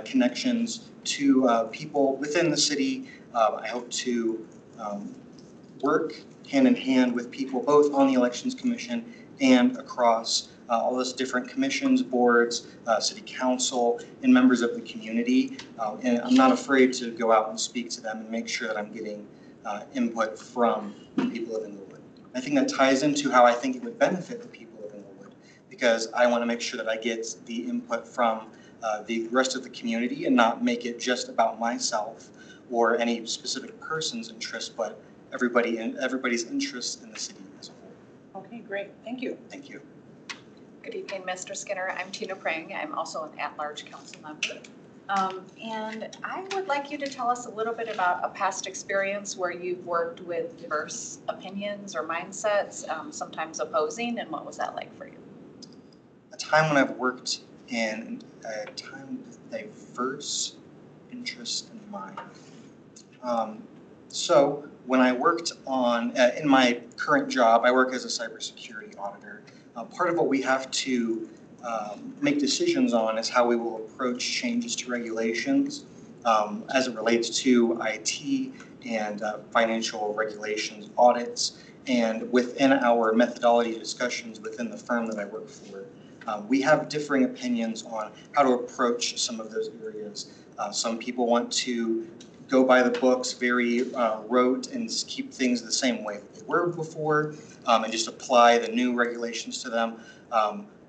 connections to people within the city. I hope to work hand in hand with people both on the Elections Commission and across all those different commissions, boards, city council, and members of the community. And I'm not afraid to go out and speak to them and make sure that I'm getting input from the people of Inglewood. I think that ties into how I think it would benefit the people of Inglewood, because I want to make sure that I get the input from the rest of the community and not make it just about myself or any specific person's interest, but everybody's interest in the city as a whole. Okay, great. Thank you. Thank you. Good evening, Mr. Skinner. I'm Tina Prang. I'm also an at-large council member. And I would like you to tell us a little bit about a past experience where you've worked with diverse opinions or mindsets, sometimes opposing, and what was that like for you? A time when I've worked in a time with diverse interests in mind. So when I worked on, in my current job, I work as a cybersecurity auditor. Part of what we have to make decisions on is how we will approach changes to regulations as it relates to IT and financial regulations, audits, and within our methodology discussions within the firm that I work for. We have differing opinions on how to approach some of those areas. Some people want to go by the books, very rote, and keep things the same way that they were before, and just apply the new regulations to them.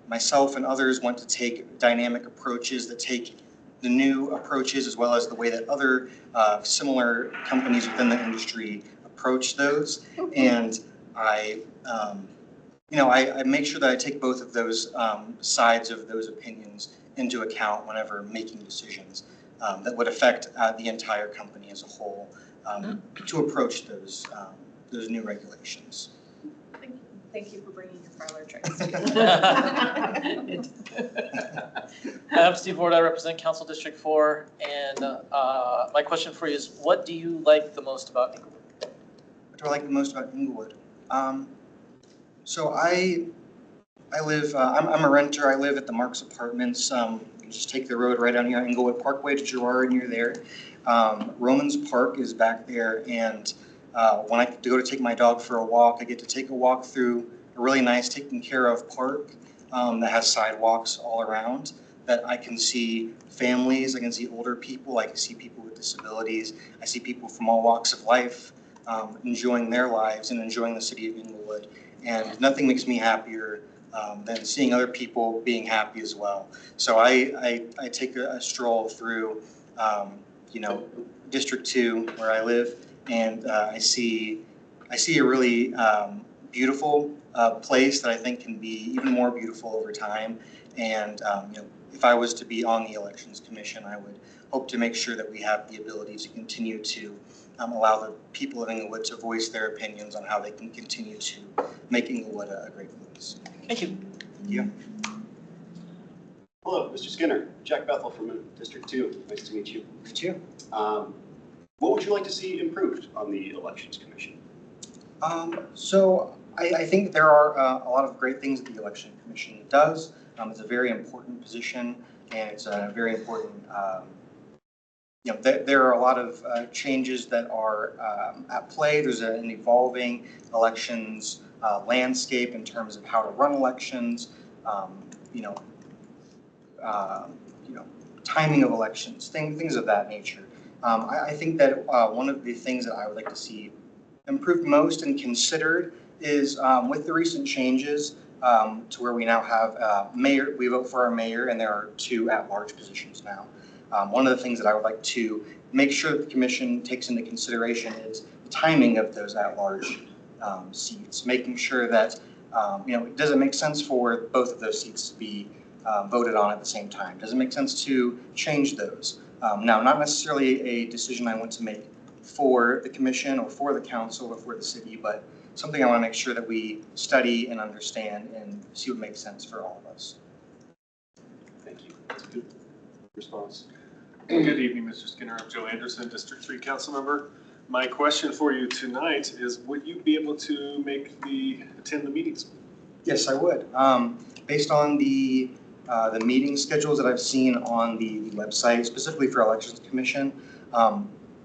Myself and others want to take dynamic approaches that take the new approaches as well as the way that other similar companies within the industry approach those. And I make sure that I take both of those sides of those opinions into account whenever making decisions that would affect the entire company as a whole to approach those new regulations. Thank you for bringing your parlor tricks. I'm Steve Ward, I represent Council District 4, and my question for you is, what do you like the most about Inglewood? What do I like the most about Inglewood? So I live, I'm a renter. I live at the Marks Apartments. You just take the road right down here, Inglewood Parkway to Girard, and you're there. Romans Park is back there, and when I go to take my dog for a walk, I get to take a walk through a really nice taken care of park that has sidewalks all around, that I can see families, I can see older people, I can see people with disabilities, I see people from all walks of life enjoying their lives and enjoying the city of Inglewood. And nothing makes me happier than seeing other people being happy as well. So I take a stroll through, District 2 where I live, and I see a really beautiful place that I think can be even more beautiful over time. And if I was to be on the Elections Commission, I would hope to make sure that we have the ability to continue to allow the people of Inglewood to voice their opinions on how they can continue to make Inglewood a great place. Thank you. Thank you. Hello, Mr. Skinner. Jack Bethel from District 2. Nice to meet you. Meet you. What would you like to see improved on the Elections Commission? So I think there are a lot of great things that the Election Commission does. It's a very important position, and it's a very important, there are a lot of changes that are at play. There's an evolving elections landscape in terms of how to run elections, timing of elections, things of that nature. I think that one of the things that I would like to see improved most and considered is with the recent changes to where we now have mayor, we vote for our mayor, and there are 2 at-large positions now. One of the things that I would like to make sure that the commission takes into consideration is the timing of those at-large seats, making sure that, does it make sense for both of those seats to be voted on at the same time? Does it make sense to change those? Now, not necessarily a decision I want to make for the commission or for the council or for the city, but something I want to make sure that we study and understand and see what makes sense for all of us. Thank you. That's a good response. Good evening, Mr. Skinner. I'm Joe Anderson, District 3 council member. My question for you tonight is, would you be able to attend the meetings? Yes, I would. Based on the meeting schedules that I've seen on the website, specifically for Elections Commission,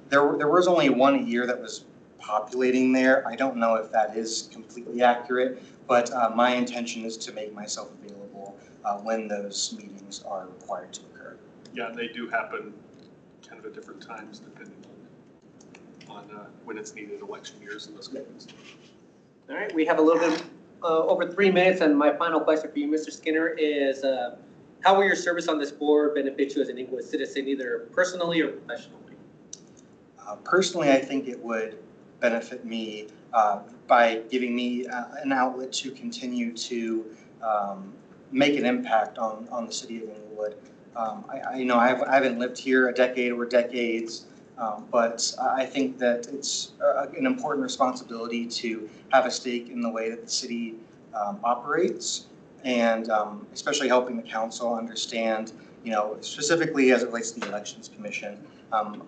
there was only one a year that was populating there. I don't know if that is completely accurate, but my intention is to make myself available when those meetings are required to occur. Yeah, and they do happen kind of at different times depending on when it's needed, election years and those kind of things. All right, we have a little bit over 3 minutes, and my final question for you, Mr. Skinner, is how will your service on this board benefit you as an Inglewood citizen, either personally or professionally? Personally, I think it would benefit me by giving me an outlet to continue to make an impact on the city of Inglewood. I haven't lived here a decade or decades, but I think that it's an important responsibility to have a stake in the way that the city operates, and especially helping the council understand, specifically as it relates to the Elections Commission,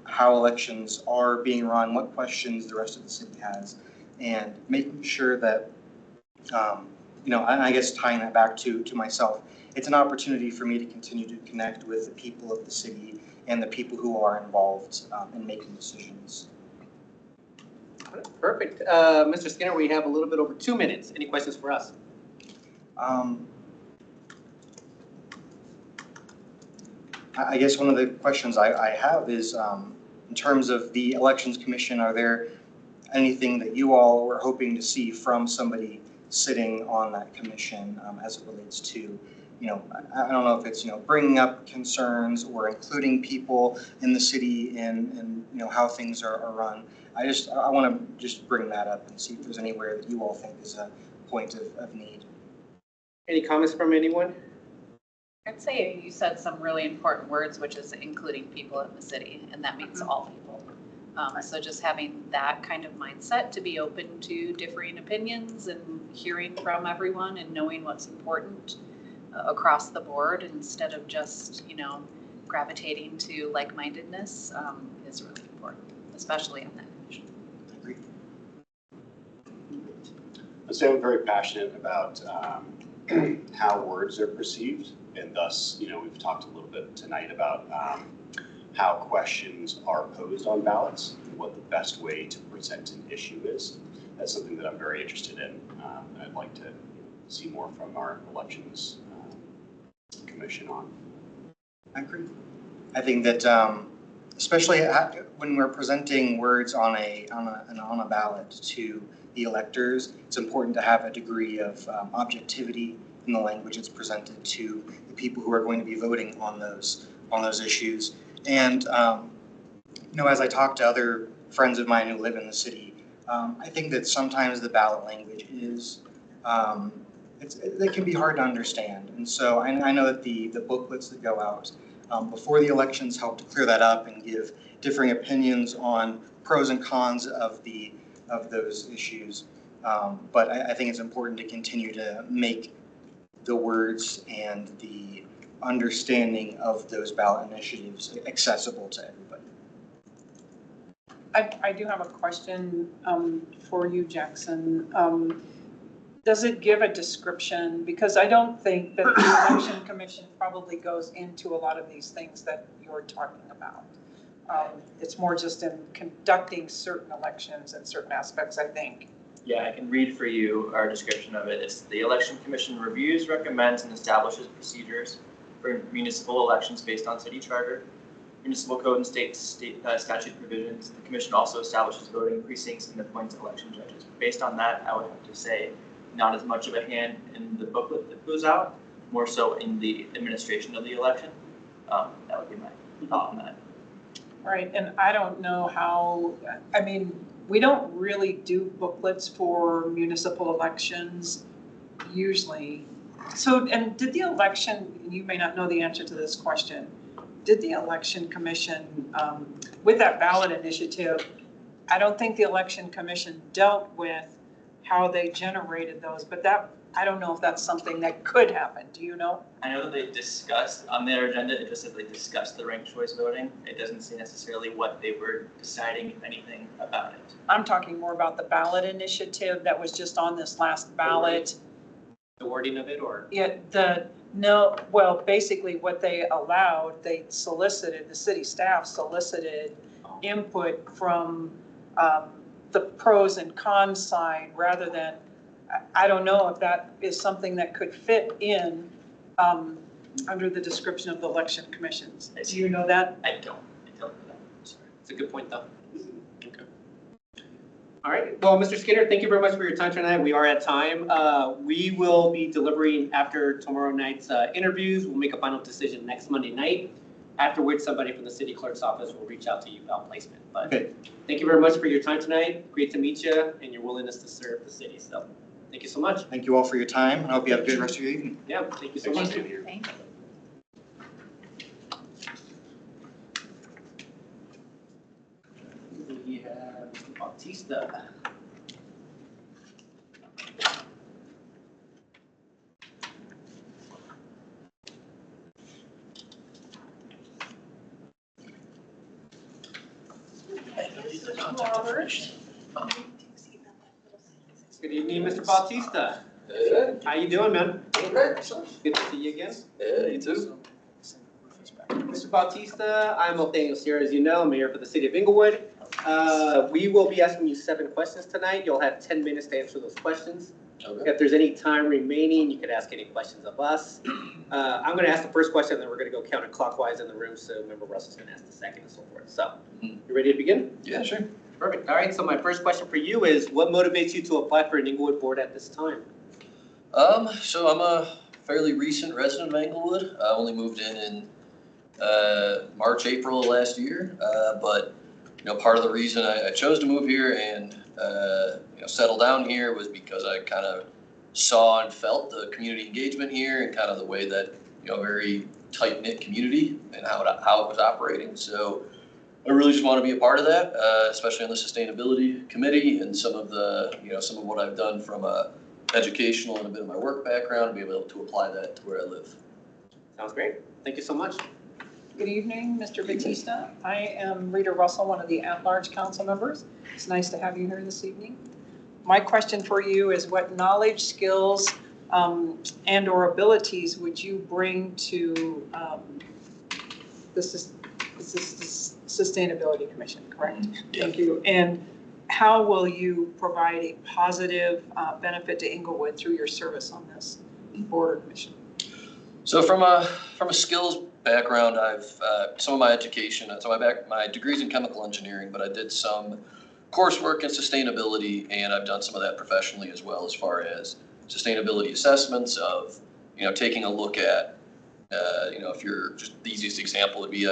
how elections are being run, what questions the rest of the city has, and making sure that, and I guess tying that back to myself, it's an opportunity for me to continue to connect with the people of the city and the people who are involved in making decisions. Perfect. Mr. Skinner, we have a little bit over 2 minutes. Any questions for us? I guess one of the questions I have is, in terms of the Elections Commission, are there anything that you all were hoping to see from somebody sitting on that commission as it relates to, I don't know if it's, bringing up concerns or including people in the city and how things are run. I want to just bring that up and see if there's anywhere that you all think is a point of need. Any comments from anyone? I'd say you said some really important words, which is including people in the city, and that means all people. So just having that kind of mindset to be open to differing opinions and hearing from everyone and knowing what's important across the board instead of just, gravitating to like-mindedness is really important, especially on that commission. I'd say I'm very passionate about how words are perceived, and thus, we've talked a little bit tonight about how questions are posed on ballots and what the best way to present an issue is. That's something that I'm very interested in, and I'd like to see more from our Elections Commission on. I agree. I think that especially when we're presenting words on a ballot to the electors, it's important to have a degree of objectivity in the language that's presented to the people who are going to be voting on those issues. And as I talk to other friends of mine who live in the city, I think that sometimes the ballot language is it can be hard to understand. And so I know that the booklets that go out before the elections help to clear that up and give differing opinions on pros and cons of those issues. But I think it's important to continue to make the words and the understanding of those ballot initiatives accessible to everybody. I do have a question for you, Jackson. Does it give a description? Because I don't think that the Election Commission probably goes into a lot of these things that you're talking about. It's more just in conducting certain elections and certain aspects, I think. Yeah, I can read for you our description of it. It's the Election Commission reviews, recommends, and establishes procedures for municipal elections based on city charter, municipal code, and state statute provisions. The commission also establishes voting precincts and appoints election judges. Based on that, I would have to say not as much of a hand in the booklet that goes out, more so in the administration of the election. That would be my thought on that. Right, and I don't know how, we don't really do booklets for municipal elections usually. So, and did the election, you may not know the answer to this question, did the Election Commission, with that ballot initiative, I don't think the Election Commission dealt with how they generated those, but that I don't know if that's something that could happen. Do you know? I know that they discussed, on their agenda, it just says they discussed the ranked choice voting. It doesn't say necessarily what they were deciding, if anything, about it. I'm talking more about the ballot initiative that was just on this last ballot. The wording of it, or? Yeah, basically what they allowed, they solicited, the city staff solicited input from the pros and cons side rather than, I don't know if that is something that could fit in under the description of the election commissions. Do you know that? I don't know that. It's a good point, though. Okay. All right. Well, Mr. Skinner, thank you very much for your time tonight. We are at time. We will be delivering after tomorrow night's interviews. We'll make a final decision next Monday night, after which somebody from the city clerk's office will reach out to you about placement. But thank you very much for your time tonight. Great to meet you and your willingness to serve the city. So thank you so much. Thank you all for your time, and I hope you have a good rest of your evening. Yeah, thank you so much. Thank you. We have Mr. Bautista. Good evening, Mr. Bautista. How you doing, man? Good to see you again. Yeah, you too. Mr. Bautista, I'm Nathaniel Sierra, as you know, Mayor for the City of Inglewood. We will be asking you 7 questions tonight. You'll have 10 minutes to answer those questions. Okay. If there's any time remaining, you could ask any questions of us. I'm going to ask the first question, then we're going to go counterclockwise in the room, so Member Russell's going to ask the second and so forth. So, you ready to begin? Yeah, sure. Perfect. All right, so my first question for you is, what motivates you to apply for an Inglewood board at this time? So I'm a fairly recent resident of Englewood. I only moved in March, April of last year. But part of the reason I chose to move here and settle down here was because I kind of saw and felt the community engagement here and kind of the way that a very tight knit community and how it was operating. So I really just want to be a part of that, especially on the sustainability committee and some of the some of what I've done from a educational and a bit of my work background and be able to apply that to where I live. Sounds great. Thank you so much. Good evening, Mr. Batista. I am Rita Russell, one of the at-large council members. It's nice to have you here this evening. My question for you is, what knowledge, skills, and or abilities would you bring to this Sustainability Commission, correct? Yeah. Thank you. And how will you provide a positive benefit to Inglewood through your service on this board or commission? So from a skills background, I've some of my education, so my degree's in chemical engineering, but I did some coursework in sustainability, and I've done some of that professionally as well, as far as sustainability assessments of taking a look at if you're just the easiest example would be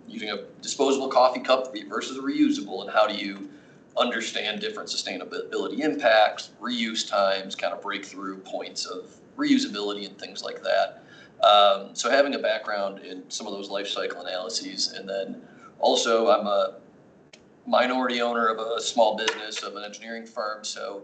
using a disposable coffee cup versus a reusable, and how do you understand different sustainability impacts, reuse times, kind of breakthrough points of reusability and things like that. So having a background in some of those life cycle analyses, and then also I'm a minority owner of a small business of an engineering firm. So,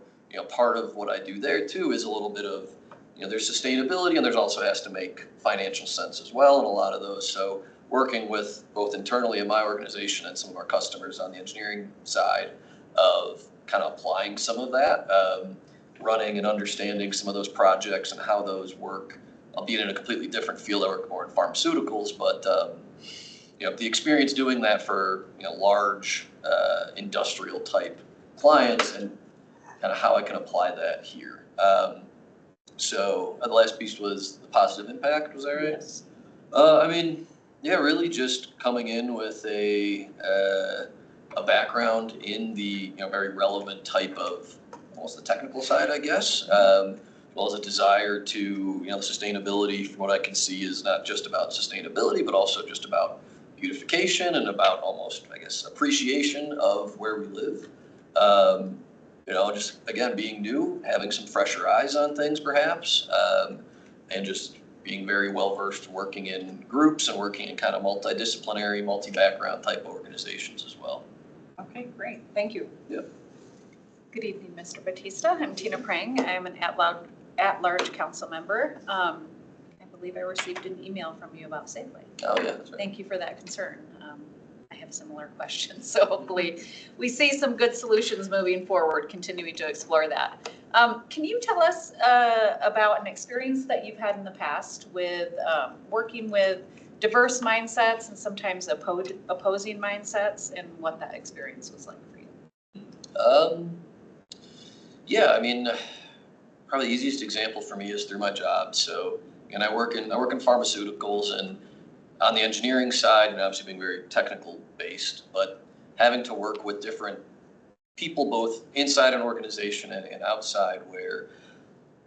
part of what I do there too is a little bit of, there's sustainability and there's also has to make financial sense as well in a lot of those. So working with both internally in my organization and some of our customers on the engineering side of kind of applying some of that, running and understanding some of those projects and how those work, albeit in a completely different field. I work more in pharmaceuticals, but the experience doing that for large industrial type clients and kind of how I can apply that here. So the last piece was the positive impact. Was that right? Yes. Really just coming in with a background in the very relevant type of almost the technical side, I guess, as well as a desire to the sustainability. From what I can see, is not just about sustainability, but also just about beautification and about almost, I guess, appreciation of where we live. Just again being new, having some fresher eyes on things, perhaps, and just being very well versed working in groups and working in kind of multidisciplinary, multi-background type organizations as well. Okay, great. Thank you. Yep. Good evening, Mr. Batista. I'm Tina Prang. I'm an at-large at-large council member. I believe I received an email from you about Safeway. Oh, yeah, that's right. Thank you for that concern. I have similar questions, so hopefully we see some good solutions moving forward, continuing to explore that. Can you tell us about an experience that you've had in the past with working with diverse mindsets and sometimes opposing mindsets, and what that experience was like for you? Yeah, I mean, probably the easiest example for me is through my job. So, and I work in pharmaceuticals, and on the engineering side, and obviously being very technical based, but having to work with different people, both inside an organization and outside, where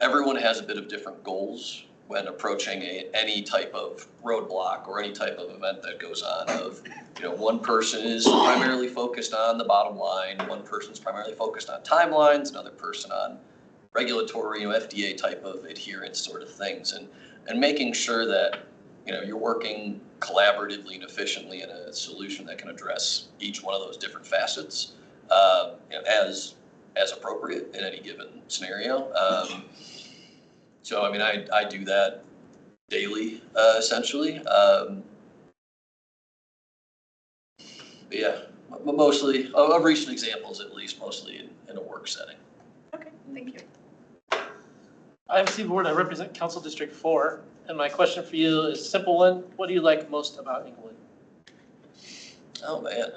everyone has a bit of different goals when approaching any type of roadblock or any type of event that goes on. Of, one person is primarily focused on the bottom line, one person's primarily focused on timelines, another person on regulatory, FDA type of adherence sort of things, and making sure that you're working collaboratively and efficiently in a solution that can address each one of those different facets as appropriate in any given scenario. So, I mean, I do that daily, essentially. But yeah, mostly, of recent examples at least, mostly in a work setting. Okay, thank you. I'm Steve Ward, I represent Council District 4, and my question for you is a simple one. What do you like most about Inglewood? Oh, man.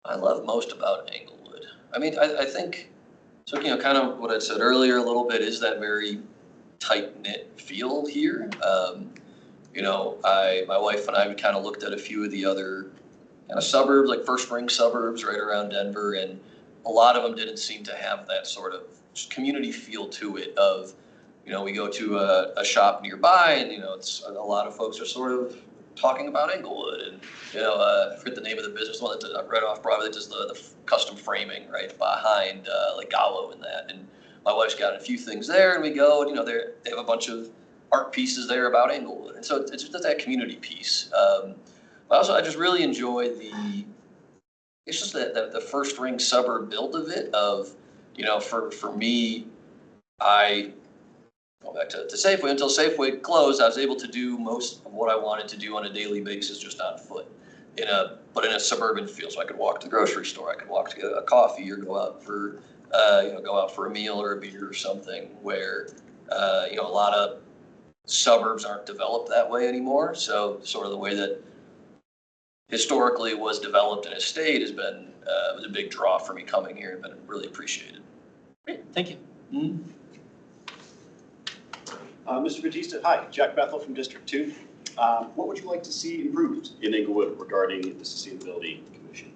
I love most about Inglewood. I mean, I think, so, kind of what I said earlier a little bit is that very tight-knit feel here. My wife and I kind of looked at a few of the other kind of suburbs, like first-ring suburbs right around Denver, and a lot of them didn't seem to have that sort of community feel to it of, we go to a shop nearby and, it's a lot of folks are sort of talking about Inglewood, and, I forget the name of the business, one that right off Broadway that does the custom framing right behind like Gallo and that. And my wife's got a few things there, and we go, and, they have a bunch of art pieces there about Inglewood. And so it's just that community piece. But also I just really enjoy it's just that the first ring suburb build of it of, for me, going back to Safeway, until Safeway closed, I was able to do most of what I wanted to do on a daily basis just on foot, but in a suburban feel. So I could walk to the grocery store, I could walk to get a coffee, or go out for a meal or a beer or something, where a lot of suburbs aren't developed that way anymore. So sort of the way that historically was developed in a state has been was a big draw for me coming here and been really appreciated. Great, thank you. Mm-hmm. Mr. Batista, hi, Jack Bethel from District 2. What would you like to see improved in Inglewood regarding the Sustainability Commission?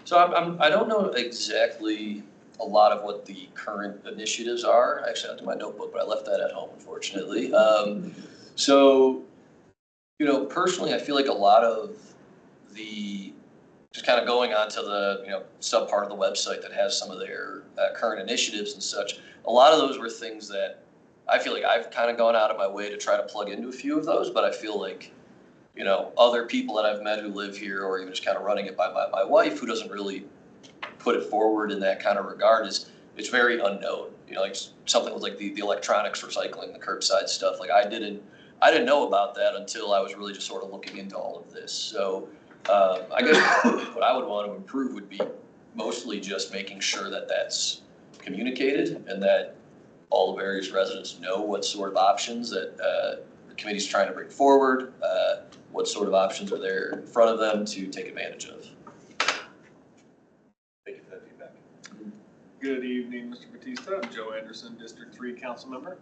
So I don't know exactly a lot of what the current initiatives are. Actually, I have to my notebook, but I left that at home, unfortunately. So, personally, I feel like a lot of the, just kind of going onto the, sub part of the website that has some of their current initiatives and such, a lot of those were things that I feel like I've kind of gone out of my way to try to plug into a few of those, but I feel like, other people that I've met who live here, or even just kind of running it by my wife, who doesn't really put it forward in that kind of regard, it's very unknown. Like something with like the electronics recycling, the curbside stuff. Like I didn't know about that until I was really just sort of looking into all of this. So I guess what I would want to improve would be mostly just making sure that that's communicated and that all the various residents know what sort of options that the committee's trying to bring forward, what sort of options are there in front of them to take advantage of. Thank you for that feedback. Good evening, Mr. Batista. I'm Joe Anderson, District 3 Council Member.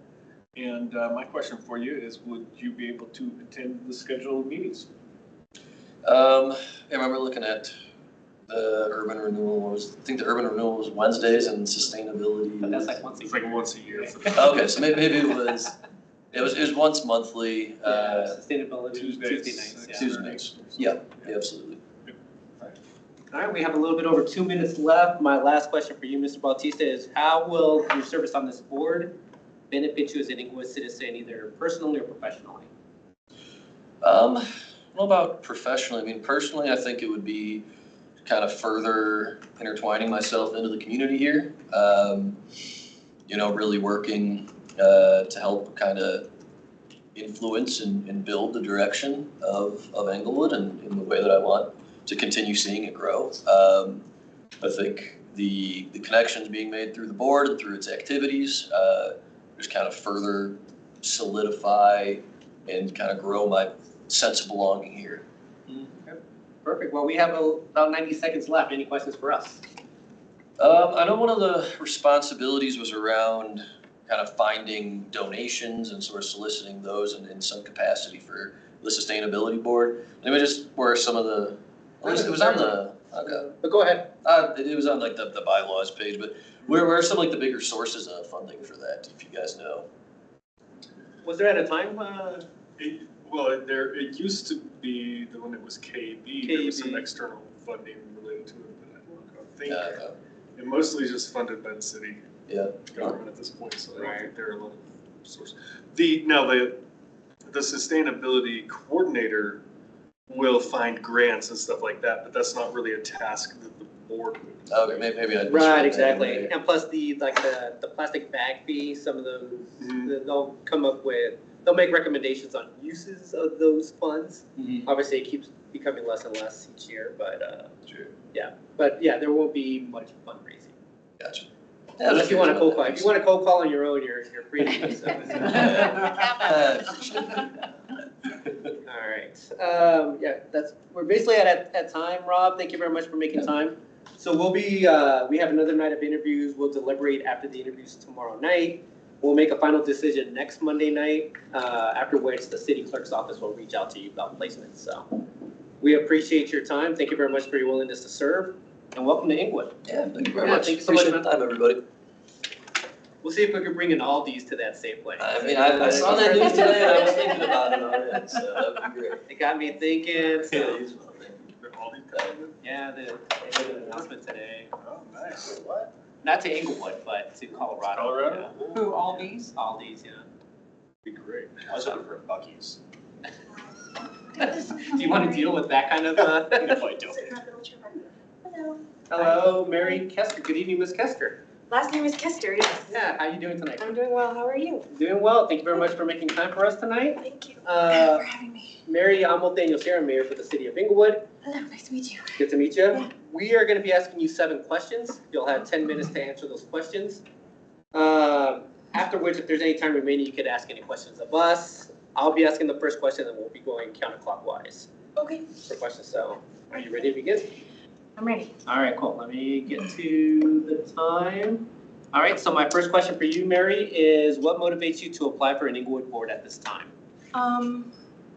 And my question for you is, would you be able to attend the scheduled meetings? I remember looking at the urban renewal. I think the urban renewal was Wednesdays and sustainability. But that's like once a year. It's like once a year. Okay, so maybe it was once monthly. Sustainability Tuesday nights. Yeah. Tuesday nights. Yeah, absolutely. All right, we have a little bit over 2 minutes left. My last question for you, Mr. Bautista, is how will your service on this board benefit you as an Inglewood citizen, either personally or professionally? I don't know about professionally. I mean, personally, I think it would be kind of further intertwining myself into the community here. You know, really working to help kind of influence and build the direction of Englewood and in the way that I want to continue seeing it grow. I think the connections being made through the board and through its activities just kind of further solidify and kind of grow my sense of belonging here. Okay. Perfect. Well, we have about 90 seconds left. Any questions for us? I know one of the responsibilities was around kind of finding donations and sort of soliciting those in some capacity for the sustainability board. Anyway, just where some of the, it was on the, okay. But go ahead. It was on like the bylaws page, but where are some like the bigger sources of funding for that, if you guys know? Was there at a time? It used to be the one that was KB. There was some external funding related to it, but I don't think. It mostly just funded by the city. Yeah. Government at this point, so I don't think there are a lot of sources. The sustainability coordinator will find grants and stuff like that, but that's not really a task that the board would. Okay, maybe I. Right, exactly. And plus the plastic bag fee, some of them, they'll come up with, they'll make recommendations on uses of those funds. Obviously, it keeps becoming less and less each year, but yeah. But yeah, there won't be much fundraising. Gotcha. Unless you want to cold call. If you want to cold call on your own, you're free to do so. All right. Yeah, we're basically at time. Rob, thank you very much for making time. So we'll be, we have another night of interviews. We'll deliberate after the interviews tomorrow night. We'll make a final decision next Monday night, after which the city clerk's office will reach out to you about placements. So we appreciate your time. Thank you very much for your willingness to serve, and welcome to Englewood. Yeah, thank you very much. Thank you so much. Appreciate the time, everybody. We'll see if we can bring in Aldi's to that Safeway. I mean, I saw that news today and I was thinking about it already, so that would be great. It got me thinking. So. Yeah, they made an announcement today. Oh, nice. What? Not to Englewood, but to Colorado. Colorado? Yeah. Who, Aldi's? Aldi's, yeah. Be great. I was looking for Buc-ee's. Do you want to deal with that kind of? No, I don't. Hello. Hello, Mary Kester. Good evening, Ms. Kester. Last name is Kester, yes. Yeah, how are you doing tonight? I'm doing well. How are you? Doing well. Thank you very much for making time for us tonight. Thank you for having me. Mary, I'm Daniel Sarah, Mayor for the City of Englewood. Hello, nice to meet you. Good to meet you. Yeah. We are going to be asking you 7 questions. You'll have 10 minutes to answer those questions. After which, if there's any time remaining, you could ask any questions of us. I'll be asking the first question, and we'll be going counterclockwise. Okay. For questions. So, are you ready to begin? I'm ready. All right, cool. Let me get to the time. All right, so my first question for you, Mary, is what motivates you to apply for an Englewood board at this time?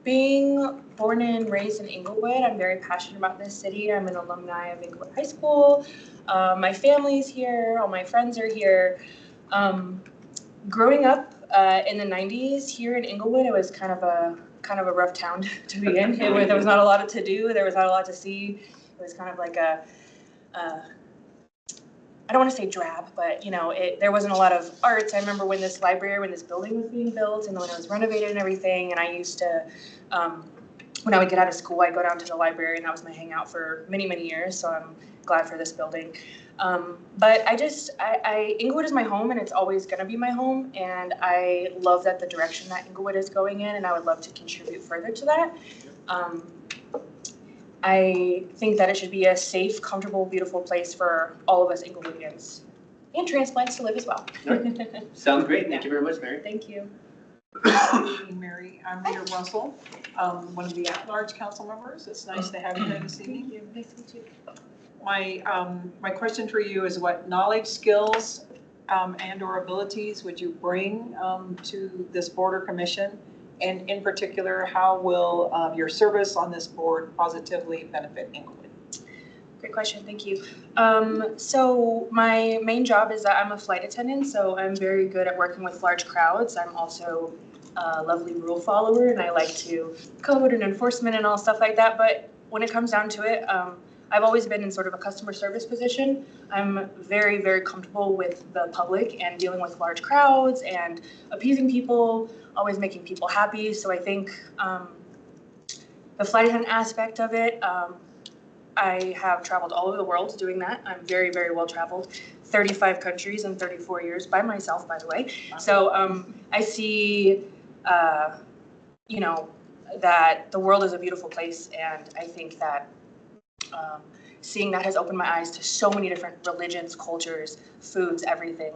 Being born and raised in Englewood, I'm very passionate about this city. I'm an alumni of Englewood High School. My family's here, all my friends are here. Growing up in the 90s here in Englewood, it was kind of a rough town to be in. There was not a lot to do. There was not a lot to see. It was kind of like I don't want to say drab, but you know, there wasn't a lot of arts. I remember when this building was being built and when it was renovated and everything. And I used to, when I would get out of school, I'd go down to the library, and that was my hangout for many, many years. So I'm glad for this building. But Englewood is my home, and it's always going to be my home. And I love that the direction that Englewood is going in, and I would love to contribute further to that. I think that it should be a safe, comfortable, beautiful place for all of us Englewoodians and transplants to live as well. Sounds great. Thank you very much, Mary. Thank you. Good evening, Mary. I'm Rita Russell, one of the at-large council members. It's nice to have you here this evening. Thank you. Nice to meet you. My question for you is what knowledge, skills, and/or abilities would you bring to this board or commission? And in particular, how will your service on this board positively benefit Englewood? Great question, thank you. So my main job is that I'm a flight attendant, so I'm very good at working with large crowds. I'm also a lovely rule follower, and I like to code and enforcement and all stuff like that. But when it comes down to it, I've always been in sort of a customer service position. I'm very, very comfortable with the public and dealing with large crowds and appeasing people, always making people happy. So I think the flight attendant aspect of it, I have traveled all over the world doing that. I'm very, very well traveled. 35 countries in 34 years by myself, by the way. So I see, you know, that the world is a beautiful place, and I think that seeing that has opened my eyes to so many different religions, cultures, foods, everything.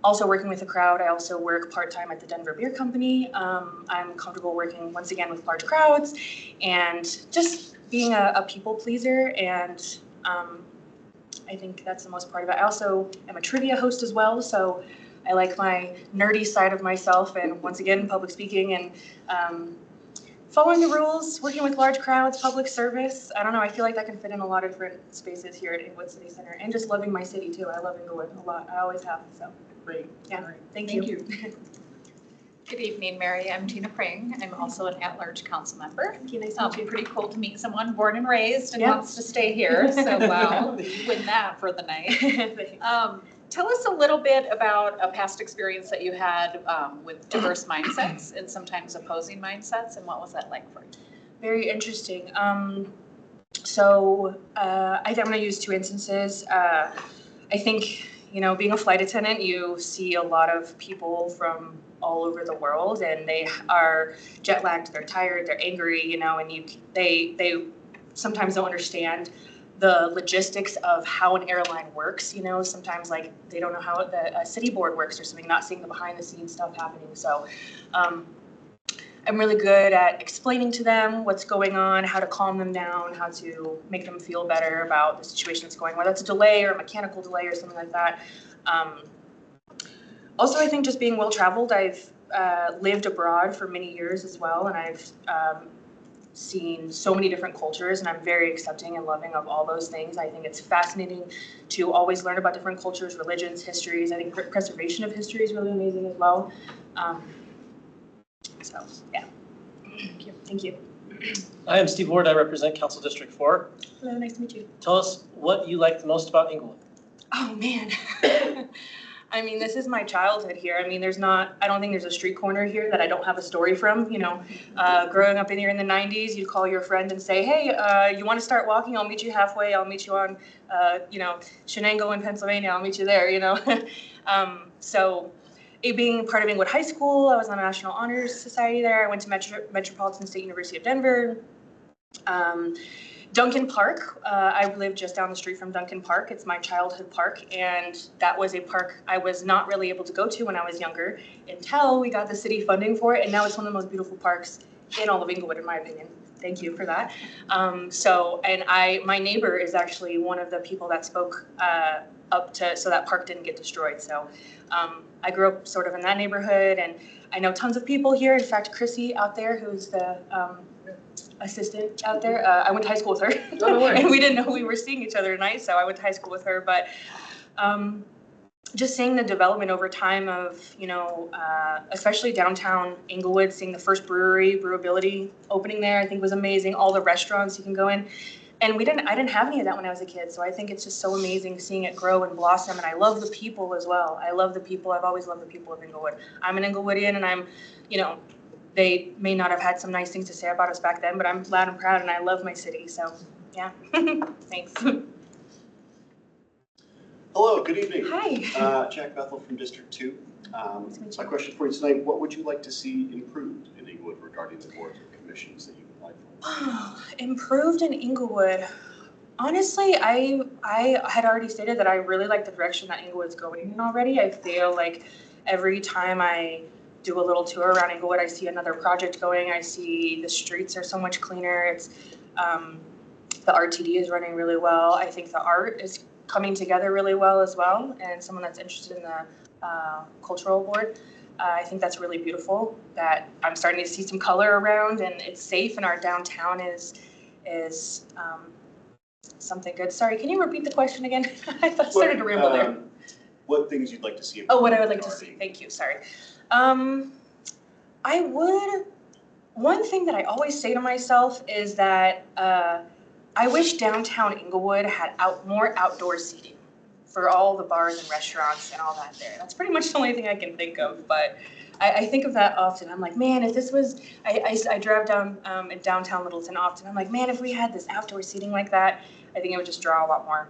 Also working with a crowd, I also work part-time at the Denver Beer Company. I'm comfortable working once again with large crowds and just being a people pleaser, and I think that's the most part of it. I also am a trivia host as well, so I like my nerdy side of myself, and once again, public speaking and following the rules, working with large crowds, public service. I don't know, I feel like that can fit in a lot of different spaces here at Inglewood City Center, and just loving my city too. I love Inglewood a lot, I always have, so. Great. Yeah, Great. thank you. Good evening, Mary. I'm Tina Prang. I'm also an at-large council member. Thank you, nice to meet you. Pretty cool to meet someone born and raised and Yeah. wants to stay here. So wow, you win that for the night. Tell us a little bit about a past experience that you had with diverse mindsets and sometimes opposing mindsets, and what was that like for you? Very interesting. So I think I'm going to use two instances. I think, you know, being a flight attendant, you see a lot of people from all over the world, and they are jet lagged, they're tired, they're angry, you know, and they sometimes don't understand the logistics of how an airline works, you know, sometimes like they don't know how the city board works or something, not seeing the behind the scenes stuff happening. So I'm really good at explaining to them what's going on, how to calm them down, how to make them feel better about the situation that's going on, whether it's a delay or a mechanical delay or something like that. Also, I think just being well-traveled, I've lived abroad for many years as well, and I've seen so many different cultures, and I'm very accepting and loving of all those things. I think it's fascinating to always learn about different cultures, religions, histories. I think preservation of history is really amazing as well. So, yeah. Thank you. Thank you. I am Steve Ward. I represent Council District 4. Hello, nice to meet you. Tell us what you like the most about Inglewood. Oh, man. I mean, this is my childhood here. I mean, I don't think there's a street corner here that I don't have a story from, you know. Growing up in here in the 90s, you'd call your friend and say, hey, you want to start walking? I'll meet you halfway. I'll meet you on, you know, Shenango in Pennsylvania. I'll meet you there, you know. So it being part of Inglewood High School, I was on a National Honors Society there. I went to Metropolitan State University of Denver. Duncan Park, I live just down the street from Duncan Park. It's my childhood park, and that was a park I was not really able to go to when I was younger until we got the city funding for it, and now it's one of the most beautiful parks in all of Inglewood, in my opinion. Thank you for that. My neighbor is actually one of the people that spoke up to, so that park didn't get destroyed. So I grew up sort of in that neighborhood, and I know tons of people here. In fact, Chrissy out there, who's the assistant out there, I went to high school with her. And we didn't know we were seeing each other tonight, so I went to high school with her. But just seeing the development over time of, you know, especially downtown Inglewood, seeing the first Brewability opening there, I think was amazing. All the restaurants you can go in. And I didn't have any of that when I was a kid, so I think it's just so amazing seeing it grow and blossom, and I love the people as well. I love the people. I've always loved the people of Inglewood. I'm an Inglewoodian, and I'm, you know, they may not have had some nice things to say about us back then, but I'm loud and proud, and I love my city, so yeah. Thanks. Hello, good evening. Hi. Jack Bethel from District 2. My question for you tonight, what would you like to see improved in Inglewood regarding the boards and commissions that you've applied for? Improved in Inglewood. Honestly, I had already stated that I really like the direction that Inglewood's going in already. I feel like every time I do a little tour around Inglewood, I see another project going. I see the streets are so much cleaner. It's the RTD is running really well. I think the art is coming together really well as well. And someone that's interested in the cultural board, I think that's really beautiful. That I'm starting to see some color around, and it's safe, and our downtown is something good. Sorry, can you repeat the question again? I thought I started to ramble there. What things you'd like to see improved? Oh, what I would like to see. Thank you. Sorry. One thing that I always say to myself is that I wish downtown Inglewood had more outdoor seating. for all the bars and restaurants and all that there. That's pretty much the only thing I can think of, but I think of that often. I'm like, man, if this was, I drive down in downtown Littleton often. I'm like, man, if we had this outdoor seating like that, I think it would just draw a lot more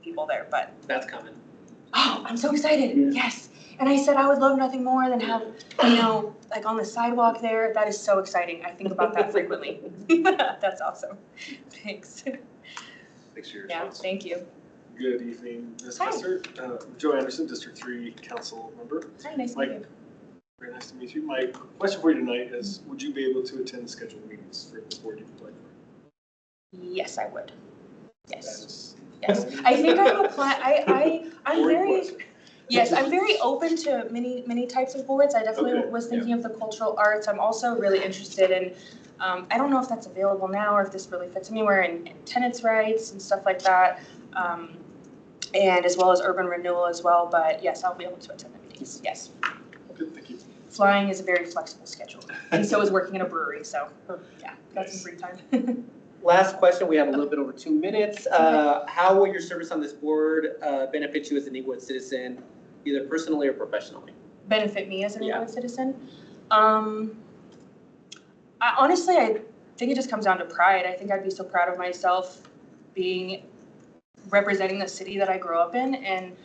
people there, but. That's coming. Oh, I'm so excited, yes. And I said I would love nothing more than have, like on the sidewalk there. That is so exciting. I think about that frequently. That's awesome. Thanks. Thanks for your Yeah, response. thank you. Good evening, Ms. Hi. Kester. Joe Anderson, District 3 Council Member. Hi, nice to Mike, meet you. very nice to meet you. My question for you tonight is, would you be able to attend the scheduled meetings for the board you've applied for? Yes, I would. Yes. That is- Yes. I think I'm I'm Boring very, question. yes, I'm very open to many types of boards. I definitely Okay, was thinking of the cultural arts. I'm also really interested in, I don't know if that's available now or if this really fits anywhere in tenants' rights and stuff like that. And as well as urban renewal as well, but yes, I'll be able to attend the meetings, yes. Okay, thank you. Flying is a very flexible schedule, and so is working in a brewery, so, yeah, got some free time. Last question, we have a little bit over 2 minutes. How will your service on this board benefit you as an Inglewood citizen, either personally or professionally? Benefit me as an Yeah. Inglewood citizen? Honestly, I think it just comes down to pride. I think I'd be so proud of myself representing the city that I grew up in and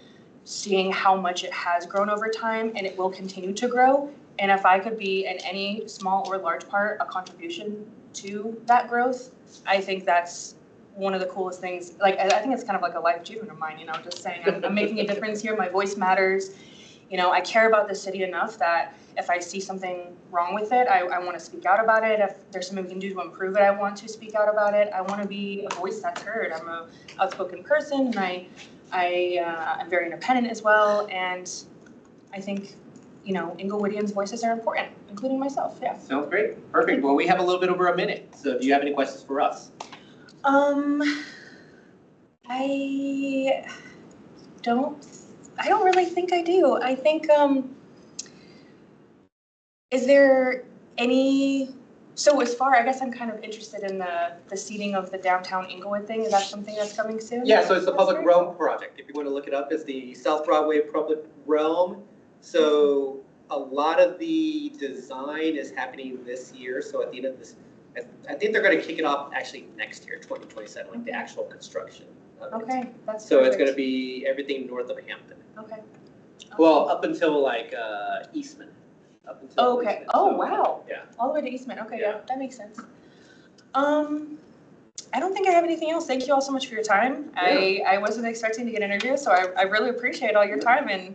seeing how much it has grown over time and it will continue to grow. And if I could be in any small or large part a contribution to that growth, I think that's one of the coolest things. Like, I think it's kind of like a life achievement of mine, just saying I'm making a difference here. My voice matters. I care about the city enough that if I see something wrong with it, I want to speak out about it. If there's something we can do to improve it, I want to speak out about it. I want to be a voice that's heard. I'm an outspoken person, and I'm very independent as well. And I think, Inglewoodians' voices are important, including myself, yeah. Sounds great. Perfect. Well, we have a little bit over a minute. So do you have any questions for us? I don't really think I do. I think, is there any, so as far, I guess I'm kind of interested in the seating of the downtown Inglewood thing. Is that something that's coming soon? Yeah, so it's the Public Realm Project. If you want to look it up, it's the South Broadway Public Realm. So a lot of the design is happening this year. So at the end of this, I think they're going to kick it off actually next year, 2027, like the actual construction of it. Okay, that's So it's perfect. going to be everything north of Hampton. Okay. Well, up until like Eastman. Up until Oh, okay. Eastman. Oh, So, wow. Yeah. All the way to Eastman. Okay, Yeah. yeah, that makes sense. I don't think I have anything else. Thank you all so much for your time. Yeah. I wasn't expecting to get interviewed, so I really appreciate all your time and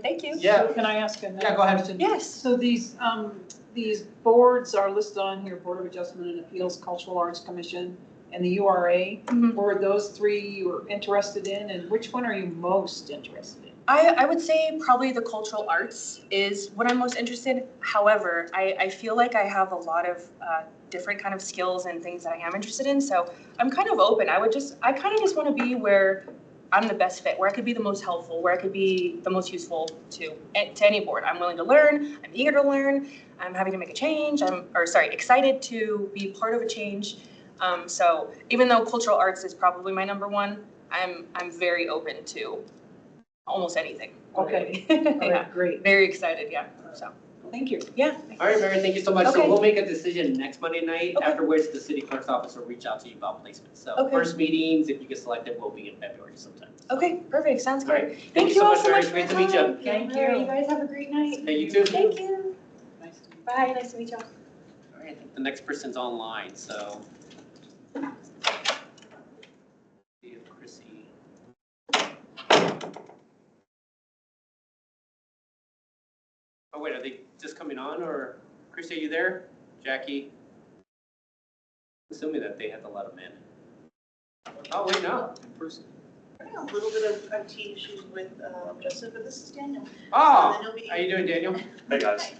thank you. Yeah. So can I ask another Yeah, go ahead. question? Yes. So these boards are listed on here, Board of Adjustment and Appeals, Cultural Arts Commission, and the URA. Mhm. Were those three you were interested in, and which one are you most interested in? I would say probably the cultural arts is what I'm most interested in. However, I feel like I have a lot of different kind of skills and things that I am interested in. So I'm kind of open. I kind of just want to be where I'm the best fit, where I could be the most helpful, where I could be the most useful to any board. I'm willing to learn. I'm eager to learn. I'm happy to make a change. Excited to be part of a change. So even though cultural arts is probably my number one, I'm very open to almost anything. Okay. Yeah. All right, great. Very excited, yeah, so. Thank you. Yeah. All right, Mary, thank you so much. So Okay. we'll make a decision next Monday night, Okay. after which the city clerk's office will reach out to you about placement. So Okay. first meetings, if you get selected, will be in February sometime. Okay, perfect, sounds All right. good. Thank you all so so much, much Mary. for Great your to meet time. you. Thank you. You guys have a great night. Hey, you too. Thank you. Nice to meet you. Bye, nice to meet y'all. All right, I think the next person's online, so. See if Chrissy. Oh, wait, are they just coming on, or Chrissy, are you there? Jackie? Assuming that they had to let them in. Oh, wait, no, in person. A little bit of IT issues with Justin, but this is Daniel. Oh, how you doing, Daniel? Hey guys,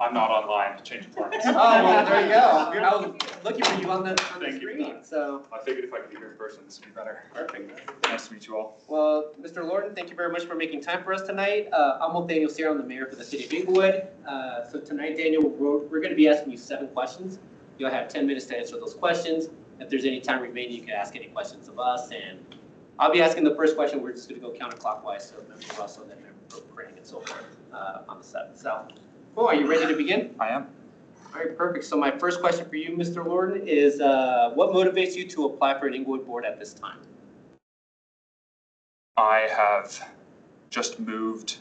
I'm not online to change plans. Oh, well, there you go. I was looking for you on the screen, so. I figured if I could be here in person, this would be better. Perfect. Nice to meet you all. Well, Mr. Lorden, thank you very much for making time for us tonight. I'm Daniel Sierra, I'm the mayor for the city of Inglewood. So tonight, Daniel, we're going to be asking you 7 questions. You'll have 10 minutes to answer those questions. If there's any time remaining, you can ask any questions of us, and I'll be asking the first question. We're just going to go counterclockwise. So Member Russell, then Member Prang, and so forth on the side. So, oh, are you ready to begin? I am. All right, perfect. So my first question for you, Mr. Lorden, is what motivates you to apply for an Inglewood board at this time? I have just moved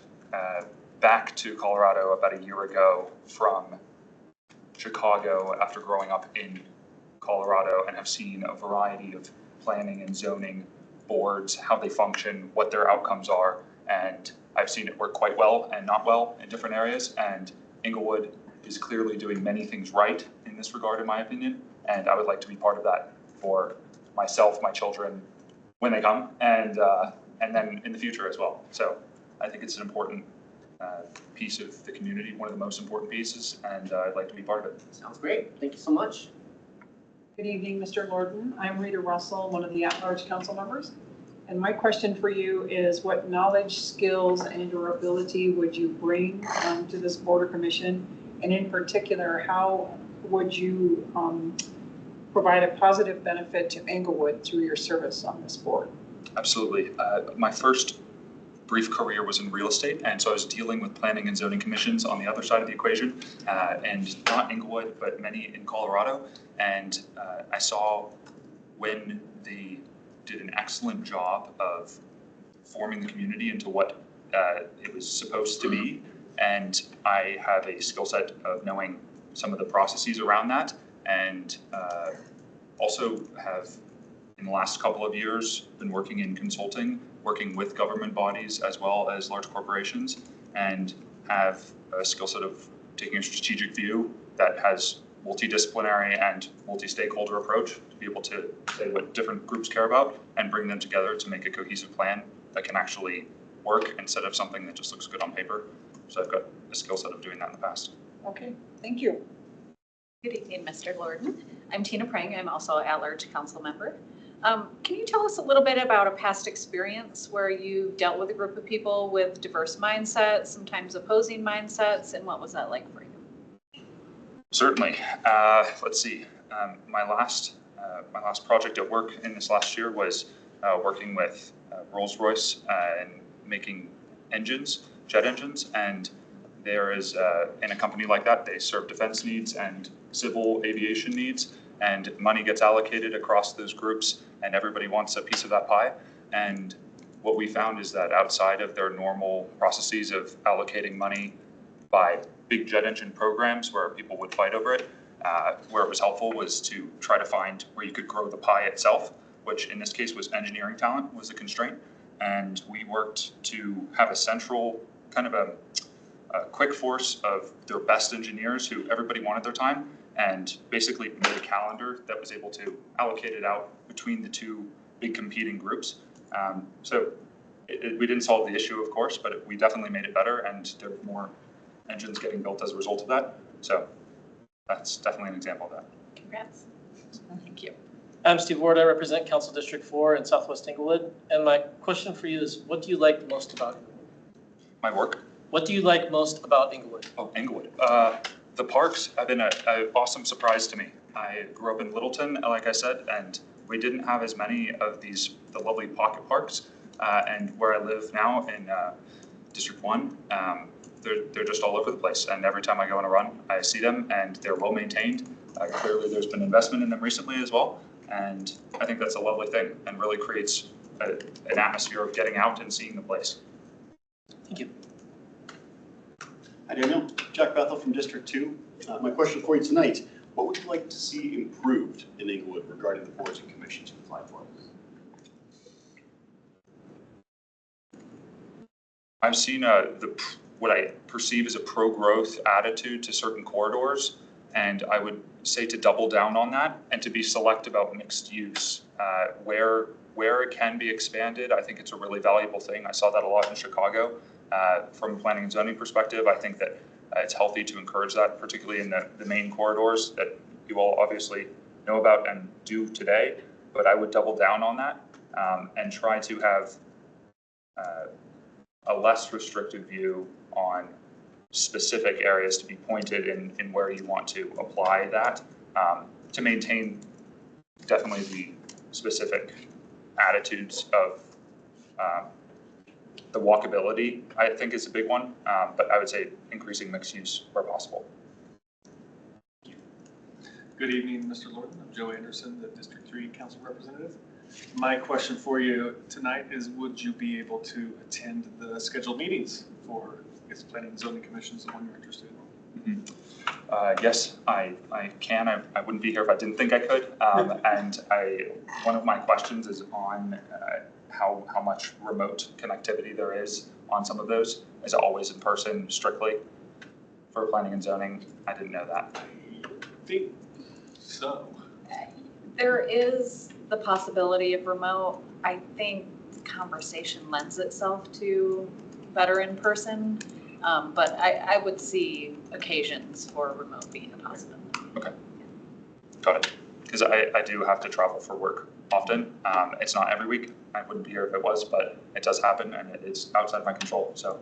back to Colorado about a year ago from Chicago after growing up in Colorado, and have seen a variety of planning and zoning boards, how they function, what their outcomes are, and I've seen it work quite well and not well in different areas, and Inglewood is clearly doing many things right in this regard, in my opinion, and I would like to be part of that for myself, my children, when they come, and then in the future as well. So I think it's an important piece of the community, one of the most important pieces, and I'd like to be part of it. Sounds great. Thank you so much. Good evening, Mr. Lorden. I'm Rita Russell, one of the at-large council members. And my question for you is what knowledge, skills, and or ability would you bring to this board or commission? And in particular, how would you provide a positive benefit to Inglewood through your service on this board? Absolutely. My first brief career was in real estate, and so I was dealing with planning and zoning commissions on the other side of the equation, and not Inglewood, but many in Colorado. And I saw when they did an excellent job of forming the community into what it was supposed to be, and I have a skill set of knowing some of the processes around that, and also have in the last couple of years been working in consulting, working with government bodies as well as large corporations, and have a skill set of taking a strategic view that has multidisciplinary and multi-stakeholder approach to be able to say what different groups care about and bring them together to make a cohesive plan that can actually work instead of something that just looks good on paper. So I've got a skill set of doing that in the past. Okay, thank you. Good evening, Mr. Lorden. I'm Tina Prang. I'm also an at-large council member. Can you tell us a little bit about a past experience where you dealt with a group of people with diverse mindsets, sometimes opposing mindsets, and what was that like for you? Certainly. Let's see. My last project at work in this last year was working with Rolls-Royce and making engines, jet engines, and there is in a company like that, they serve defense needs and civil aviation needs, and money gets allocated across those groups, and everybody wants a piece of that pie. And what we found is that outside of their normal processes of allocating money by big jet engine programs where people would fight over it, where it was helpful was to try to find where you could grow the pie itself, which in this case was engineering talent was the constraint. And we worked to have a central kind of a quick force of their best engineers who everybody wanted their time, and basically made a calendar that was able to allocate it out between the two big competing groups. So we didn't solve the issue, of course, but we definitely made it better, and there were more engines getting built as a result of that. So that's definitely an example of that. Congrats. Thank you. I'm Steve Ward. I represent Council District 4 in Southwest Inglewood. And my question for you is, what do you like most about Inglewood? My work? What do you like most about Inglewood? Oh, Inglewood. The parks have been an awesome surprise to me. I grew up in Littleton, like I said, and we didn't have as many of the lovely pocket parks. And where I live now in District 1, they're just all over the place. And every time I go on a run, I see them, and they're well maintained. Clearly, there's been investment in them recently as well. And I think that's a lovely thing and really creates an atmosphere of getting out and seeing the place. Thank you. Hi, Daniel. Jack Bethel from District 2. My question for you tonight, what would you like to see improved in Inglewood regarding the boards and commissions you applied for? I've seen what I perceive as a pro-growth attitude to certain corridors, and I would say to double down on that and to be select about mixed use. Where it can be expanded, I think it's a really valuable thing. I saw that a lot in Chicago. From a planning and zoning perspective, I think that it's healthy to encourage that, particularly in the main corridors that you all obviously know about and do today. But I would double down on that and try to have a less restricted view on specific areas to be pointed in where you want to apply that to maintain definitely the specific attitudes of the walkability, I think is a big one, but I would say increasing mixed use where possible. Good evening, Mr. Lorden. I'm Joe Anderson, the District 3 Council Representative. My question for you tonight is, would you be able to attend the scheduled meetings for, I guess, Planning and Zoning Commission is the one you're interested in? Yes, I can. I wouldn't be here if I didn't think I could. And one of my questions is on how much remote connectivity there is on some of those. Is it always in person strictly for planning and zoning? I didn't know that. I think so. There is the possibility of remote. I think conversation lends itself to better in person, but I would see occasions for remote being a possibility. Okay, got it. Because I do have to travel for work often. It's not every week. I wouldn't be here if it was, but it does happen and it's outside my control. So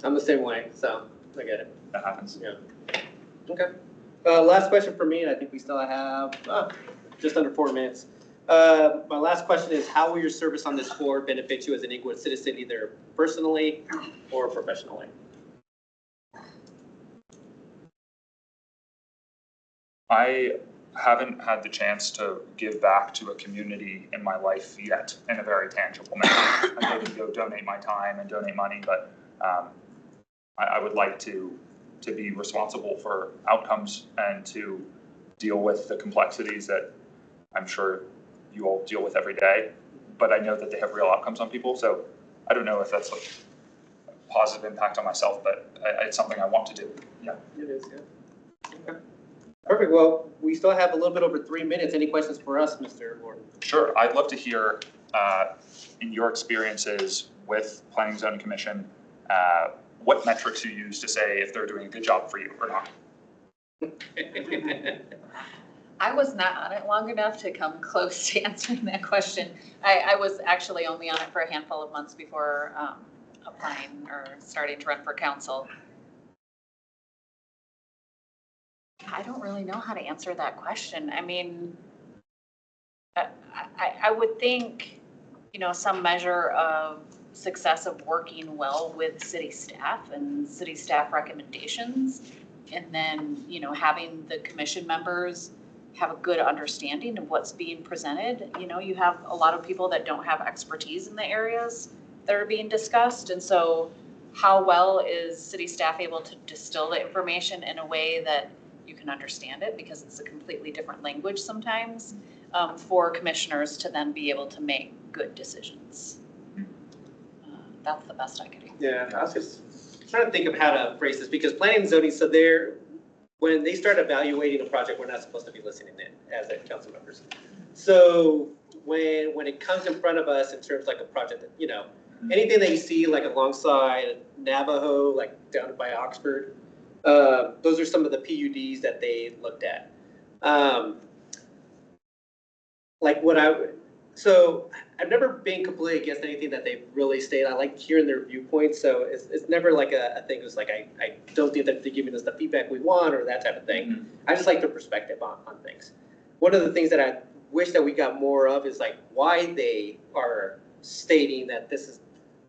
I'm the same way, so I get it. That happens. Yeah. Okay. Last question for me, and I think we still have just under 4 minutes. My last question is, how will your service on this board benefit you as an Inglewood citizen, either personally or professionally? I haven't had the chance to give back to a community in my life yet in a very tangible manner. I maybe go donate my time and donate money, but I would like to be responsible for outcomes and to deal with the complexities that I'm sure you all deal with every day, but I know that they have real outcomes on people. So I don't know if that's like a positive impact on myself, but it's something I want to do. Yeah. It is, yeah. Okay. Perfect. Well, we still have a little bit over 3 minutes. Any questions for us, Mr. Lorden? Sure. I'd love to hear in your experiences with Planning and Zoning Commission, what metrics you use to say if they're doing a good job for you or not. I was not on it long enough to come close to answering that question. I was actually only on it for a handful of months before applying or starting to run for council. I don't really know how to answer that question. I mean, I would think, you know, some measure of success of working well with city staff and city staff recommendations, and then, you know, having the commission members have a good understanding of what's being presented. You know, you have a lot of people that don't have expertise in the areas that are being discussed, and so how well is city staff able to distill the information in a way that you can understand it, because it's a completely different language sometimes, for commissioners to then be able to make good decisions. That's the best I could do. Yeah, I was just trying to think of how to phrase this, because planning and zoning, so when they start evaluating a project, we're not supposed to be listening in as their council members. So when it comes in front of us in terms like a project that, you know, anything that you see like alongside Navajo, like down by Oxford, those are some of the PUDs that they looked at. So I've never been completely against anything that they've really stated. I like hearing their viewpoints, so it's never like a thing that's like, I don't think that they're giving us the feedback we want or that type of thing. Mm-hmm. I just like their perspective on things. One of the things that I wish that we got more of is like why they are stating that this is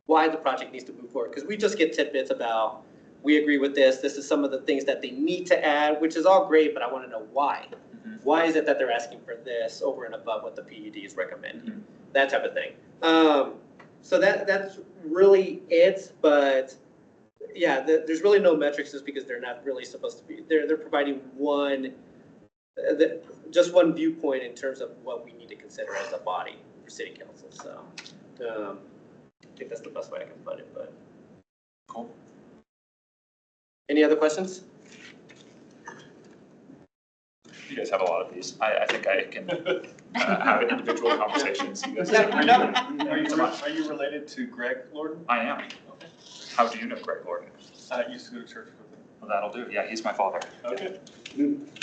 why the project needs to move forward. Because we just get tidbits about, we agree with this is some of the things that they need to add, which is all great, but I want to know why. Mm-hmm. Why is it that they're asking for this over and above what the PUD is recommending? Mm-hmm. That type of thing. So that's really it, but yeah, there's really no metrics just because they're not really supposed to be. They're providing just one viewpoint in terms of what we need to consider as a body for city council. So I think that's the best way I can put it. But cool. Any other questions? You guys have a lot of these. I think I can have individual conversations. You guys Are you related to Greg Lorden? I am. Okay. How do you know Greg Lorden? I used to go to church with him. Well, that'll do. Yeah, he's my father. Okay.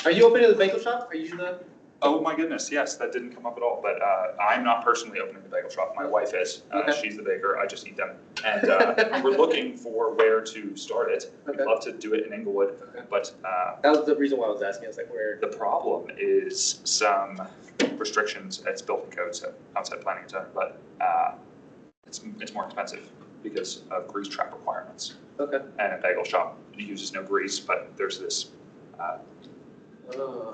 Are you opening the bagel shop? Are you the? Oh my goodness, yes, that didn't come up at all, but I'm not personally opening the bagel shop, my wife is. She's the baker, I just eat them. And we're looking for where to start it. We'd love to do it in Inglewood, but That was the reason why I was asking, I was like, where? the problem is some restrictions, it's building codes outside planning center, but it's more expensive because of grease trap requirements. Okay. And a bagel shop uses no grease, but there's this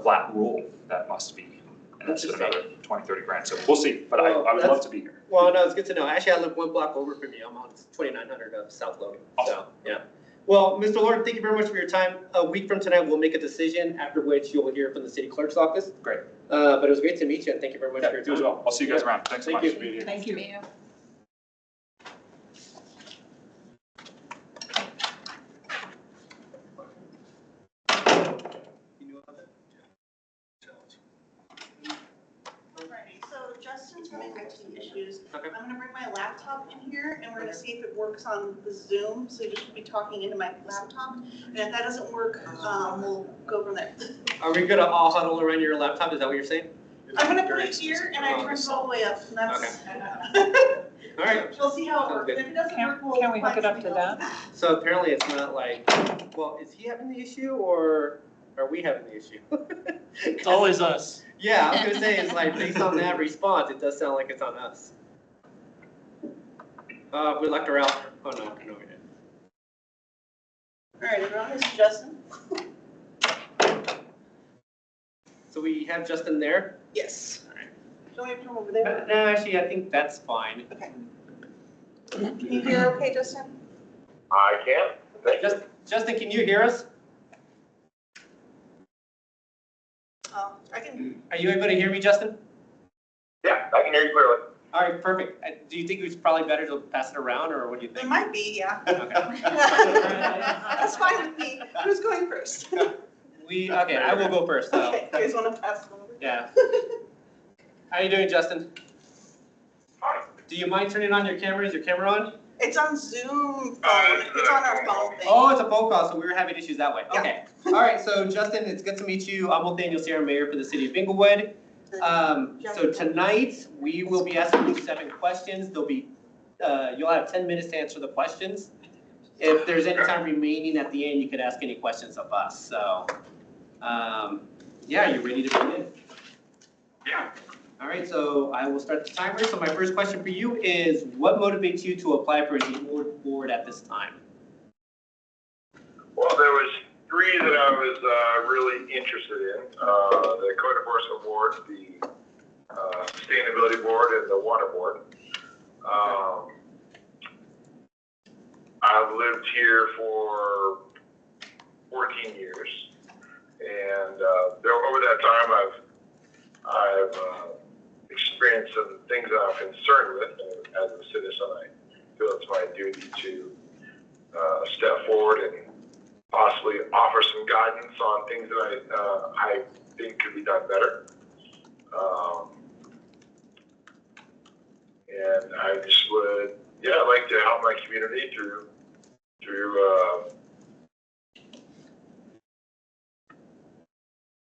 flat rule that must be, and it's another 20, 30 grand. So we'll see, but I would love to be here. Well, no, it's good to know. Actually, I live 1 block over from you. I'm on 2900 of South Logan. So, yeah. Well, Mr. Lord, thank you very much for your time. A week from tonight, we'll make a decision, after which you'll hear from the city clerk's office. Great. But it was great to meet you, and thank you very much for your time. You as well. I'll see you guys around. Thanks so much. Thank you. Thank you. Alrighty, so Justin's having IT issues. I'm gonna bring my laptop in here and we're gonna see if it works on the Zoom, so you should be talking into my laptop. And if that doesn't work, we'll go from there. Are we gonna all huddle around your laptop? Is that what you're saying? I'm gonna put it here and I turn it all the way up, and that's. All right. We'll see how it Sounds works. good. If it doesn't work, we'll. Can we hook find it up to something that? else. So apparently it's not like, well, is he having the issue or are we having the issue? It's always us. Yeah, I was gonna say, it's like, based on that response, it does sound like it's on us. We left her out. Oh, no, we didn't. Alright, everyone, this is Justin. So we have Justin there? Yes. All right. Do you want me to come over there? No, actually, I think that's fine. Okay. Can you hear okay, Justin? I can. Justin, can you hear us? Oh, I can. Are you able to hear me, Justin? Yeah, I can hear you clearly. All right, perfect. Do you think it was probably better to pass it around, or what do you think? It might be, yeah. Okay. That's fine with me. Who's going first? Okay, I will go first, though. Okay, you guys wanna pass it over? Yeah. How you doing, Justin? Do you mind turning on your camera? Is your camera on? It's on Zoom phone. It's on our phone thing. Oh, it's a phone call, so we were having issues that way. Okay. All right, so Justin, it's good to meet you. I'm Nathaniel Sierra, Mayor for the City of Inglewood. So tonight, we will be asking you 7 questions. There'll be, you'll have 10 minutes to answer the questions. If there's any time remaining at the end, you could ask any questions of us. So, yeah, you ready to begin? Yeah. All right, so I will start the timer. So my first question for you is, what motivates you to apply for an Inglewood board at this time? Well, there was 3 that I was really interested in. The Code Enforcement Board, the Sustainability Board, and the Water Board. I've lived here for 14 years, and over that time, I've experienced some things that I'm concerned with, and as a citizen, I feel it's my duty to step forward and possibly offer some guidance on things that I think could be done better. And I just would, I'd like to help my community through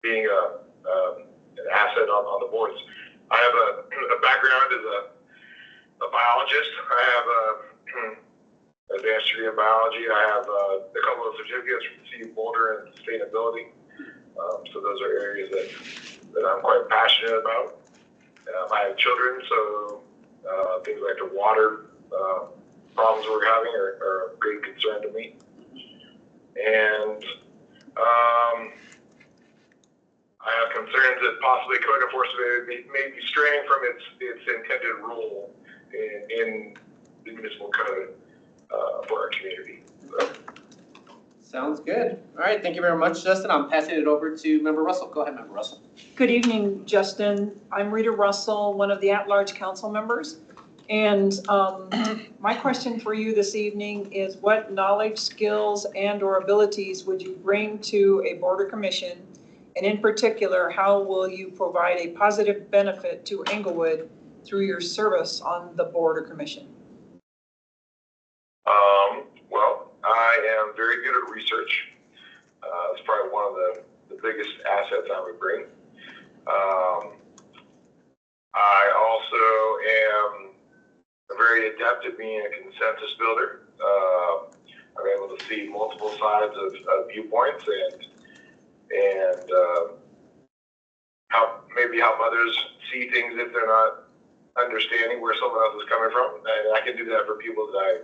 being an asset on the boards. I have a background as a biologist. I have a advanced degree in biology. I have a couple of certificates from the City of Boulder and sustainability. So those are areas that I'm quite passionate about. I have children, so things like the water problems we're having are a great concern to me. And I have concerns that possibly code enforcement may be straying from its intended role in the municipal code for our community. So. Sounds good. All right, thank you very much, Justin. I'm passing it over to Member Russell. Go ahead, Member Russell. Good evening, Justin. I'm Rita Russell, one of the at-large council members. And my question for you this evening is, what knowledge, skills, and/or abilities would you bring to a board or commission? And in particular, how will you provide a positive benefit to Inglewood through your service on the board or commission? Well, I am very good at research. It's probably one of the biggest assets I would bring. I also am very adept at being a consensus builder. I'm able to see multiple sides of viewpoints and help others see things if they're not understanding where someone else is coming from. And I can do that for people that I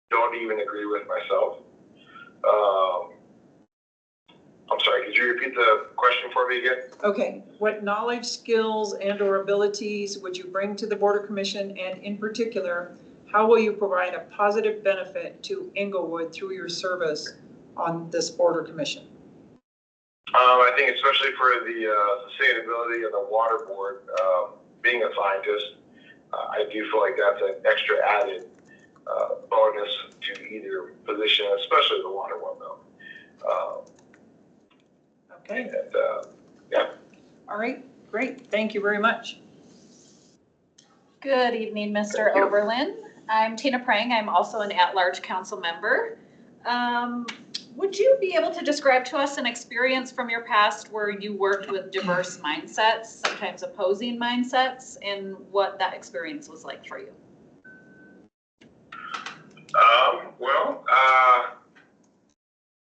don't even agree with myself. I'm sorry, could you repeat the question for me again? Okay, what knowledge, skills, and/or abilities would you bring to the Board of Commission, and in particular, how will you provide a positive benefit to Englewood through your service on this Board of Commission? I think especially for the sustainability of the water board, being a scientist, I do feel like that's an extra added bonus to either position, especially the water one though. Okay. And, yeah. All right, great. Thank you very much. Good evening, Mr. Oberlin. I'm Tina Prang. I'm also an at-large council member. Would you be able to describe to us an experience from your past where you worked with diverse mindsets, sometimes opposing mindsets, and what that experience was like for you?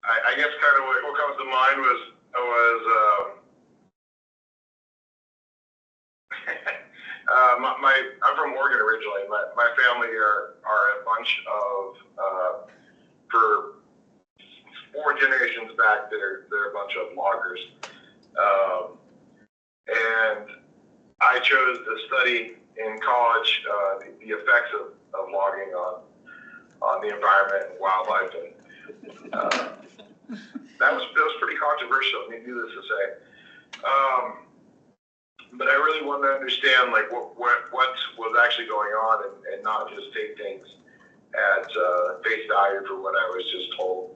I guess kind of what comes to mind was I'm from Oregon originally. My family are a bunch of for 4 generations back, they're a bunch of loggers, and I chose to study in college the effects of logging on the environment and wildlife, and that was pretty controversial, needless to say. But I really wanted to understand like what was actually going on and not just take things at face value for what I was just told.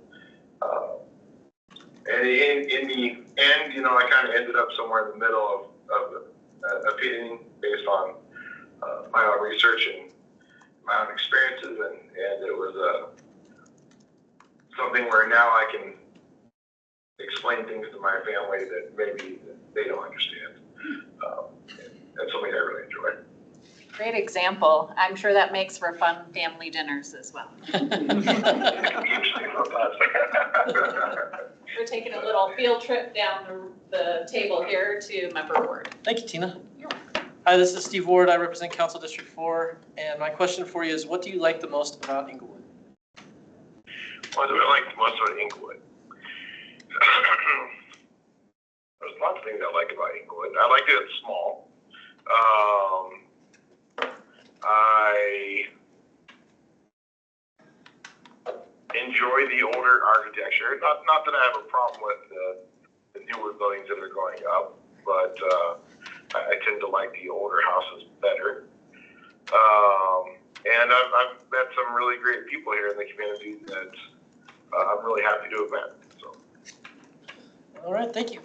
And in the end, I kind of ended up somewhere in the middle of opinion based on my own research and my own experiences, and it was something where now I can explain things to my family that maybe they don't understand. That's something I really enjoy. Great example. I'm sure that makes for fun family dinners as well. We're taking a little field trip down the table here to Member Ward. Thank you, Tina. Hi, this is Steve Ward. I represent Council District 4. And my question for you is, what do you like the most about Englewood? What do I like the most about Englewood? There's lots of things I like about Englewood. I like that it's small. I enjoy the older architecture. Not that I have a problem with the newer buildings that are going up, but I tend to like the older houses better. And I've met some really great people here in the community that I'm really happy to have met. So. All right, thank you.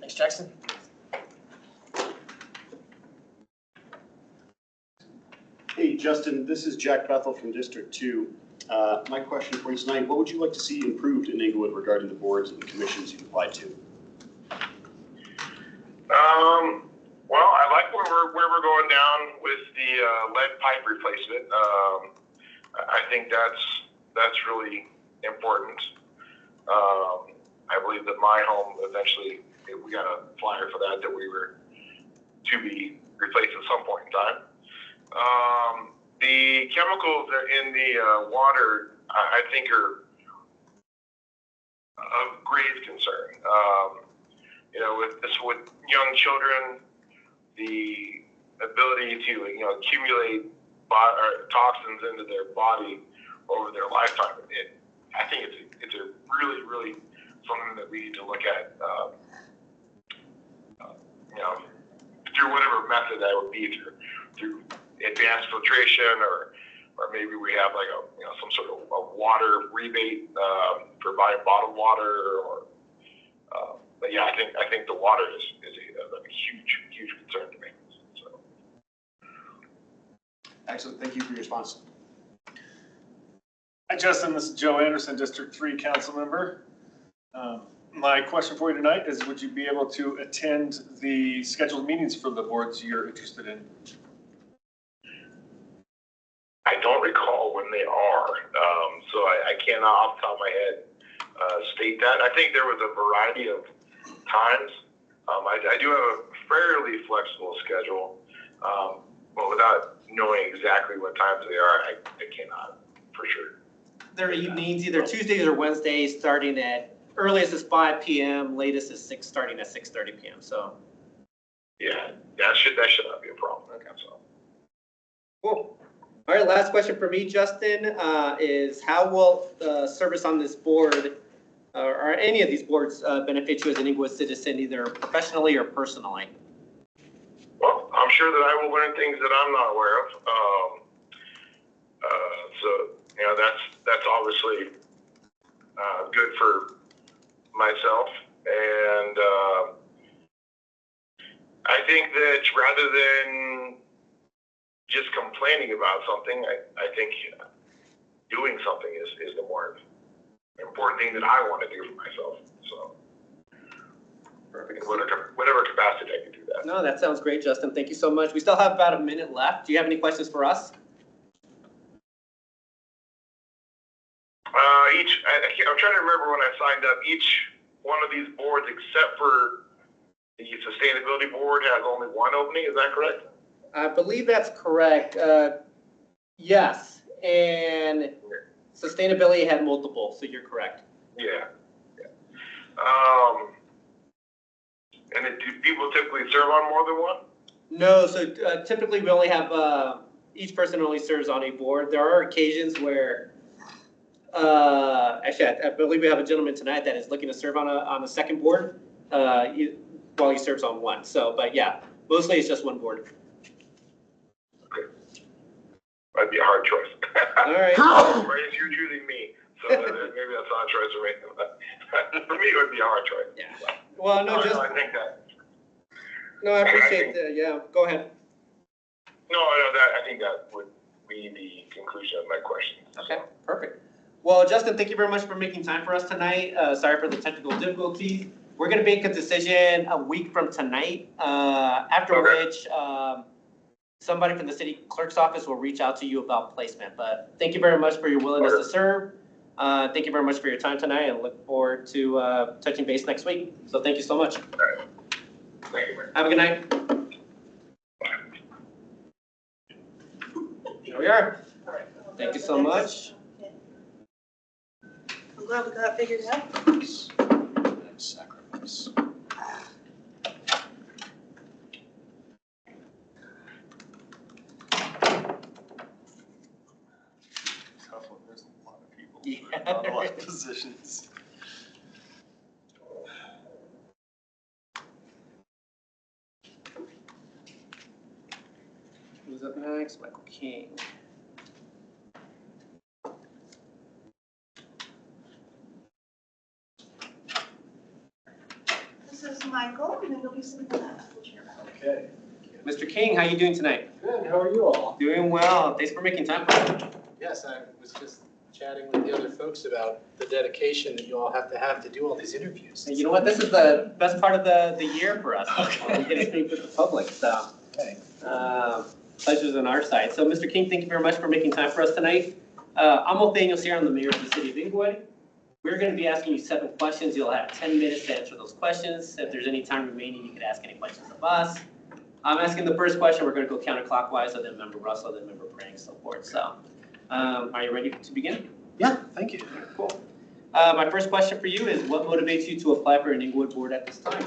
Thanks, Jackson. Hey, Justin, this is Jack Bethel from District 2. My question for you tonight, what would you like to see improved in Englewood regarding the boards and commissions you've applied to? Well, I like where we're going down with the lead pipe replacement. I think that's really important. I believe that my home eventually, we got a flyer for that we were to be replaced at some point in time. The chemicals in the water, I think, are of grave concern. With young children, the ability to accumulate toxins into their body over their lifetime. I think it's a really, really something that we need to look at. Through whatever method that would be, through advanced filtration, or maybe we have like some sort of a water rebate for buying bottled water, but yeah, I think the water is a huge concern to me. So. Excellent, thank you for your response. Hi, Justin. This is Joe Anderson, District 3 council member. My question for you tonight is, would you be able to attend the scheduled meetings for the boards you're interested in? I don't recall when they are, so I cannot off the top of my head state that. I think there was a variety of times. I do have a fairly flexible schedule, but without knowing exactly what times they are, I cannot for sure. There are evenings, either Tuesdays or Wednesdays, starting at earliest is 5 p.m., latest is starting at 6:30 p.m. So. Yeah, that should not be a problem. Okay, so. Cool. All right, last question for me, Justin, is how will the service on this board or any of these boards benefit you as an Inglewood citizen, either professionally or personally? Well, I'm sure that I will learn things that I'm not aware of. So, you know, that's obviously good for myself. And I think that rather than just complaining about something, I think doing something is the more important thing that I want to do for myself. So, perfect. Whatever capacity I can do that. No, that sounds great, Justin. Thank you so much. We still have about a minute left. Do you have any questions for us? I'm trying to remember when I signed up. Each one of these boards, except for the sustainability board, has only one opening. Is that correct? I believe that's correct. Yes, and sustainability had multiple, so you're correct. Yeah. And do people typically serve on more than one? No, so typically we only have, each person only serves on a board. There are occasions where, actually, I believe we have a gentleman tonight that is looking to serve on a second board while he serves on one. So, but yeah, mostly it's just one board. That'd be a hard choice. All right. You're choosing me, so maybe that's not a choice for me. For me, it would be a hard choice. Yeah. Well, no, just. I think that. No, I appreciate that. Yeah, go ahead. No, I think that would be the conclusion of my question. Okay, perfect. Well, Justin, thank you very much for making time for us tonight. Sorry for the technical difficulties. We're going to make a decision a week from tonight, after which somebody from the city clerk's office will reach out to you about placement. But thank you very much for your willingness to serve. Thank you very much for your time tonight, and look forward to touching base next week. So thank you so much. All right. Thank you, man. Have a good night. Here we are. Thank you so much. I'm glad we got it figured out. Sacrifice. Tough one. There's a lot of people. Yeah, Not a lot of positions. Who's up next? Michael King. This is Michael, and then you'll be sitting in that chair. Okay. Mr. King, how are you doing tonight? Good, how are you all? Doing well. Thanks for making time for us. Yes, I was just chatting with the other folks about the dedication that you all have to do all these interviews. And you know what? This is the best part of the year for us. Okay. We get to speak with the public, so. Okay. Pleasure's on our side. So, Mr. King, thank you very much for making time for us tonight. I'm Nathaniel Sierra. I'm the mayor of the city of Inglewood. We're going to be asking you 7 questions. You'll have 10 minutes to answer those questions. If there's any time remaining, you can ask any questions of us. I'm asking the first question. We're going to go counterclockwise, so then Member Russell, then Member Prang, so forth. So, are you ready to begin? Yeah, thank you. Cool. My first question for you is, what motivates you to apply for an Inglewood board at this time?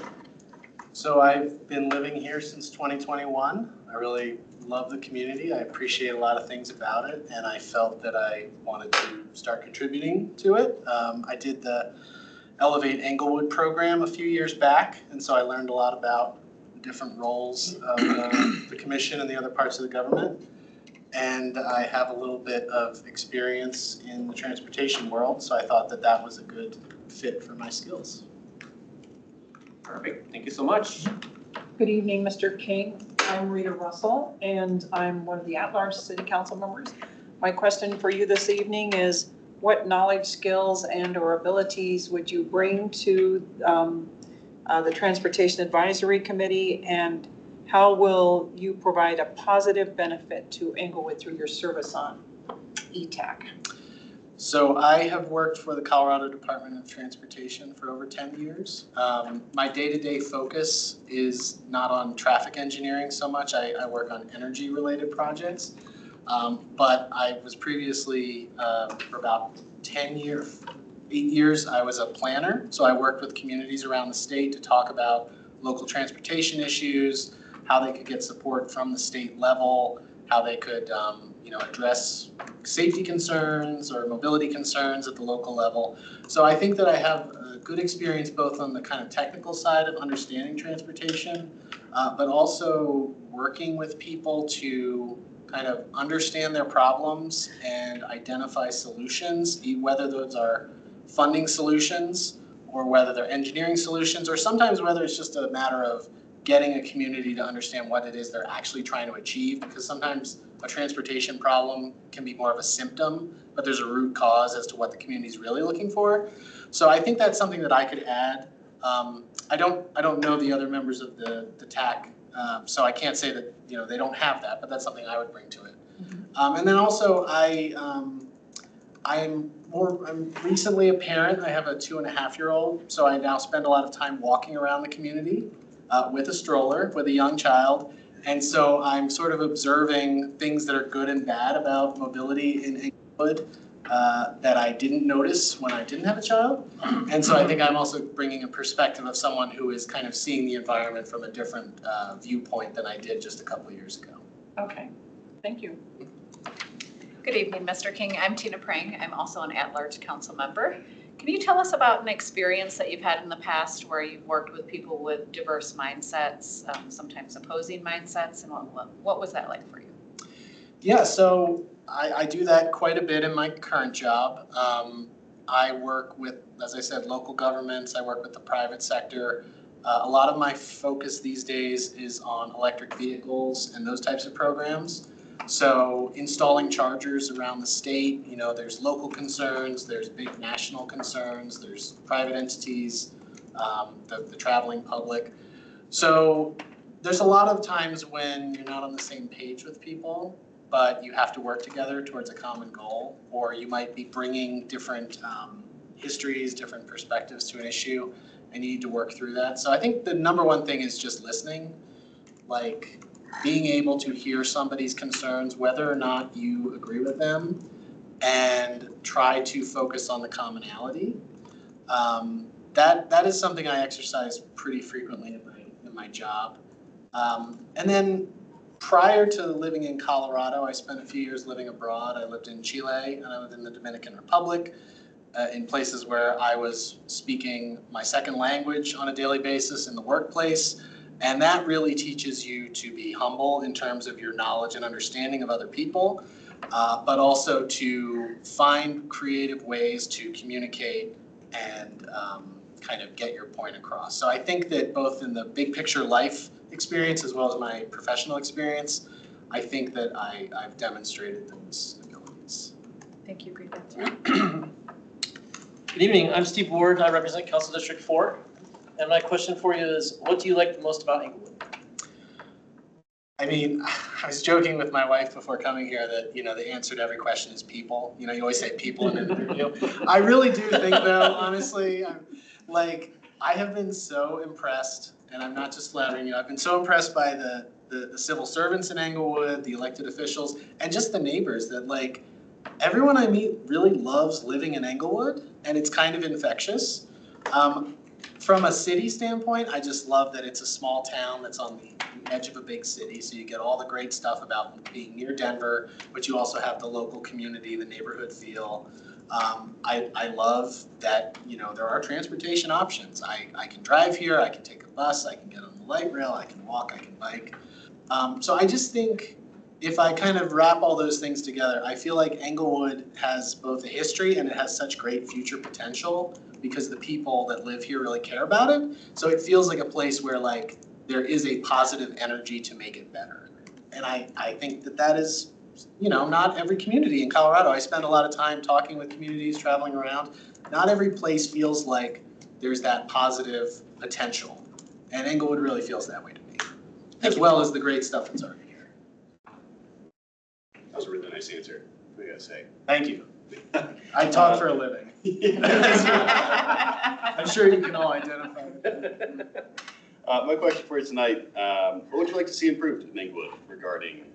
So I've been living here since 2021. I really love the community. I appreciate a lot of things about it, and I felt that I wanted to start contributing to it. I did the Elevate Englewood program a few years back, and so I learned a lot about different roles of the commission and the other parts of the government. And I have a little bit of experience in the transportation world, so I thought that that was a good fit for my skills. Perfect. Thank you so much. Good evening, Mr. King. I'm Rita Russell, and I'm one of the at-large city council members. My question for you this evening is, what knowledge, skills, and/or abilities would you bring to the Transportation Advisory Committee, and how will you provide a positive benefit to Englewood through your service on ETAC? So I have worked for the Colorado Department of Transportation for over 10 years. My day-to-day focus is not on traffic engineering so much. I work on energy-related projects. But I was previously, for about 8 years, I was a planner. So I worked with communities around the state to talk about local transportation issues, how they could get support from the state level, how they could address safety concerns or mobility concerns at the local level. So I think that I have a good experience both on the kind of technical side of understanding transportation, but also working with people to kind of understand their problems and identify solutions, whether those are funding solutions or whether they're engineering solutions, or sometimes whether it's just a matter of getting a community to understand what it is they're actually trying to achieve, because sometimes a transportation problem can be more of a symptom, but there's a root cause as to what the community is really looking for. So I think that's something that I could add. I don't know the other members of the TAC, so I can't say that they don't have that, but that's something I would bring to it. And then also I'm recently a parent. I have a 2.5-year-old, so I now spend a lot of time walking around the community with a stroller with a young child. And so I'm sort of observing things that are good and bad about mobility in Englewood that I didn't notice when I didn't have a child. And so I think I'm also bringing a perspective of someone who is kind of seeing the environment from a different viewpoint than I did just a couple of years ago. Okay, thank you. Good evening, Mr. King. I'm Tina Prang. I'm also an at-large council member. Can you tell us about an experience that you've had in the past where you've worked with people with diverse mindsets, sometimes opposing mindsets, and what was that like for you? Yeah, so I do that quite a bit in my current job. I work with, as I said, local governments. I work with the private sector. A lot of my focus these days is on electric vehicles and those types of programs. So installing chargers around the state, there's local concerns, there's big national concerns, there's private entities, the traveling public. So there's a lot of times when you're not on the same page with people, but you have to work together towards a common goal, or you might be bringing different histories, different perspectives to an issue, and you need to work through that. So I think the number one thing is just listening, like being able to hear somebody's concerns, whether or not you agree with them, and try to focus on the commonality. That is something I exercise pretty frequently in my job. And then prior to living in Colorado, I spent a few years living abroad. I lived in Chile and I lived in the Dominican Republic, in places where I was speaking my second language on a daily basis in the workplace. And that really teaches you to be humble in terms of your knowledge and understanding of other people, but also to find creative ways to communicate and kind of get your point across. So I think that both in the big picture life experience as well as my professional experience, I think that I've demonstrated those abilities. Thank you, great answer. Good evening, I'm Steve Ward. I represent Council District 4. And my question for you is, what do you like the most about Englewood? I mean, I was joking with my wife before coming here that, the answer to every question is people. You always say people in an interview. I really do think though, honestly, I have been so impressed, and I'm not just flattering you, I've been so impressed by the civil servants in Englewood, the elected officials, and just the neighbors that everyone I meet really loves living in Englewood, and it's kind of infectious. From a city standpoint, I just love that it's a small town that's on the edge of a big city, so you get all the great stuff about being near Denver, but you also have the local community, the neighborhood feel. I love that, there are transportation options. I can drive here, I can take a bus, I can get on the light rail, I can walk, I can bike. So I just think if I kind of wrap all those things together, I feel like Englewood has both a history and it has such great future potential because the people that live here really care about it. So it feels like a place where there is a positive energy to make it better. And I think that is not every community in Colorado. I spend a lot of time talking with communities, traveling around. Not every place feels like there's that positive potential. And Englewood really feels that way to me, as well as the great stuff that's already here. That was a really nice answer, I gotta say. Thank you. I talk for a living. I'm sure you can all identify with that. My question for you tonight, what would you like to see improved in Englewood regarding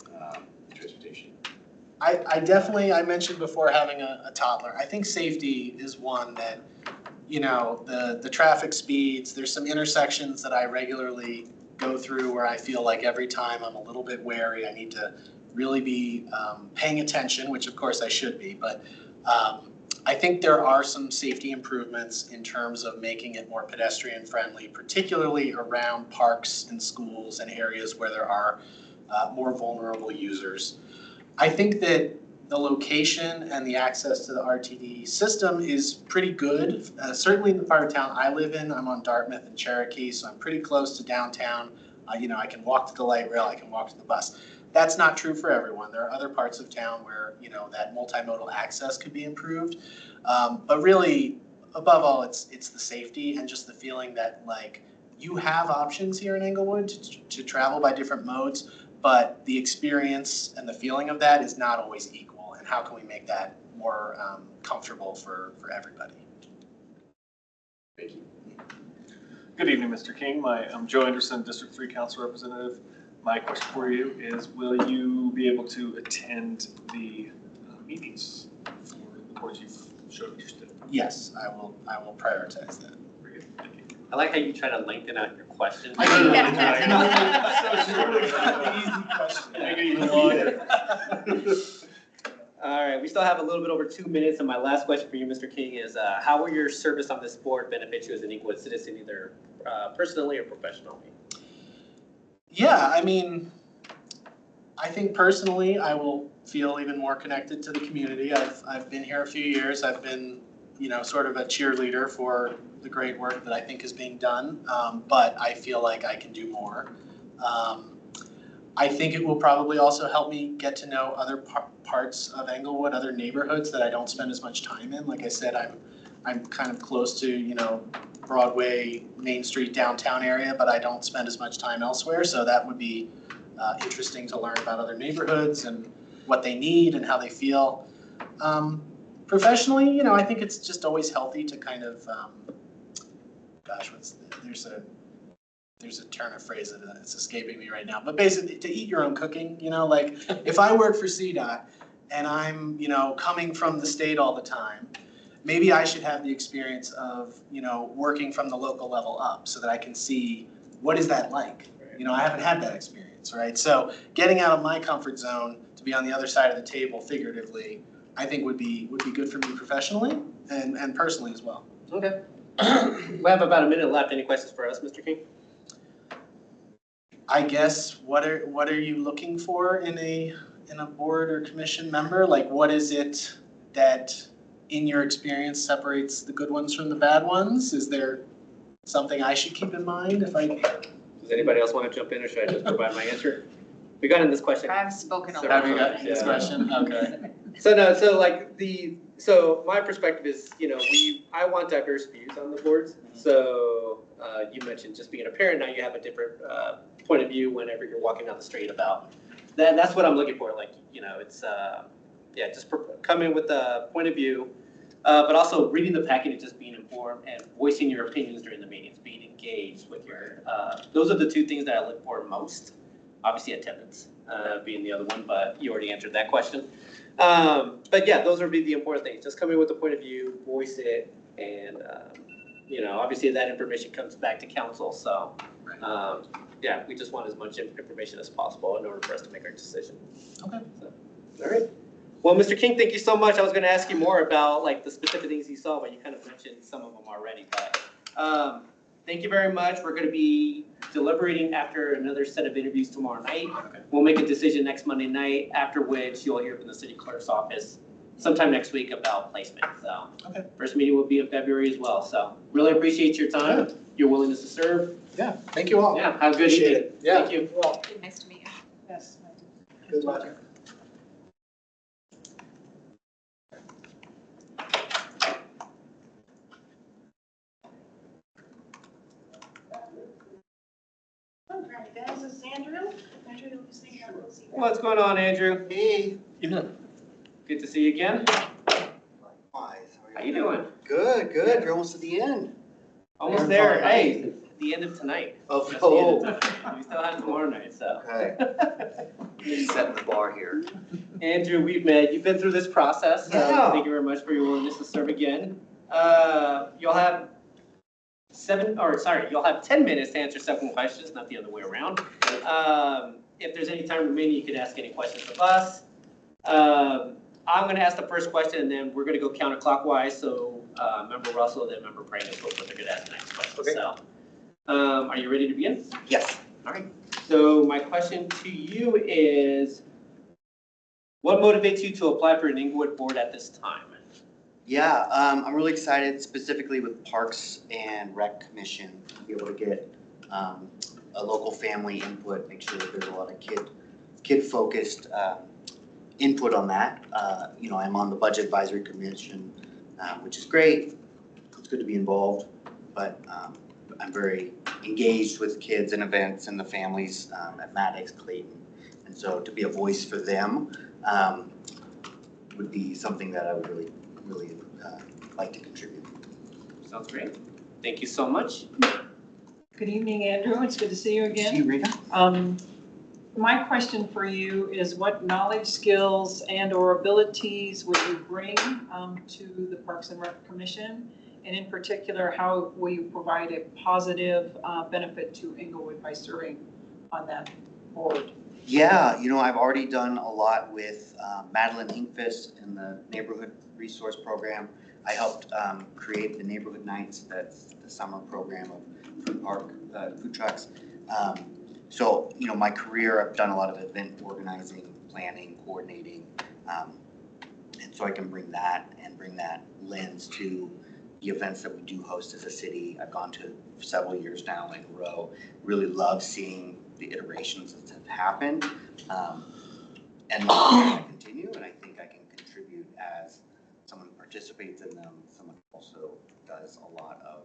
transportation? I mentioned before having a toddler. I think safety is one that, the traffic speeds, there's some intersections that I regularly go through where I feel like every time I'm a little bit wary. I need to really be paying attention, which of course I should be, but I think there are some safety improvements in terms of making it more pedestrian friendly, particularly around parks and schools and areas where there are more vulnerable users. I think that the location and the access to the RTD system is pretty good. Certainly in the part of town I live in, I'm on Dartmouth and Cherokee, so I'm pretty close to downtown. I can walk to the light rail, I can walk to the bus. That's not true for everyone. There are other parts of town where, that multimodal access could be improved. But really, above all, it's the safety and just the feeling that you have options here in Englewood to travel by different modes, but the experience and the feeling of that is not always equal. And how can we make that more comfortable for everybody? Thank you. Good evening, Mr. King. I'm Joe Anderson, District 3 Council Representative. My question for you is, will you be able to attend the meetings for the boards you've showed interest in? Yes, I will prioritize that. Very good, thank you. I like how you try to lengthen out your questions. I do. Make it even longer. All right, we still have a little bit over 2 minutes, and my last question for you, Mr. King, is how will your service on this board benefit you as an Englewood citizen, either personally or professionally? Yeah, I think personally I will feel even more connected to the community. I've been here a few years. I've been, sort of a cheerleader for the great work that I think is being done, but I feel like I can do more. I think it will probably also help me get to know other parts of Englewood, other neighborhoods that I don't spend as much time in. Like I said, I'm kind of close to, Broadway, Main Street, downtown area, but I don't spend as much time elsewhere. So that would be interesting to learn about other neighborhoods and what they need and how they feel. Professionally, I think it's just always healthy to kind of, there's a turn of phrase that's escaping me right now, but basically to eat your own cooking, if I work for CDOT and I'm, coming from the state all the time, maybe I should have the experience of, working from the local level up so that I can see what is that like. I haven't had that experience, right? So getting out of my comfort zone to be on the other side of the table figuratively, I think would be good for me professionally and personally as well. Okay. We have about a minute left. Any questions for us, Mr. King? I guess what are you looking for in a board or commission member? What is it that in your experience separates the good ones from the bad ones? Is there something I should keep in mind Does anybody else want to jump in, or should I just provide my answer? We got in this question. I've spoken a lot. Have you got this question? Okay. So my perspective is, I want diverse views on the boards. So you mentioned just being a parent, now you have a different point of view whenever you're walking down the street about that. That's what I'm looking for. It's just come in with a point of view, but also reading the packet and just being informed and voicing your opinions during the meetings, being engaged with your. Those are the two things that I look for most. Obviously, attendance being the other one, but you already answered that question. But yeah, those would be the important things. Just come in with a point of view, voice it, and obviously that information comes back to council. So we just want as much information as possible in order for us to make our decision. Okay. So, all right. Well, Mr. King, thank you so much. I was going to ask you more about the specific things you saw, but you kind of mentioned some of them already. But thank you very much. We're going to be deliberating after another set of interviews tomorrow night. Okay. We'll make a decision next Monday night, after which you'll hear from the city clerk's office sometime next week about placement. So first meeting will be in February as well. So really appreciate your time, your willingness to serve. Yeah, thank you all. Yeah, have a good evening. Yeah. Thank you. Nice to meet you. Yes. Good luck. What's going on, Andrew? Hey. Good to see you again. How you doing? Good, good. You're almost at the end. Almost there. Hey, the end of tonight. Oh, Just the end of tonight. We still have tomorrow night, so. Okay. Setting the bar here. Andrew, we've met. You've been through this process. Yeah. Thank you very much for your willingness to serve again. You'll have 10 minutes to answer 7 questions, not the other way around. If there's any time remaining, you could ask any questions of us. I'm gonna ask the first question, and then we're gonna go counterclockwise, so Member Russell, then Member Prang, and so forth, they're gonna ask the next question. Okay. So, are you ready to begin? Yes. All right. So my question to you is, what motivates you to apply for an Inglewood board at this time? Yeah, I'm really excited specifically with Parks and Rec Commission to be able to get a local family input, make sure that there's a lot of kid-focused input on that. You know, I'm on the Budget Advisory Commission, which is great. It's good to be involved, but I'm very engaged with kids and events and the families at Maddox, Clayton. And so to be a voice for them would be something that I would really like to contribute. Sounds great. Thank you so much. Good evening, Andrew. It's good to see you again. See you, Rita. My question for you is what knowledge, skills, and/or abilities would you bring to the Parks and Rec Commission? And in particular, how will you provide a positive benefit to Inglewood by serving on that board? Yeah, you know, I've already done a lot with Madeline Inkfist in the Neighborhood Resource Program. I helped create the Neighborhood Nights, that's the summer program of food trucks. So, you know, my career, I've done a lot of event organizing, planning, coordinating. And so I can bring that lens to the events that we do host as a city. I've gone to several years now in a row. Really love seeing the iterations that have happened. And I continue, and I think I can contribute as someone who participates in them, someone who also does a lot of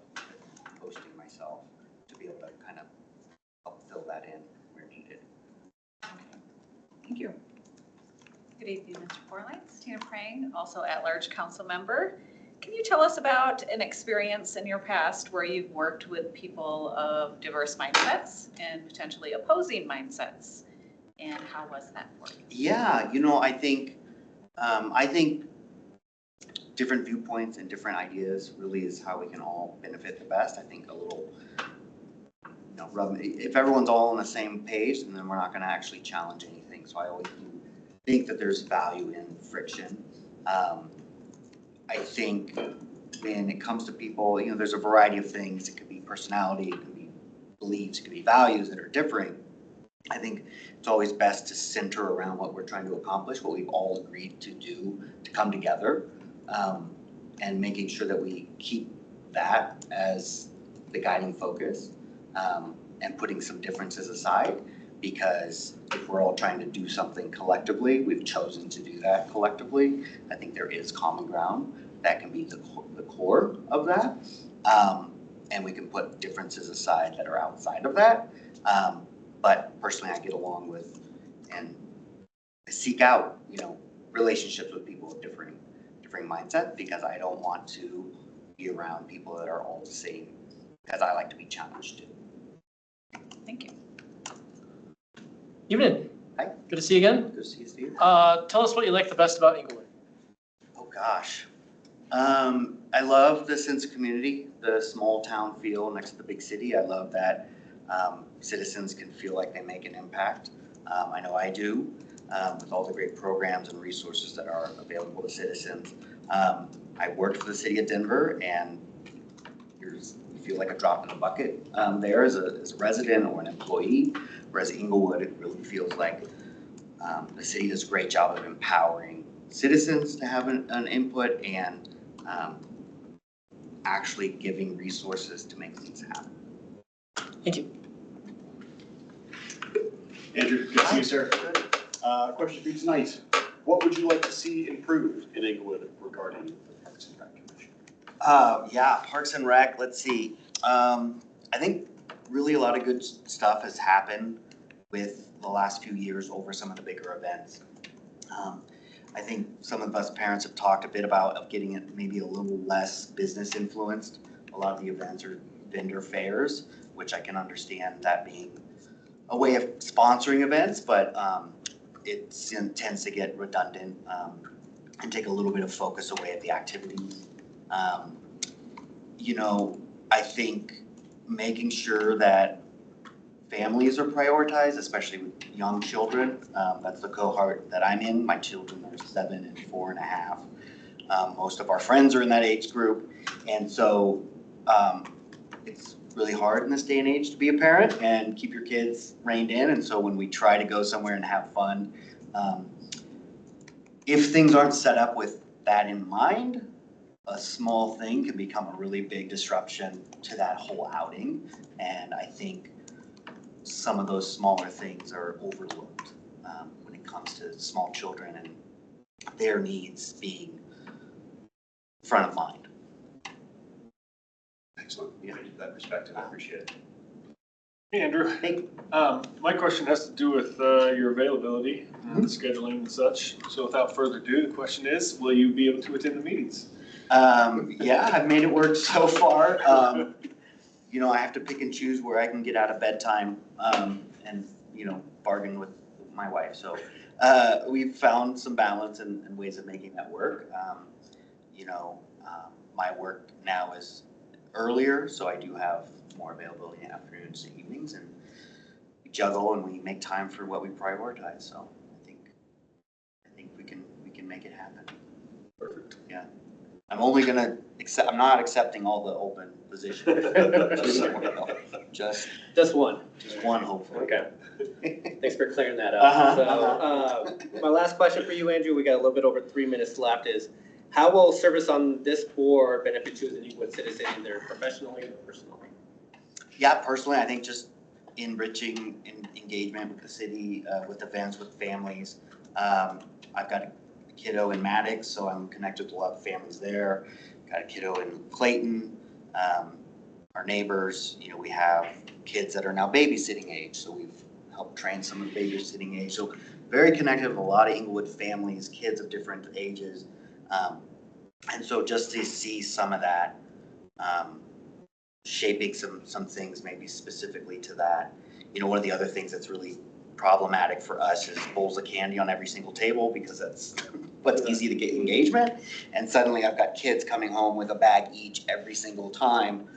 hosting myself to be able to kind of help fill that in where needed. Thank you. Good evening, Mr. Forlights. Tina Prang, also at-large council member. Can you tell us about an experience in your past where you've worked with people of diverse mindsets and potentially opposing mindsets? And how was that for you? Yeah, you know, I think different viewpoints and different ideas really is how we can all benefit the best. I think a little, you know, if everyone's all on the same page, then we're not going to actually challenge anything. So I always think that there's value in friction. I think when it comes to people, you know, there's a variety of things. It could be personality, it could be beliefs, it could be values that are differing. I think it's always best to center around what we're trying to accomplish, what we've all agreed to do to come together, and making sure that we keep that as the guiding focus, and putting some differences aside, because if we're all trying to do something collectively, we've chosen to do that collectively, I think there is common ground that can be the core of that, and we can put differences aside that are outside of that. But personally, I get along with and seek out, you know, relationships with people of differing mindsets, because I don't want to be around people that are all the same, because I like to be challenged too. Thank you. Evening. Hi. Good to see you again. Good to see you, Steve. Tell us what you like the best about Inglewood. Oh gosh. I love the sense of community, the small town feel next to the big city. I love that citizens can feel like they make an impact. I know I do, with all the great programs and resources that are available to citizens. I worked for the city of Denver, and you feel like a drop in the bucket there as a resident or an employee, whereas Inglewood, it really feels like the city does a great job of empowering citizens to have an input and actually giving resources to make things happen. Thank you. Andrew, good to see you, sir. Question for you tonight. What would you like to see improved in Inglewood regarding the Parks and Rec Commission? Yeah, Parks and Rec, let's see. I think really a lot of good stuff has happened with the last few years over some of the bigger events. I think some of us parents have talked a bit about getting it maybe a little less business influenced. A lot of the events are vendor fairs, which I can understand that being a way of sponsoring events, but it tends to get redundant and take a little bit of focus away at the activities. You know, I think making sure that families are prioritized, especially with young children. That's the cohort that I'm in. My children are 7 and 4.5. Most of our friends are in that age group. And so it's really hard in this day and age to be a parent and keep your kids reined in. And so when we try to go somewhere and have fun, if things aren't set up with that in mind, a small thing can become a really big disruption to that whole outing. And I think some of those smaller things are overlooked when it comes to small children and their needs being front of mind. Excellent. Yeah, thank you for that perspective. I appreciate it. Hey, Andrew. Hey. My question has to do with your availability, scheduling and such. So without further ado, the question is, will you be able to attend the meetings? Yeah, I've made it work so far. You know, I have to pick and choose where I can get out of bedtime and, you know, bargain with my wife. So we've found some balance and ways of making that work. You know, my work now is earlier, so I do have more availability in afternoons to evenings, and we juggle and we make time for what we prioritize. So I think we can make it happen. Perfect. Yeah. I'm only gonna accept, I'm not accepting all the open positions. Just one. Just one, hopefully. Okay. Thanks for clearing that up. So, my last question for you, Andrew, we got a little bit over 3 minutes left, is how will service on this board benefit you as an Inglewood citizen, either professionally or personally? Yeah, personally, I think just enriching engagement with the city, with events, with families. I've got a kiddo in Maddox, so I'm connected with a lot of families there. Got a kiddo in Clayton. Our neighbors, you know, we have kids that are now babysitting age, so we've helped train some of the babysitting age. So very connected with a lot of Inglewood families, kids of different ages. And so just to see some of that, shaping some things maybe specifically to that. You know, one of the other things that's really problematic for us is bowls of candy on every single table, because that's what's easy to get engagement. And suddenly I've got kids coming home with a bag each every single time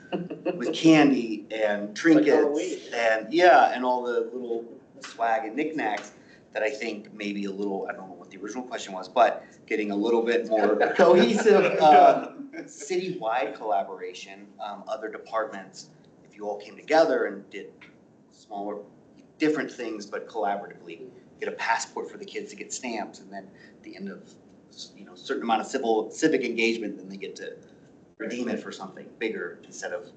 with candy and trinkets and yeah, and all the little swag and knickknacks that I think maybe a little, I don't know what the original question was, but getting a little bit more cohesive citywide collaboration, other departments, if you all came together and did smaller, different things, but collaboratively, get a passport for the kids to get stamps, and then at the end of, you know, a certain amount of civic engagement, then they get to redeem it for something bigger instead of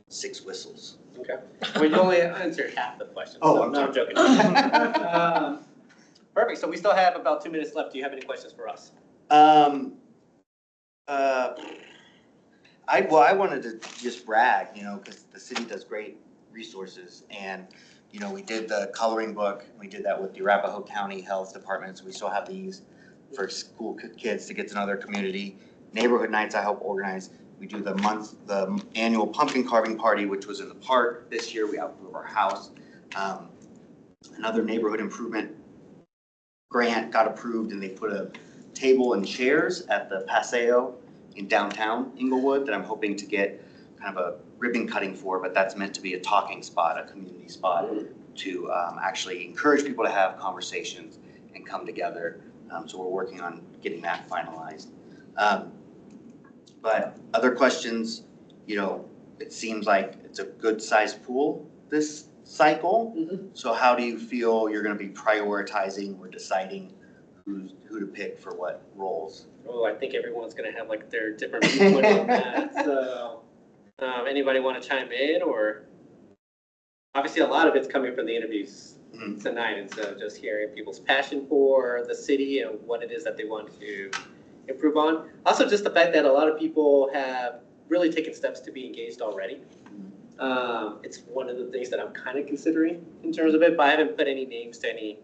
6 whistles. Okay. Well, you only answered half the question. Oh, so I'm no, sorry. I'm joking. Perfect. So we still have about 2 minutes left. Do you have any questions for us? I wanted to just brag, you know, because the city does great resources, and you know, we did the coloring book. We did that with the Arapahoe County Health Department. So we still have these for school kids to get to know their community. Neighborhood nights I help organize. We do the annual pumpkin carving party, which was in the park. This year we outgrew our house. Another neighborhood improvement grant got approved, and they put a table and chairs at the Paseo in downtown Inglewood that I'm hoping to get kind of a ribbon cutting for, but that's meant to be a talking spot, a community spot to actually encourage people to have conversations and come together. So we're working on getting that finalized. But other questions, you know, it seems like it's a good sized pool this cycle. So how do you feel you're going to be prioritizing or deciding who to pick for what roles? Oh, I think everyone's going to have like their different viewpoint on that. So anybody want to chime in? Or obviously a lot of it's coming from the interviews tonight, and so just hearing people's passion for the city and what it is that they want to improve on. Also just the fact that a lot of people have really taken steps to be engaged already. It's one of the things that I'm kind of considering in terms of it, but I haven't put any names to any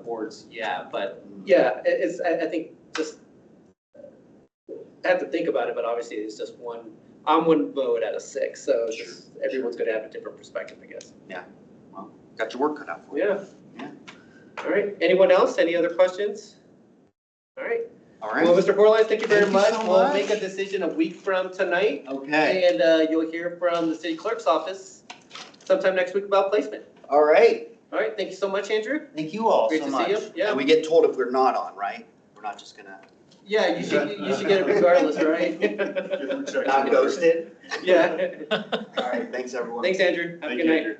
boards yet. But yeah, I think just I have to think about it, but obviously it's just one. I'm one vote out of 6, so just, everyone's going to have a different perspective, I guess. Yeah. Well, got your work cut out for you. Yeah. All right. Anyone else? Any other questions? All right. All right. Well, Mr. Borleis, thank you very Thank you much. so We'll much. make a decision a week from tonight. Okay. And you'll hear from the city clerk's office sometime next week about placement. All right. All right. Thank you so much, Andrew. Thank you all Great so to much. see you. Yeah. And we get told if we're not on, right? We're not just gonna. Yeah, you should get it regardless, right? Not ghosted? Yeah. All right, thanks everyone. Thanks, Andrew. Have a good night.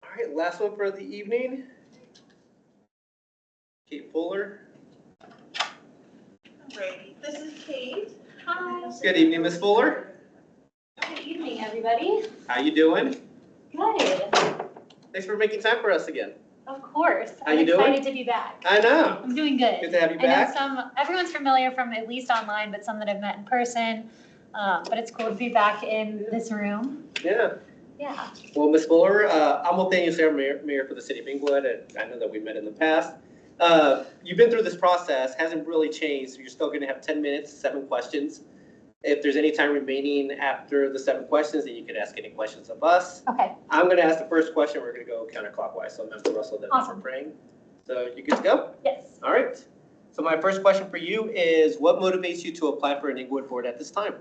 All right, last one for the evening. Kate Fuller. Alrighty, this is Kate. Hi. Good evening, Miss Fuller. Good evening, everybody. How you doing? Good. Thanks for making time for us again. Of course. How I'm you doing? excited to be back. I know. I'm doing good. Good to have you I back. know everyone's familiar from at least online, but some that I've met in person. But it's cool to be back in this room. Yeah. Yeah. Well, Ms. Fuller, I'm Nathaniel Sarah, Mayor for the City of Inglewood, and I know that we met in the past. You've been through this process, hasn't really changed, so you're still going to have 10 minutes, 7 questions. If there's any time remaining after the 7 questions, then you can ask any questions of us. Okay. I'm going to ask the first question. We're going to go counterclockwise, so Member Russell, then Member Prang. So you good to go? Yes. All right. So my first question for you is, what motivates you to apply for an Inglewood board at this time?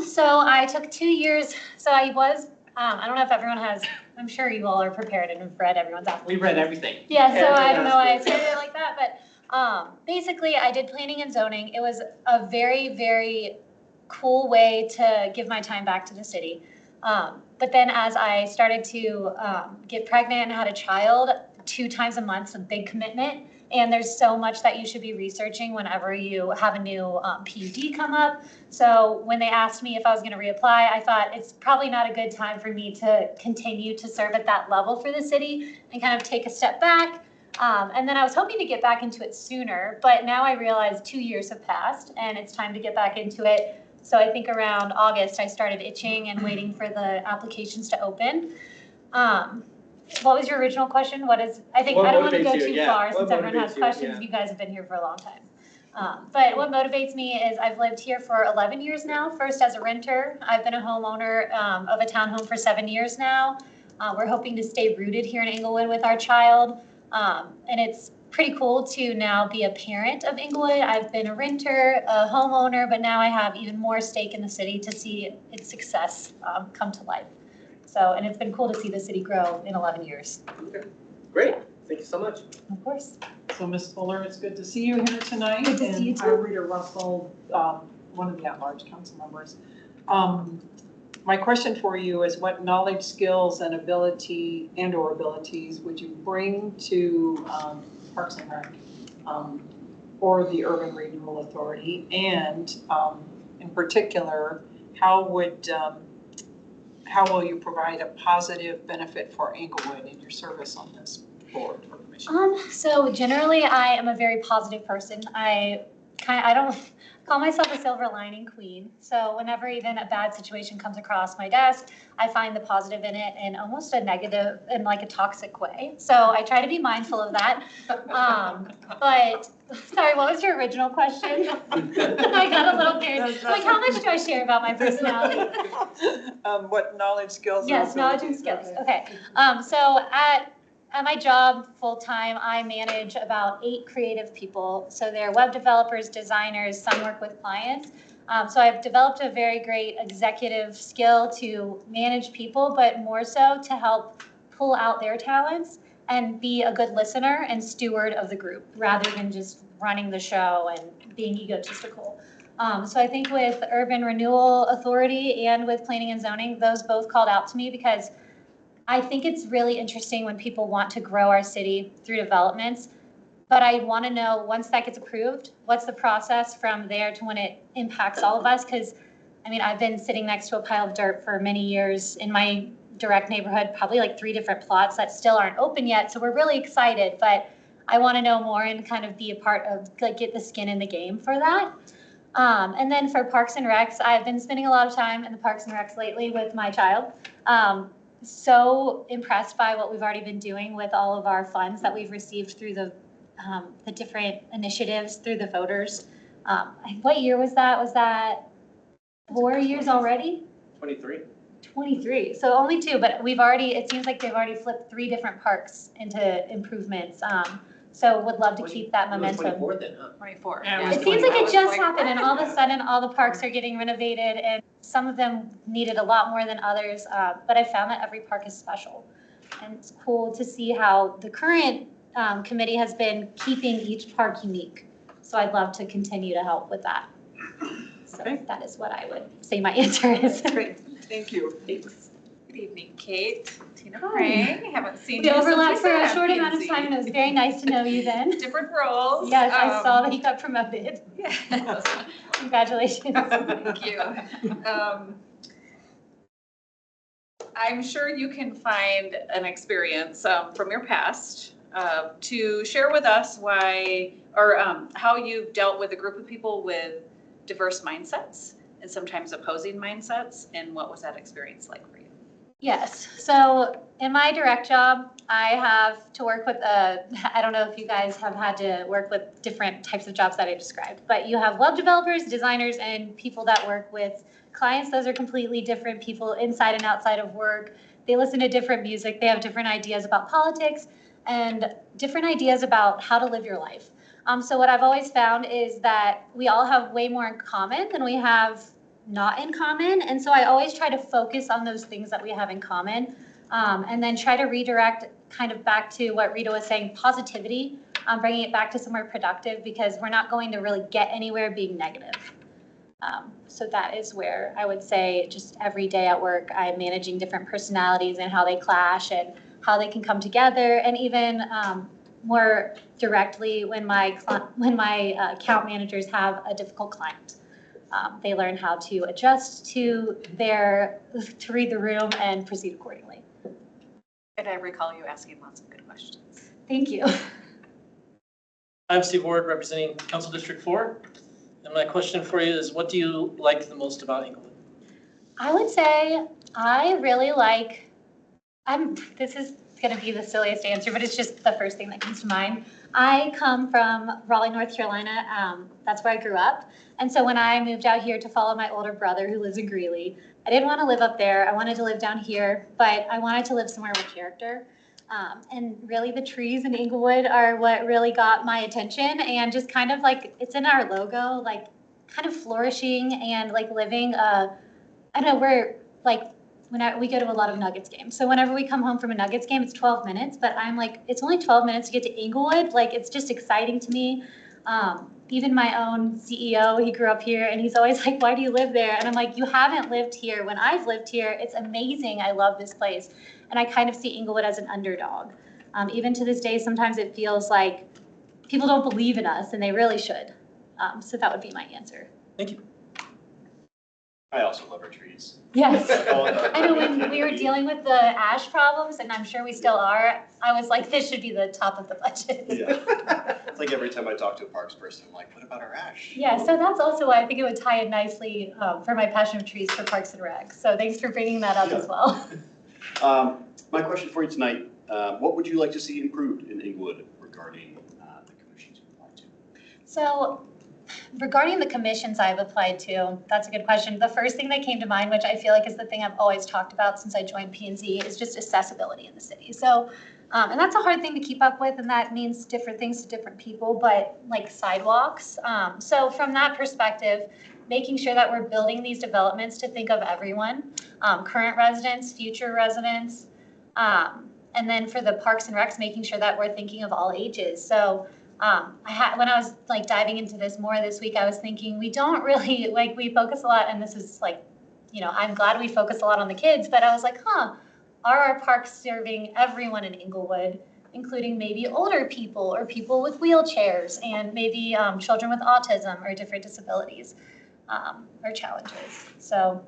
So I took 2 years. So I was, I don't know if everyone has, I'm sure you all are prepared and have read everyone's application. We read everything. Yeah, so Everyone I don't know why I asked said it like that, but basically I did planning and zoning. It was a very, very cool way to give my time back to the city. But then as I started to get pregnant and had a child, 2 times a month's a big commitment. And there's so much that you should be researching whenever you have a new PUD come up. So when they asked me if I was going to reapply, I thought it's probably not a good time for me to continue to serve at that level for the city and kind of take a step back. And then I was hoping to get back into it sooner, but now I realize 2 years have passed and it's time to get back into it. So I think around August, I started itching and waiting for the applications to open. What was your original question? I don't want to go too far since everyone has questions. You guys have been here for a long time. But what motivates me is I've lived here for 11 years now, first as a renter. I've been a homeowner of a townhome for 7 years now. We're hoping to stay rooted here in Inglewood with our child. And it's pretty cool to now be a parent of Inglewood. I've been a renter, a homeowner, but now I have even more stake in the city to see its success come to life. So, and it's been cool to see the city grow in 11 years. Okay. Great. Thank you so much. Of course. So Ms. Fuller, it's good to see you here tonight. Good to see you too. And I'm Rita Russell, one of the at-large council members. My question for you is, what knowledge, skills, and or abilities would you bring to Parks and Rec or the Urban Renewal Authority? And in particular, how will you provide a positive benefit for Inglewood in your service on this board or commission? So generally, I am a very positive person. I don't call myself a silver lining queen. So whenever even a bad situation comes across my desk, I find the positive in it and almost a negative in like a toxic way. So I try to be mindful of that. But sorry, what was your original question? I got a little paranoid. Like, how much do I share about my personality? What knowledge, skills, Yes, knowledge and skills. Okay. So at my job full-time, I manage about 8 creative people. So they're web developers, designers, some work with clients. So I've developed a very great executive skill to manage people, but more so to help pull out their talents and be a good listener and steward of the group rather than just running the show and being egotistical. So I think with the Urban Renewal Authority and with Planning and Zoning, those both called out to me because I think it's really interesting when people want to grow our city through developments, but I want to know once that gets approved, what's the process from there to when it impacts all of us? Because, I mean, I've been sitting next to a pile of dirt for many years in my direct neighborhood, probably like 3 different plots that still aren't open yet. So we're really excited, but I want to know more and kind of be a part of, like, get the skin in the game for that. And then for Parks and Recs, I've been spending a lot of time in the Parks and Recs lately with my child. So impressed by what we've already been doing with all of our funds that we've received through the different initiatives through the voters. What year was that? Was that 4 years already? 23. 23. So only 2, but it seems like they've already flipped 3 different parks into improvements. So would love to keep that momentum. 24 then, huh? 24. It seems like it just happened, and all of a sudden, all the parks are getting renovated, and some of them needed a lot more than others. But I found that every park is special, and it's cool to see how the current committee has been keeping each park unique. So I'd love to continue to help with that. So that is what I would say my answer is. Great, thank you. Thanks. Good evening, Kate. Tina Hi. Prang. Haven't seen We you since overlapped for a sat short at amount of PNC. time, and it was very nice to know you then. Different roles. Yes, I saw that you got promoted. Yes. Congratulations. Thank you. I'm sure you can find an experience from your past to share with us why or how you've dealt with a group of people with diverse mindsets and sometimes opposing mindsets, and what was that experience like for you? Yes. So in my direct job, I have to work with, I don't know if you guys have had to work with different types of jobs that I described, but you have web developers, designers, and people that work with clients. Those are completely different people inside and outside of work. They listen to different music. They have different ideas about politics and different ideas about how to live your life. So what I've always found is that we all have way more in common than we have not in common. And so I always try to focus on those things that we have in common, and then try to redirect kind of back to what Rita was saying, positivity, bringing it back to somewhere productive, because we're not going to really get anywhere being negative. So that is where I would say just every day at work, I'm managing different personalities and how they clash and how they can come together, and even more directly when my account managers have a difficult client. They learn how to adjust to read the room and proceed accordingly. And I recall you asking lots of good questions. Thank you. I'm Steve Ward, representing Council District 4. And my question for you is, what do you like the most about Englewood? I would say I really like, this is going to be the silliest answer, but it's just the first thing that comes to mind. I come from Raleigh, North Carolina. That's where I grew up. And so when I moved out here to follow my older brother who lives in Greeley, I didn't want to live up there. I wanted to live down here, but I wanted to live somewhere with character. And really the trees in Englewood are what really got my attention, and just kind of like, it's in our logo, like kind of flourishing and like living, I don't know, we're like, we go to a lot of Nuggets games. So whenever we come home from a Nuggets game, it's 12 minutes, but I'm like, it's only 12 minutes to get to Englewood. Like, it's just exciting to me. Even my own CEO, he grew up here, and he's always like, why do you live there? And I'm like, you haven't lived here. When I've lived here, it's amazing. I love this place. And I kind of see Englewood as an underdog. Even to this day, sometimes it feels like people don't believe in us, and they really should. So that would be my answer. Thank you. I also love our trees. Yes. I know when we were dealing with the ash problems, and I'm sure we still are, I was like, this should be the top of the budget. Yeah. It's like every time I talk to a parks person, I'm like, what about our ash? Yeah, so that's also why I think it would tie in nicely for my passion of trees for Parks and Rec. So thanks for bringing that up as well. My question for you tonight, what would you like to see improved in Englewood regarding the commissions you applied to? So regarding the commissions I've applied to, that's a good question. The first thing that came to mind, which I feel like is the thing I've always talked about since I joined P&Z, is just accessibility in the city. So, and that's a hard thing to keep up with, and that means different things to different people, but like sidewalks. So from that perspective, making sure that we're building these developments to think of everyone, current residents, future residents, and then for the Parks and Recs, making sure that we're thinking of all ages. So when I was like diving into this more this week, I was thinking we don't really, like, we focus a lot, and this is like, you know, I'm glad we focus a lot on the kids, but I was like, are our parks serving everyone in Englewood, including maybe older people or people with wheelchairs and maybe children with autism or different disabilities or challenges? So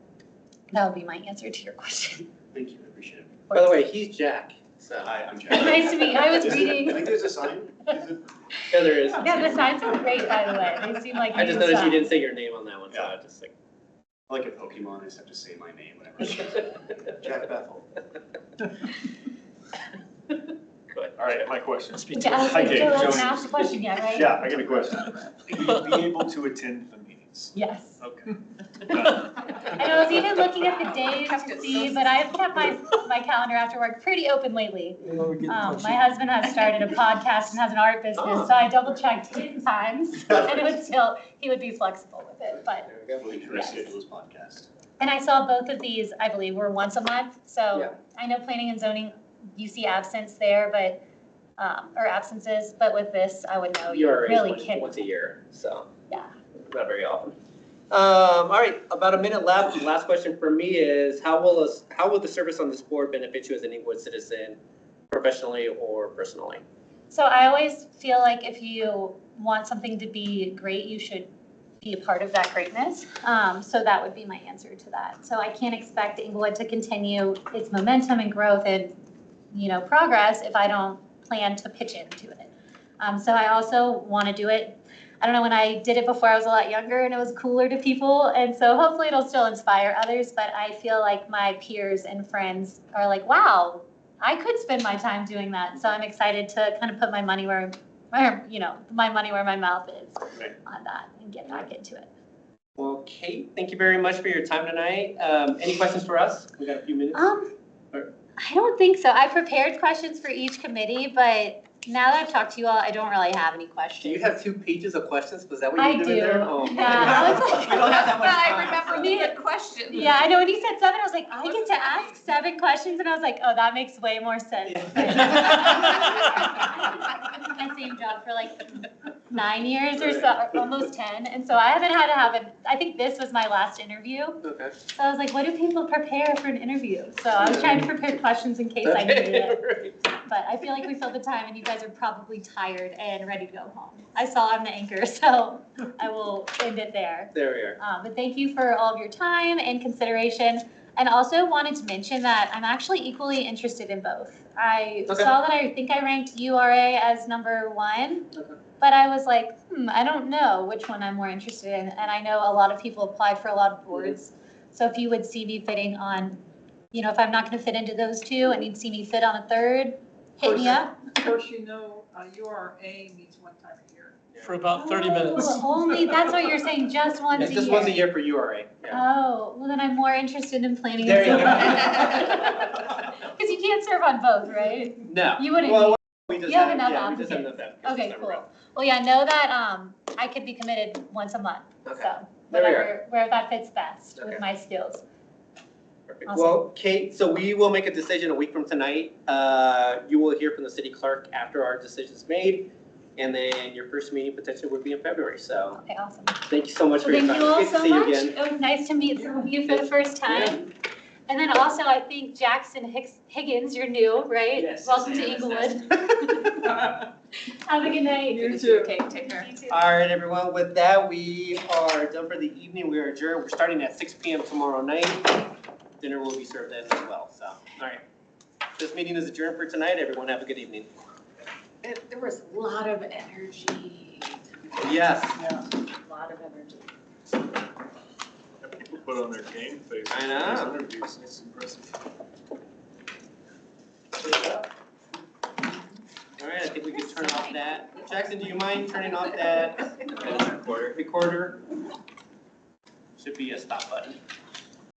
that would be my answer to your question. Thank you, I appreciate it. By the way, he's Jack, so. Hi, I'm Jack. Nice to meet you. I was Is it- reading. I think there's a sign. Is it? Yeah, there is. Yeah, the signs are great, by the way. They seem like I just new noticed you didn't signs. say your name on that one, so I just like. Like a Pokemon, I just have to say my name whenever. Jack Bethel. Good. All right, my question. Yeah, I was like, Okay, Joe hasn't Joe. asked the question yet, right? Yeah, I got a question. Will you be able to attend the meetings? Yes. Okay. And I was even looking at the days to see, but I've kept my calendar after work pretty open lately. My husband has started a podcast and has an art business, so I double checked 10 times. And it would still, he would be flexible with it, but. Really appreciate those podcasts. And I saw both of these, I believe, were once a month, so I know planning and zoning, you see absence there, but, or absences, but with this, I would know you URA really is can't. once a year, so. Yeah. Not very often. All right, about a minute left. Last question for me is, how will the service on this board benefit you as an Inglewood citizen, professionally or personally? So I always feel like if you want something to be great, you should be a part of that greatness. So that would be my answer to that. So I can't expect Inglewood to continue its momentum and growth and, progress if I don't plan to pitch into it. So I also want to do it. I don't know, when I did it before, I was a lot younger and it was cooler to people. And so hopefully it'll still inspire others, but I feel like my peers and friends are like, wow, I could spend my time doing that. So I'm excited to kind of put my money where my mouth is on that and get back into it. Well, Kate, thank you very much for your time tonight. Any questions for us? We got a few minutes. I don't think so. I prepared questions for each committee, but now that I've talked to you all, I don't really have any questions. Do you have 2 pages of questions? Was that what I you were doing do. there? Oh, Yeah, I was like, we don't have that much But time. I remember the question. yeah, I know when you said 7, I was like, I get to ask 7 questions, and I was like, oh, that makes way more sense. My same job for like 9 years or so, or almost 10, and so I haven't had to have I think this was my last interview. Okay. So I was like, what do people prepare for an interview? So I was trying to prepare questions in case I needed it. But I feel like we filled the time and you guys are probably tired and ready to go home. I saw I'm the anchor, so I will end it there. There we are. But thank you for all of your time and consideration. And also wanted to mention that I'm actually equally interested in both. I saw that I think I ranked URA as number 1, but I was like, I don't know which one I'm more interested in. And I know a lot of people apply for a lot of boards. So if you would see me fitting on, if I'm not gonna fit into those 2 and you'd see me fit on a 3rd, hit me up. Of course, URA meets one time a year. For about 30 minutes. Oh, only, that's what you're saying, just once a year. Just once a year for URA. Yeah. Oh, well then I'm more interested in planning. There you go. Because you can't serve on both, right? No. You wouldn't. Well, we just You have have- enough yeah, we just have applicants. enough applicants Okay, this time cool. around. Well, yeah, know that I could be committed once a month. Okay. So There we where that fits best Okay. with my skills. Perfect. Awesome. Well, Kate, so we will make a decision a week from tonight. You will hear from the city clerk after our decision's made. And then your first meeting potentially would be in February, so. Okay, awesome. Thank you so much for Well, your thank time. you all Good to so see you much. again. It was nice to meet some of you for the first time. And then also, I think Jackson Higgins, you're new, right? Yes. Welcome to Inglewood. Have a good night. You too. Okay, take care. You too. All right, everyone, with that, we are done for the evening. We are adjourned. We're starting at 6 p.m. tomorrow night. Dinner will be served then as well, so. All right. This meeting is adjourned for tonight. Everyone have a good evening. There was a lot of energy. Yes. A lot of energy. People put on their game face. I know. These interviews, it's impressive. All right, I think we can turn off that. Jackson, do you mind turning off that recorder? Should be a stop button.